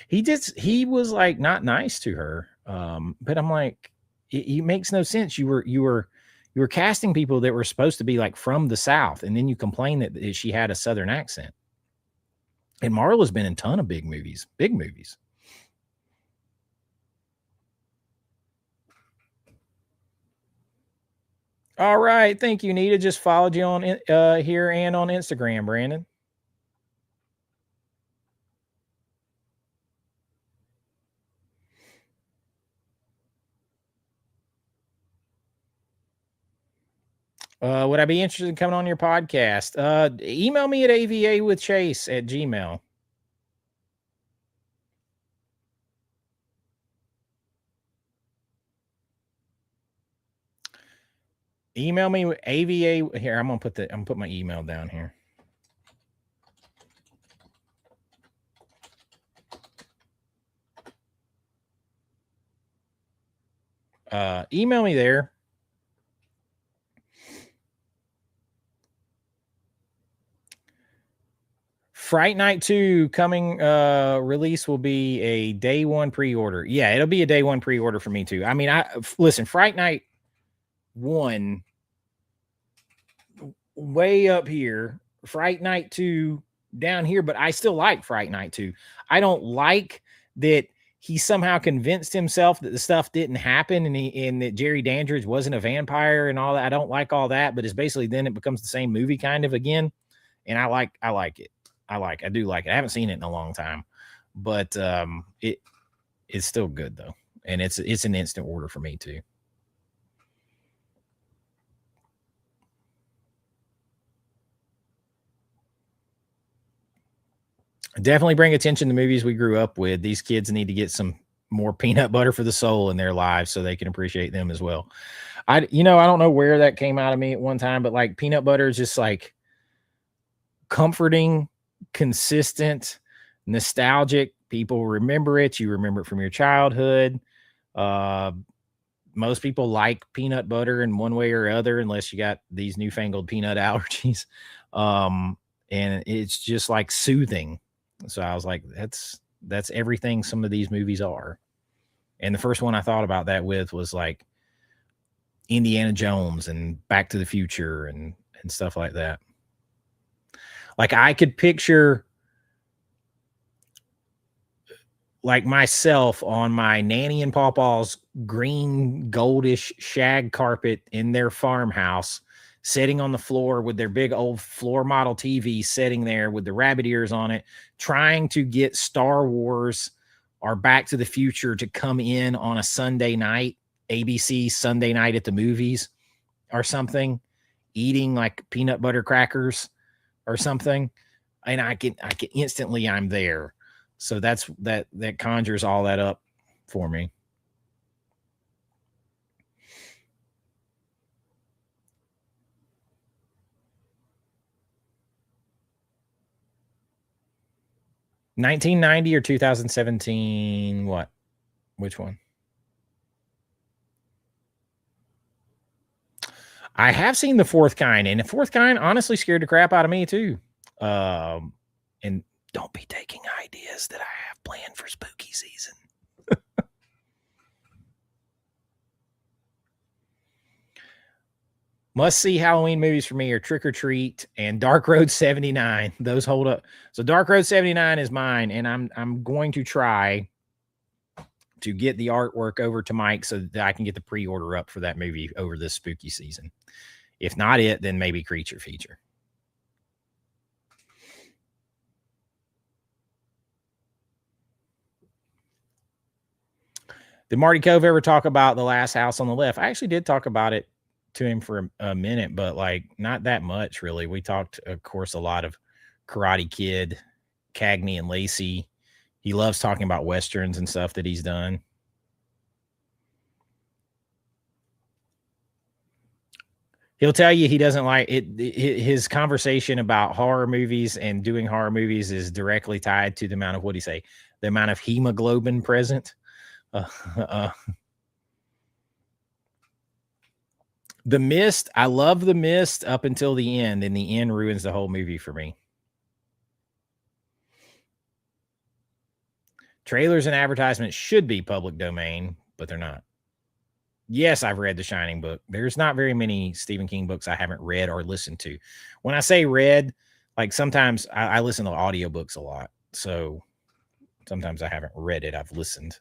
He was like not nice to her. But I'm like, it makes no sense. You were casting people that were supposed to be like from the South, and then you complain that she had a Southern accent. And Marla's been in a ton of big movies. All right. Thank you, Nita. Just followed you on here and on Instagram, Brandon. Would I be interested in coming on your podcast? Email me at avawithchase@gmail.com. Email me with AVA. Here, I'm gonna put my email down here. Email me there. Fright Night 2 coming release will be a day one pre-order. Yeah, it'll be a day one pre-order for me too. I mean, listen, Fright Night 1 way up here, Fright Night 2 down here, but I still like Fright Night 2. I don't like that he somehow convinced himself that the stuff didn't happen and that Jerry Dandridge wasn't a vampire and all that. I don't like all that, but it's basically then it becomes the same movie kind of again. And I like it. I do like it. I haven't seen it in a long time, but it's still good though. And it's an instant order for me too. Definitely bring attention to movies we grew up with. These kids need to get some more peanut butter for the soul in their lives so they can appreciate them as well. I don't know where that came out of me at one time, but like peanut butter is just like comforting, consistent, nostalgic. People remember it. You remember it from your childhood. Most people like peanut butter in one way or other, unless you got these newfangled peanut allergies. And it's just like soothing. So I was like, that's everything some of these movies are. And the first one I thought about that with was like Indiana Jones and Back to the Future and stuff like that. Like I could picture like myself on my nanny and pawpaw's green goldish shag carpet in their farmhouse, sitting on the floor with their big old floor model TV sitting there with the rabbit ears on it, trying to get Star Wars or Back to the Future to come in on a Sunday night, ABC Sunday night at the movies or something, eating like peanut butter crackers or something. And I can instantly, I'm there. So that conjures all that up for me. $1990 or 2017? What? Which one? I have seen The Fourth Kind, and The Fourth Kind honestly scared the crap out of me too. And don't be taking ideas that I have planned for spooky season. Must see Halloween movies for me are Trick or Treat and Dark Road 79. Those hold up. So Dark Road 79 is mine, and I'm going to try to get the artwork over to Mike so that I can get the pre-order up for that movie over this spooky season. If not it, then maybe Creature Feature. Did Marty Cove ever talk about The Last House on the Left? I actually did talk about it to him for a minute, but like not that much really. We talked, of course, a lot of Karate Kid, Cagney and Lacey. He loves talking about Westerns and stuff that he's done. He'll tell you he doesn't like it. His conversation about horror movies and doing horror movies is directly tied to the amount of, what do you say, the amount of hemoglobin present. The Mist, I love The Mist up until the end, and the end ruins the whole movie for me. Trailers and advertisements should be public domain, but they're not. Yes, I've read The Shining book. There's not very many Stephen King books I haven't read or listened to. When I say read, like sometimes I listen to audiobooks a lot. So sometimes I haven't read it, I've listened.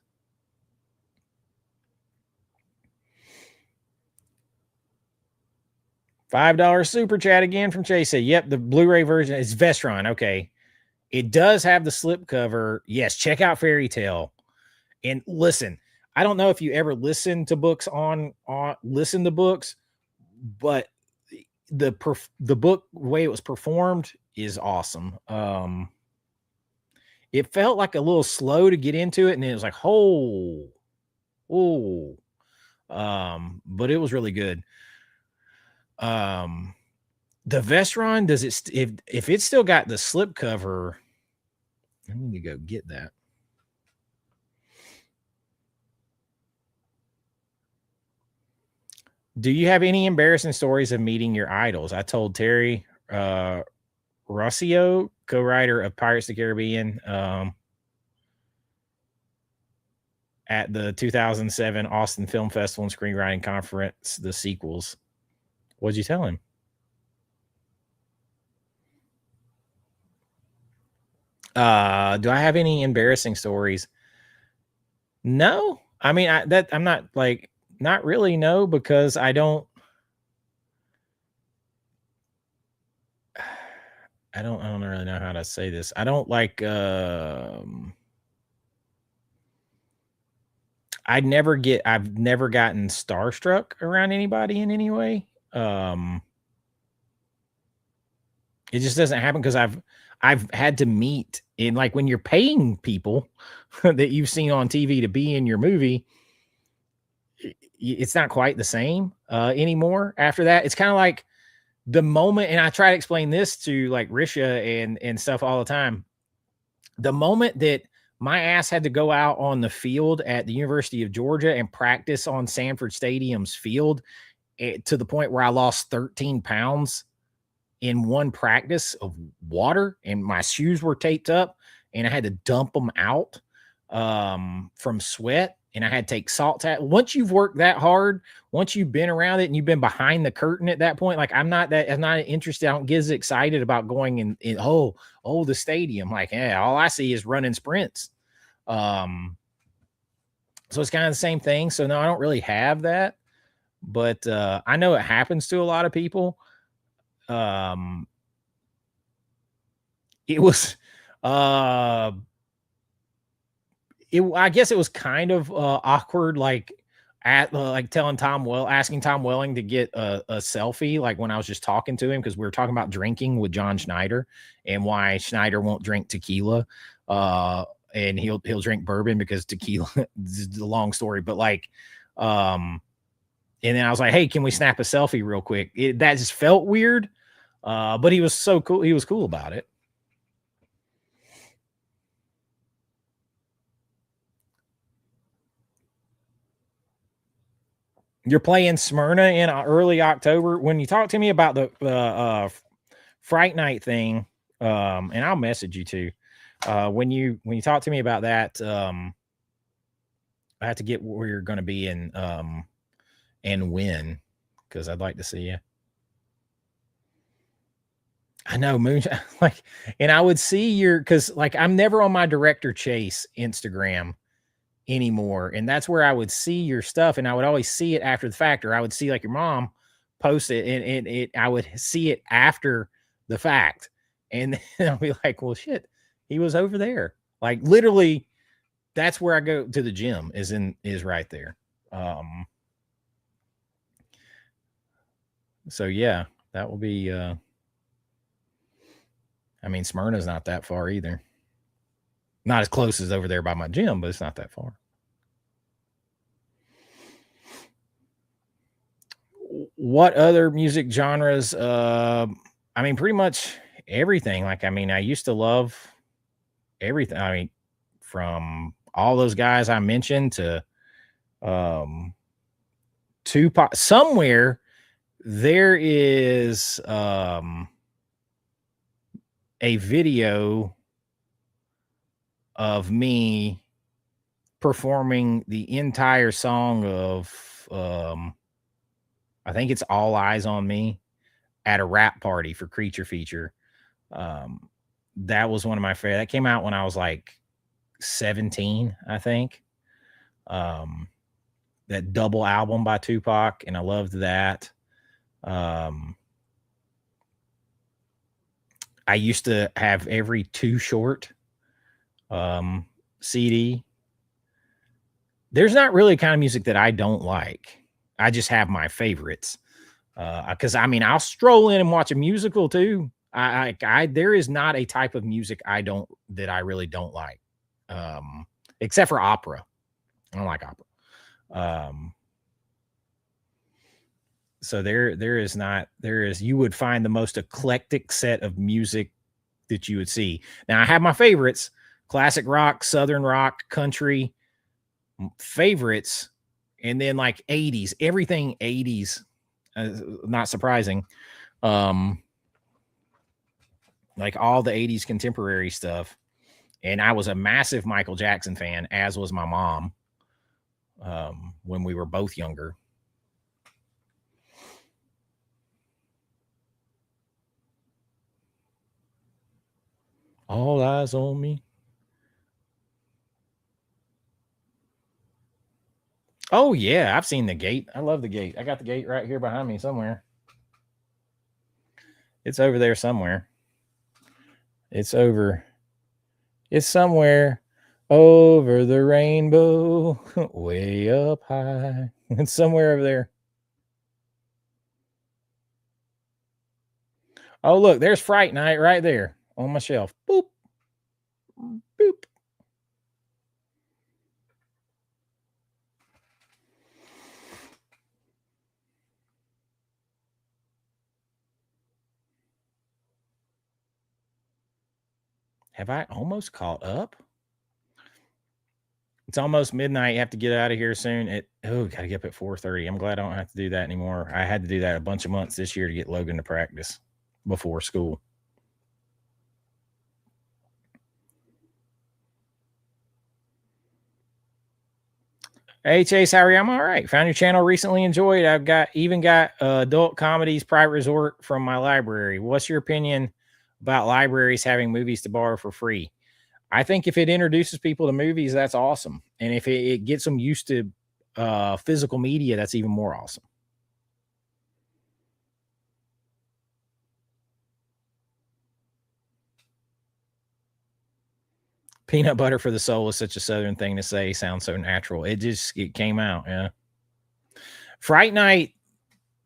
$5 super chat again from Chase. Yep, the Blu-ray version is Vestron. Okay. It does have the slipcover. Yes, check out Fairy Tale. And listen, I don't know if you ever listen to books listen to books, but the book way it was performed is awesome. It felt like a little slow to get into it, and it was like, but it was really good. The Vestron, does it if it's still got the slipcover? I need to go get that. Do you have any embarrassing stories of meeting your idols? I told Terry Rossio, co-writer of Pirates of the Caribbean, at the 2007 Austin Film Festival and Screenwriting Conference, the sequels. What'd you tell him? Do I have any embarrassing stories? No. I mean, I'm not like, not really, no, because I don't really know how to say this. I don't like, I've never gotten starstruck around anybody in any way. It just doesn't happen because I've had to meet in, like, when you're paying people that you've seen on TV to be in your movie, it's not quite the same anymore. After that, it's kind of like the moment, and I try to explain this to like Risha and stuff all the time. The moment that my ass had to go out on the field at the University of Georgia and practice on Sanford Stadium's field, to the point where I lost 13 pounds in one practice of water, and my shoes were taped up and I had to dump them out from sweat, and I had to take salt. Once you've worked that hard, once you've been around it and you've been behind the curtain at that point, like I'm not interested. I don't get as excited about going in the stadium. Like, yeah, all I see is running sprints. So it's kind of the same thing. So no, I don't really have that, but I know it happens to a lot of people. It was I guess it was kind of awkward, like like asking Tom Welling to get a selfie, like when I was just talking to him, because we were talking about drinking with John Schneider and why Schneider won't drink tequila, and he'll drink bourbon because tequila is a long story, but like, and then I was like, hey, can we snap a selfie real quick? That just felt weird, but he was so cool. He was cool about it. You're playing Smyrna in early October. When you talk to me about the Fright Night thing, and I'll message you too. When you talk to me about that, I have to get where you're going to be and when, because I'd like to see you. I know moonshine, like, and I would see because like I'm never on my director Chase Instagram anymore, and that's where I would see your stuff, and I would always see it after the fact, or I would see like your mom post it, and I would see it after the fact, and then I'll be like, well, shit, he was over there, like literally. That's where I go to the gym is right there. So yeah, that will be. I mean, Smyrna's not that far either. Not as close as over there by my gym, but it's not that far. What other music genres? I mean, pretty much everything. Like, I mean, I used to love everything. I mean, from all those guys I mentioned to Tupac. Somewhere there is a video of me performing the entire song of I think it's All Eyes on Me at a rap party for Creature Feature. That was one of my favorite. That came out when I was like 17, I think. That double album by Tupac, and I loved that. I used to have every Too Short CD. There's not really a kind of music that I don't like. I just have my favorites. Because I mean, I'll stroll in and watch a musical too. There is not a type of music that I really don't like, except for opera. I don't like opera. So you would find the most eclectic set of music that you would see. Now I have my favorites: classic rock, southern rock, country favorites, and then like 80s, everything 80s. Not surprising. Like all the 80s contemporary stuff. And I was a massive Michael Jackson fan, as was my mom, when we were both younger. All eyes on me. Oh yeah, I've seen The Gate. I love The Gate. I got The Gate right here behind me somewhere. It's over there somewhere. It's somewhere over the rainbow, way up high. It's somewhere over there. Oh, look, there's Fright Night right there on my shelf. Boop. Boop. have I almost caught up? It's almost midnight. You have to get out of here soon. Got to get up at 4:30. I'm glad I don't have to do that anymore. I had to do that a bunch of months this year to get Logan to practice before school. Hey Chase, how are you? I'm all right. Found your channel recently, enjoyed. I've got adult comedies, Private Resort from my library. What's your opinion about libraries having movies to borrow for free? I think if it introduces people to movies, that's awesome. And if it gets them used to physical media, that's even more awesome. Peanut butter for the soul is such a Southern thing to say. Sounds so natural. It came out. Yeah. Fright Night,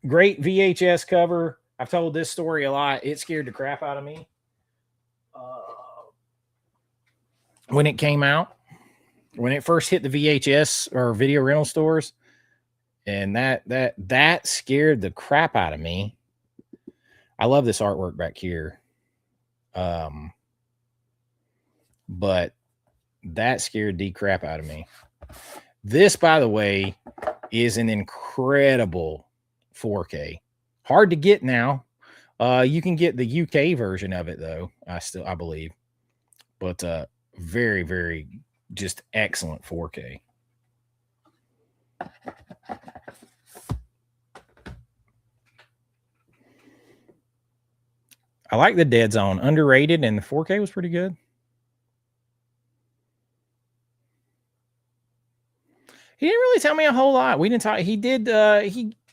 great VHS cover. I've told this story a lot. It scared the crap out of me when it came out, when it first hit the VHS or video rental stores, and that scared the crap out of me. I love this artwork back here, but that scared the crap out of me. This, by the way, is an incredible 4K. Hard to get now. You can get the UK version of it though. I believe, but very, very just excellent 4K. I like the Dead Zone, underrated, and the 4K was pretty good. He didn't really tell me a whole lot. We didn't talk. He did.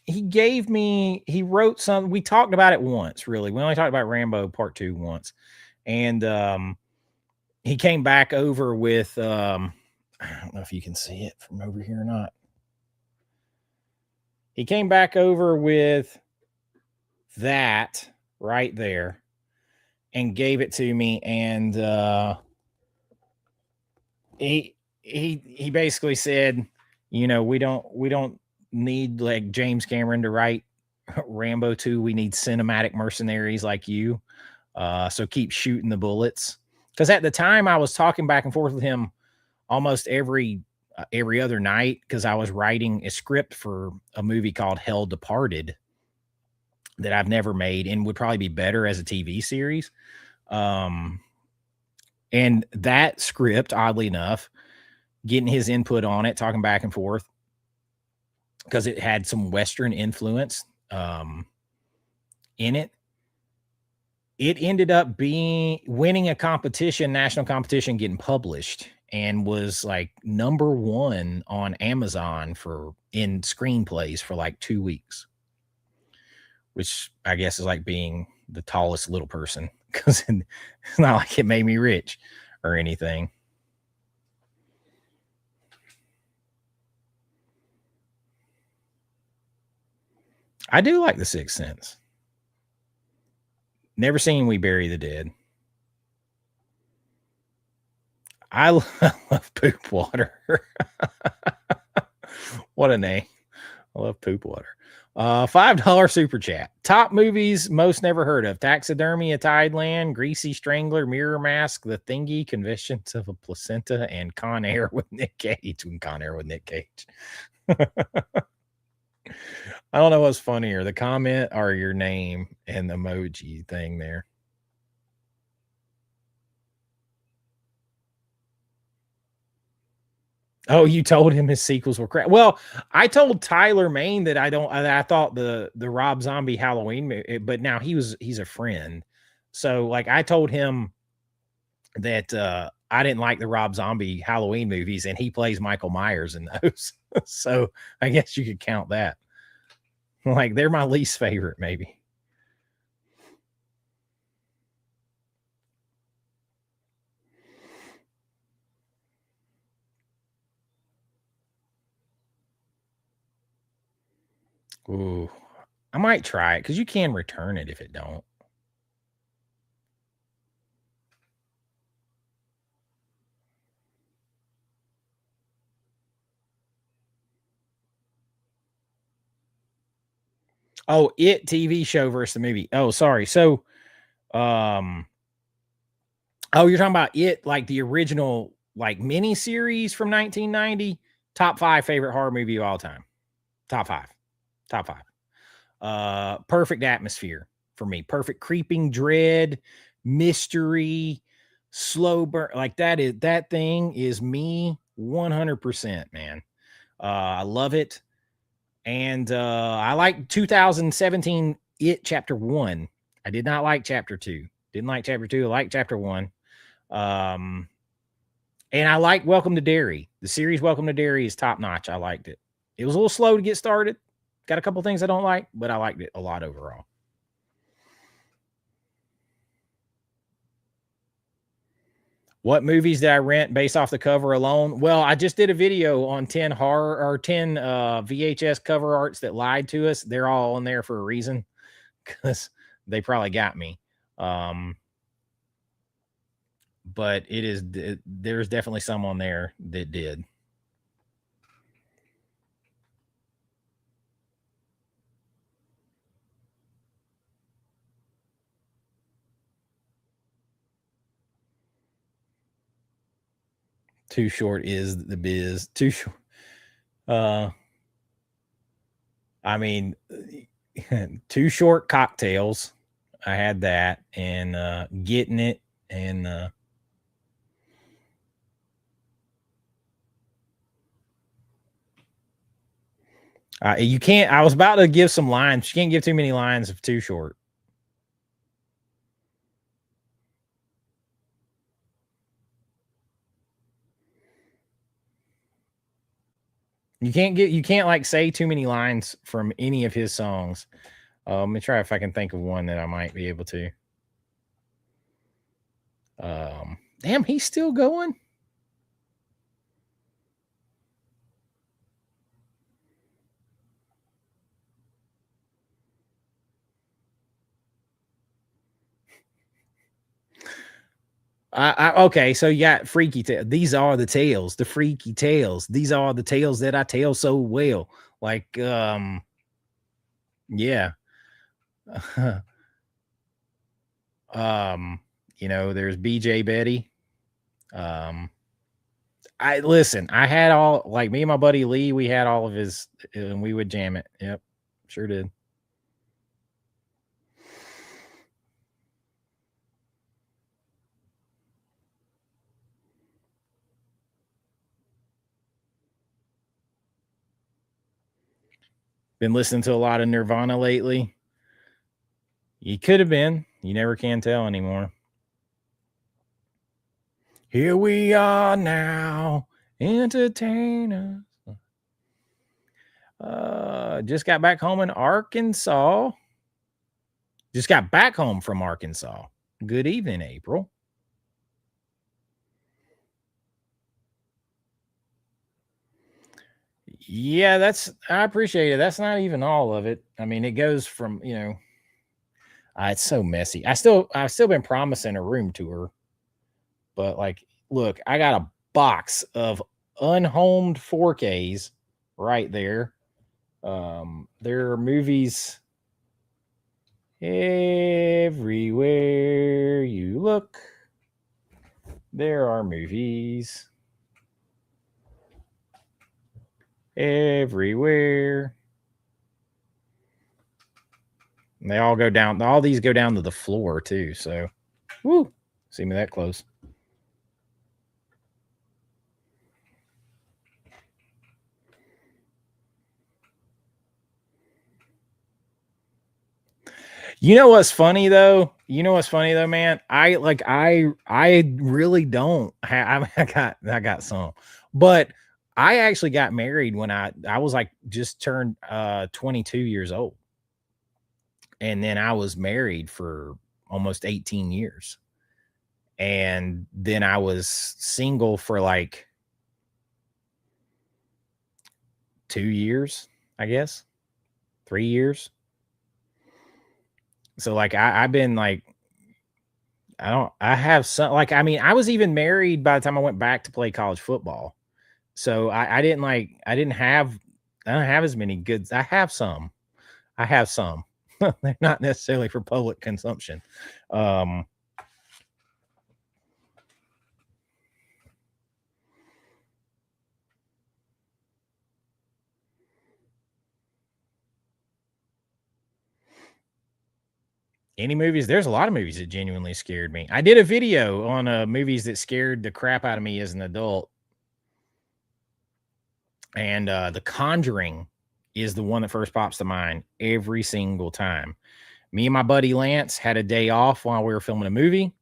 He wrote some. We talked about it once. Really, we only talked about Rambo Part 2 once, and he came back over with. I don't know if you can see it from over here or not. He came back over with that right there and gave it to me, and he basically said, you know, we don't need like James Cameron to write Rambo 2. We need cinematic mercenaries like you. So keep shooting the bullets. Because at the time I was talking back and forth with him almost every other night, because I was writing a script for a movie called Hell Departed that I've never made and would probably be better as a TV series. And that script, oddly enough, getting his input on it, talking back and forth, because it had some Western influence in it. It ended up winning a competition, national competition, getting published, and was like #1 on Amazon in screenplays for like 2 weeks, which I guess is like being the tallest little person, because it's not like it made me rich or anything. I do like The Sixth Sense. Never seen We Bury the Dead. I love Poop Water. What a name. I love Poop Water. $5 super chat. Top movies most never heard of: Taxidermy, A Tideland, Greasy Strangler, Mirror Mask, The Thingy, Confessions of a Placenta, and Con Air with Nick Cage. Con Air with Nick Cage. I don't know what's funnier, the comment or your name and the emoji thing there. Oh, you told him his sequels were crap. Well, I told Tyler Main that I thought the Rob Zombie Halloween, but now he's a friend. So like I told him that I didn't like the Rob Zombie Halloween movies, and he plays Michael Myers in those. So I guess you could count that. Like they're my least favorite, maybe. Ooh, I might try it because you can return it if it don't. Oh, It TV show versus the movie. Oh, sorry. So, Oh, you're talking about it, like the original, like mini series from 1990. Top 5 favorite horror movie of all time. Top 5. Top 5. Perfect atmosphere for me. Perfect creeping dread, mystery, slow burn. Like that thing is me 100%, man. I love it. And I like 2017 It Chapter 1. I did not like Chapter 2. Didn't like Chapter 2. I liked Chapter 1. And I like Welcome to Derry. The series Welcome to Derry is top notch. I liked it. It was a little slow to get started. Got a couple things I don't like, but I liked it a lot overall. What movies did I rent based off the cover alone? Well, I just did a video on 10 horror or 10 VHS cover arts that lied to us. They're all in there for a reason because they probably got me. But there's definitely some on there that did. Too Short is the biz. Too short. I mean, Too Short Cocktails. I had that, and Getting It, and you can't. I was about to give some lines. You can't give too many lines of Too Short. You can't like say too many lines from any of his songs. Let me try if I can think of one that I might be able to. Damn, he's still going. Okay, so you got Freaky Tale. These are the tales, the freaky tales. These are the tales that I tell so well. Like, yeah. There's BJ Betty. I listen, I had all, like, me and my buddy Lee, we had all of his, and we would jam it. Yep, sure did. Been listening to a lot of Nirvana lately. You could have been. You never can tell anymore. Here we are now, entertainers. Just got back home in Arkansas. Just got back home from Arkansas. Good evening, April. Yeah, I appreciate it. That's not even all of it. I mean, it goes from, it's so messy. I've still been promising a room tour, but like, look, I got a box of unhomed 4Ks right there. There are movies everywhere you look. There are movies everywhere. And they all go down. All these go down to the floor too. So, woo, see me that close. You know what's funny though? Man? I really don't. I got some, but I actually got married when I was like just turned 22 years old, and then I was married for almost 18 years, and then I was single for like 2 years, I guess, 3 years. So like I've been like, I have some, like, I mean, I was even married by the time I went back to play college football. So I didn't have, I don't have as many goods. I have some. They're not necessarily for public consumption. Any movies? There's a lot of movies that genuinely scared me. I did a video on movies that scared the crap out of me as an adult. And The Conjuring is the one that first pops to mind every single time. Me and my buddy Lance had a day off while we were filming a movie.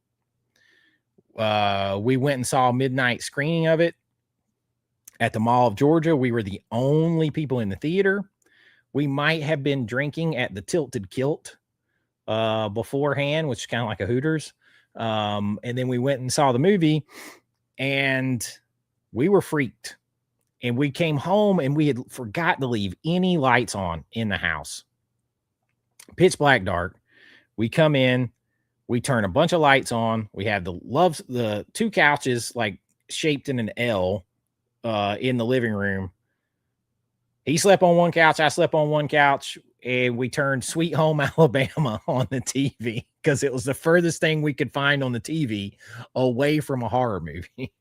We went and saw a midnight screening of it at the Mall of Georgia. We were the only people in the theater. We might have been drinking at the Tilted Kilt beforehand, which is kind of like a Hooters. And then we went and saw the movie, and we were freaked. And we came home and we had forgot to leave any lights on in the house. Pitch black dark. We come in, we turn a bunch of lights on. We have the two couches like shaped in an L in the living room. He slept on one couch, I slept on one couch, and we turned Sweet Home Alabama on the TV because it was the furthest thing we could find on the TV away from a horror movie.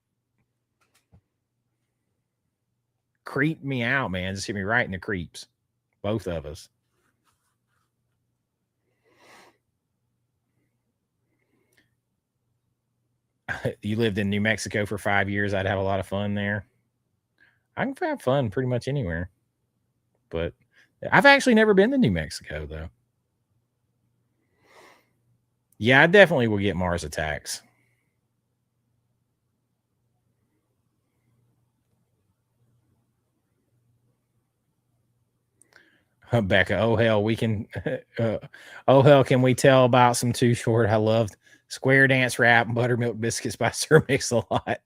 Creeped me out, man. Just hit me right in the creeps. Both of us. You lived in New Mexico for 5 years. I'd have a lot of fun there. I can have fun pretty much anywhere. But I've actually never been to New Mexico, though. Yeah, I definitely will get Mars Attacks. Becca, oh hell, we can. Oh hell, can we tell about some Too Short? I loved Square Dance Rap and Buttermilk Biscuits by Sir Mix-a-Lot.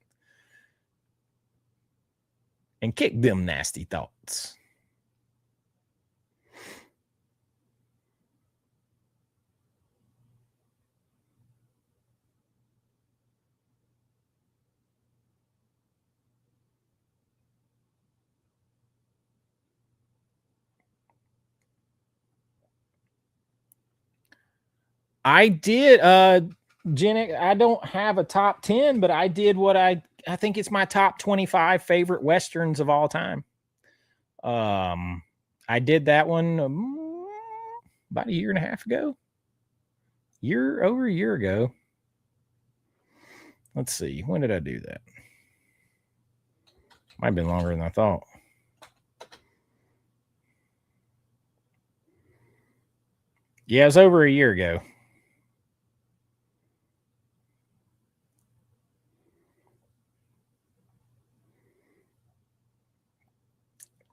And Kick Them Nasty Thoughts. I did, Jenny, I don't have a top 10, but I did what I think it's my top 25 favorite Westerns of all time. I did that one about a year and a half ago. Over a year ago. Let's see. When did I do that? Might have been longer than I thought. Yeah, it was over a year ago.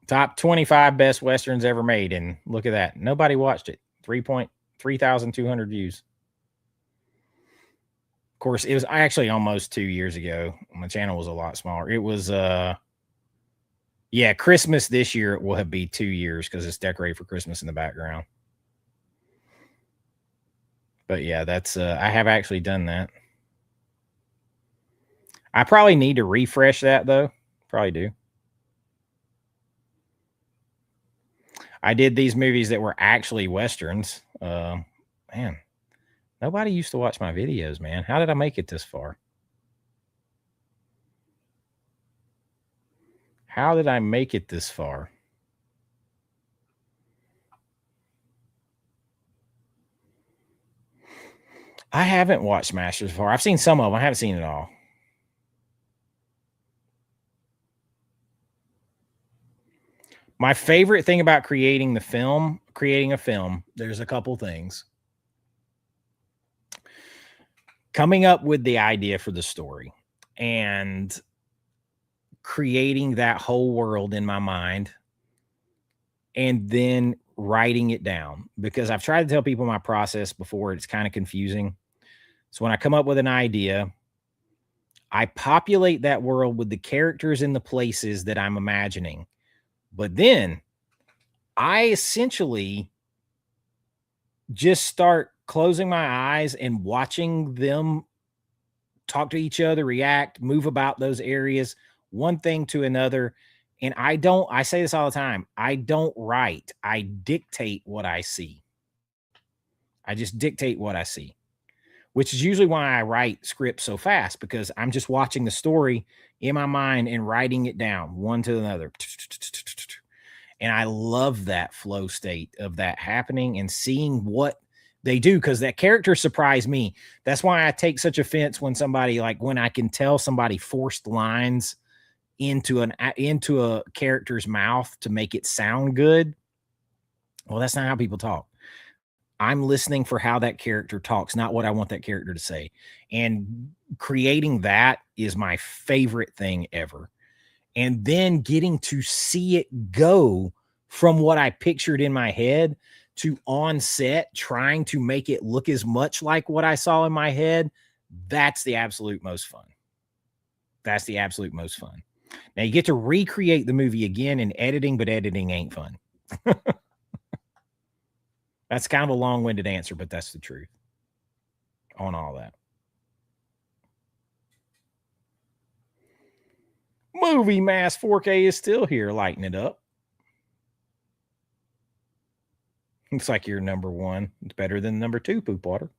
Top 25 best Westerns ever made. And look at that. Nobody watched it. 3,200 views. Of course, it was actually almost 2 years ago. My channel was a lot smaller. It was, yeah, Christmas this year it will be 2 years because it's decorated for Christmas in the background. But yeah, that's, I have actually done that. I probably need to refresh that though. Probably do. I did these movies that were actually Westerns. Man, nobody used to watch my videos, man. How did I make it this far? How did I make it this far? I haven't watched Masters before. I've seen some of them. I haven't seen it all. My favorite thing about creating a film, there's a couple things. Coming up with the idea for the story and creating that whole world in my mind and then writing it down, because I've tried to tell people my process before. It's kind of confusing. So when I come up with an idea, I populate that world with the characters and the places that I'm imagining. But then I essentially just start closing my eyes and watching them talk to each other, react, move about those areas, one thing to another. And I say this all the time, I don't write, I dictate what I see. I just dictate what I see, which is usually why I write scripts so fast, because I'm just watching the story in my mind and writing it down one to another. And I love that flow state of that happening and seeing what They do, because that character surprised me. That's why I take such offense when somebody, like, when I can tell somebody forced lines into a character's mouth to make it sound good. Well, that's not how people talk. I'm listening for how that character talks, not what I want that character to say. And creating that is my favorite thing ever. And then getting to see it go from what I pictured in my head to on set, trying to make it look as much like what I saw in my head. That's the absolute most fun. That's the absolute most fun. Now you get to recreate the movie again in editing, but editing ain't fun. That's kind of a long-winded answer, but that's the truth on all that. Movie Mass 4K is still here, lighting it up. Looks like you're number one. It's better than number two, Poop Water.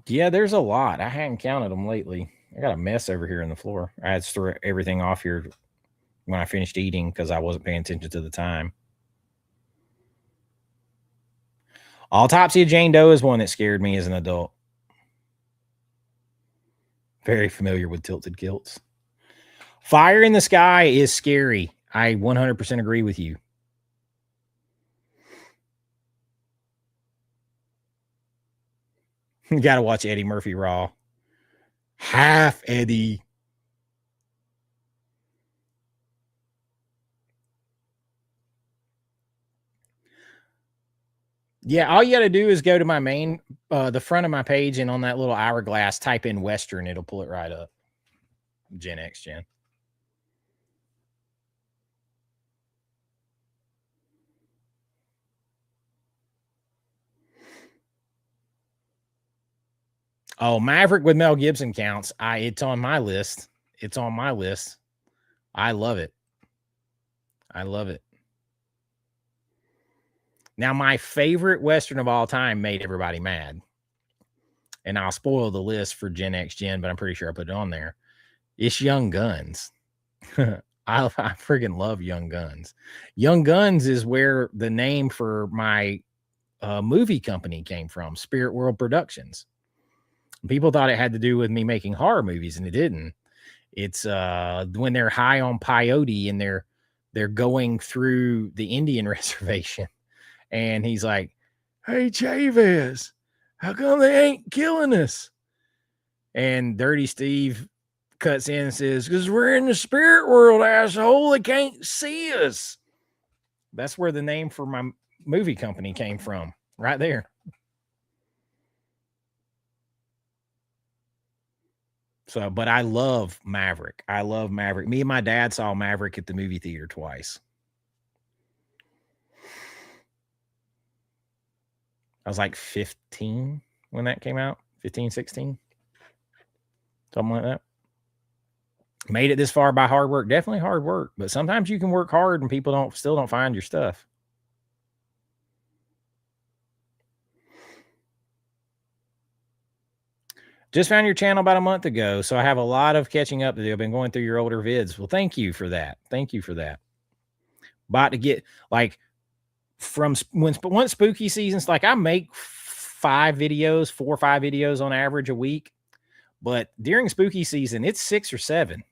Yeah, there's a lot. I hadn't counted them lately. I got a mess over here on the floor. I had to throw everything off here when I finished eating because I wasn't paying attention to the time. Autopsy of Jane Doe is one that scared me as an adult. Very familiar with Tilted Kilts. Fire in the Sky is scary. I 100% agree with you. You got to watch Eddie Murphy Raw. Half Eddie. Yeah, all you got to do is go to my main, the front of my page, and on that little hourglass, type in Western. It'll pull it right up. Gen X Gen. Oh, Maverick with Mel Gibson counts. It's on my list. It's on my list. I love it. I love it. Now, my favorite Western of all time made everybody mad. And I'll spoil the list for Gen X Gen, but I'm pretty sure I put it on there. It's Young Guns. I friggin' love Young Guns. Young Guns is where the name for my movie company came from, Spirit World Productions. People thought it had to do with me making horror movies, and it didn't. It's when they're high on peyote and they're going through the Indian reservation, and he's like, "Hey, Chavez, how come they ain't killing us?" And Dirty Steve cuts in and says, "Because we're in the spirit world, asshole. They can't see us." That's where the name for my movie company came from, right there. So, but I love Maverick. I love Maverick. Me and my dad saw Maverick at the movie theater twice. I was like 15 when that came out. 15, 16. Something like that. Made it this far by hard work. Definitely hard work. But sometimes you can work hard and people still don't find your stuff. Just found your channel about a month ago, so I have a lot of catching up to do. I've been going through your older vids. Well, thank you for that. Thank you for that. About to get, like, from once spooky seasons, like, I make 4 or 5 videos on average a week, but during spooky season, it's 6 or 7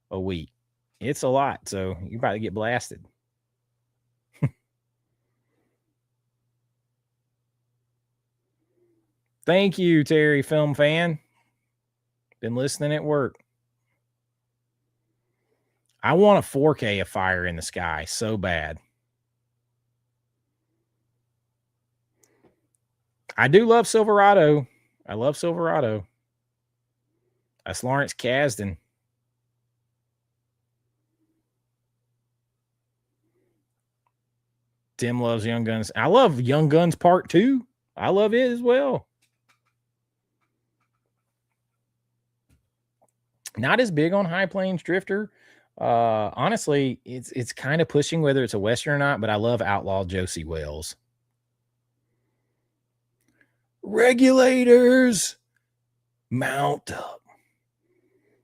a week. It's a lot, so you're about to get blasted. Thank you, Terry Film Fan. Been listening at work. I want a 4K of Fire in the Sky so bad. I do love Silverado. I love Silverado. That's Lawrence Kasdan. Tim loves Young Guns. I love Young Guns Part 2. I love it as well. Not as big on High Plains Drifter. Honestly, it's kind of pushing whether it's a Western or not, but I love Outlaw Josie Wales. Regulators, mount up.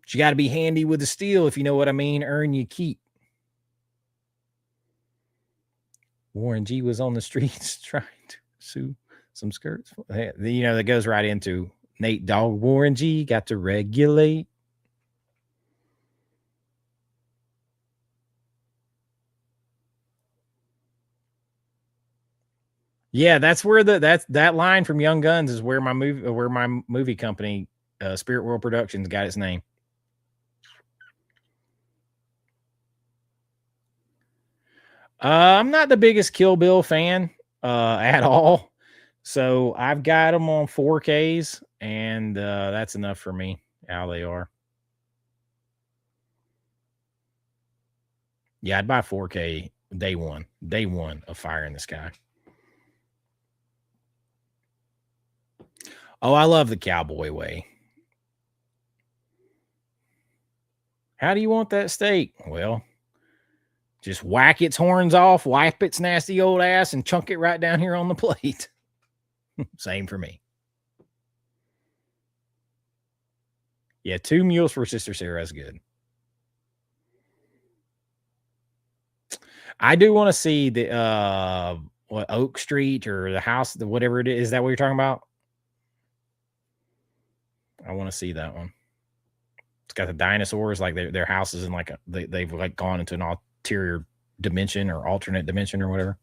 You got to be handy with the steel, if you know what I mean. Earn your keep. Warren G was on the streets trying to sue some skirts. That goes right into Nate Dogg. Warren G got to regulate. Yeah, that's where that line from Young Guns is where my movie company, Spirit World Productions, got its name. I'm not the biggest Kill Bill fan at all, so I've got them on 4Ks, and that's enough for me. How they are. Yeah, I'd buy 4K day one of Fire in the Sky. Oh, I love the Cowboy Way. How do you want that steak? Well, just whack its horns off, wipe its nasty old ass, and chunk it right down here on the plate. Same for me. Yeah, 2 mules for Sister Sarah is good. I do want to see the Oak Street or the house, whatever it is. Is that what you're talking about? I want to see that one. It's got the dinosaurs, like their house is in like they've like gone into an ulterior dimension or alternate dimension or whatever.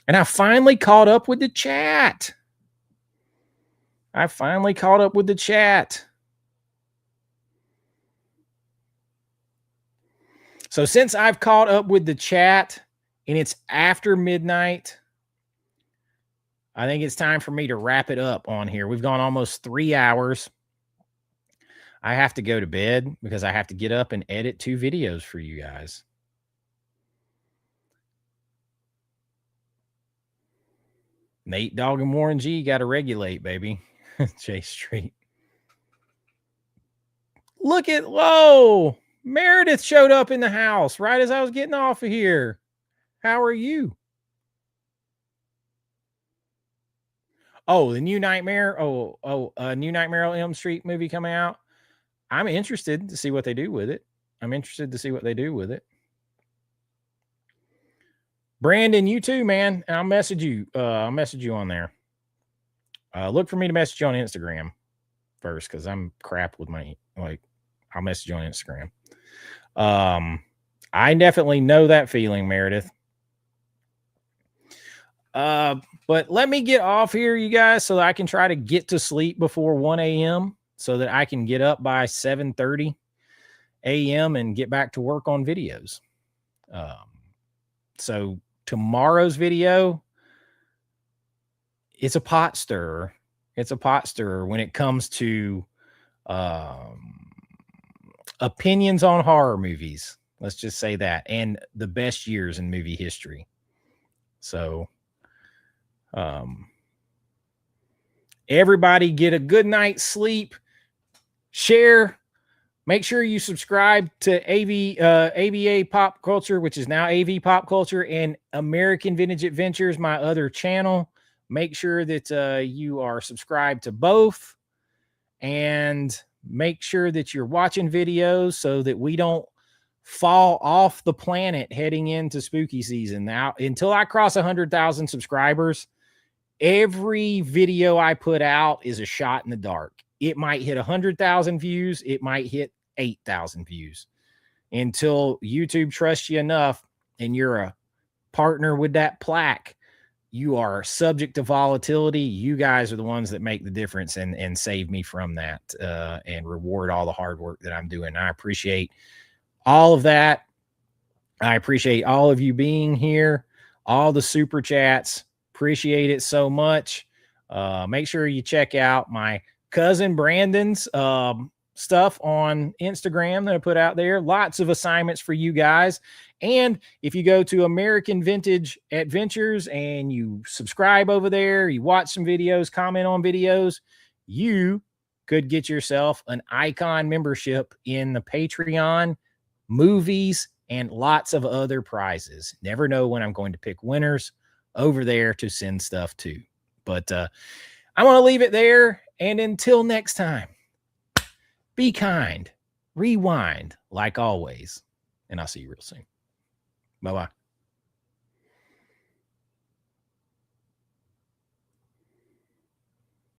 And I finally caught up with the chat. So since I've caught up with the chat and it's after midnight, I think it's time for me to wrap it up on here. We've gone almost 3 hours. I have to go to bed because I have to get up and edit 2 videos for you guys. Nate Dogg and Warren G got to regulate, baby. Chase Street. Look at, whoa, Meredith showed up in the house right as I was getting off of here. How are you? Oh, the new Nightmare. New Nightmare on Elm Street movie coming out. I'm interested to see what they do with it. Brandon, you too, man. I'll message you. I'll message you on there. Look for me to message you on Instagram first, because I'm crap with my I'll message you on Instagram. I definitely know that feeling, Meredith. But let me get off here, you guys, so that I can try to get to sleep before 1 a.m. so that I can get up by 7:30 a.m. and get back to work on videos. So tomorrow's video, it's a pot stirrer. When it comes to opinions on horror movies. Let's just say that, and the best years in movie history. So everybody get a good night's sleep. Share. Make sure you subscribe to AVA Pop Culture, which is now AV Pop Culture, and American Vintage Adventures, my other channel. Make sure that you are subscribed to both, and make sure that you're watching videos so that we don't fall off the planet heading into spooky season. Now, until I cross 100,000 subscribers, every video I put out is a shot in the dark. It might hit 100,000 views. It might hit 8,000 views. Until YouTube trusts you enough and you're a partner with that plaque, you are subject to volatility. You guys are the ones that make the difference and save me from that and reward all the hard work that I'm doing. I appreciate all of that. I appreciate all of you being here, all the super chats. Appreciate it so much. Make sure you check out my cousin Brandon's stuff on Instagram that I put out there. Lots of assignments for you guys. And if you go to American Vintage Adventures and you subscribe over there, you watch some videos, comment on videos, you could get yourself an icon membership in the Patreon, movies, and lots of other prizes. Never know when I'm going to pick winners over there to send stuff to. But I want to leave it there. And until next time, Be kind. Rewind like always. And I'll see you real soon. Bye-bye.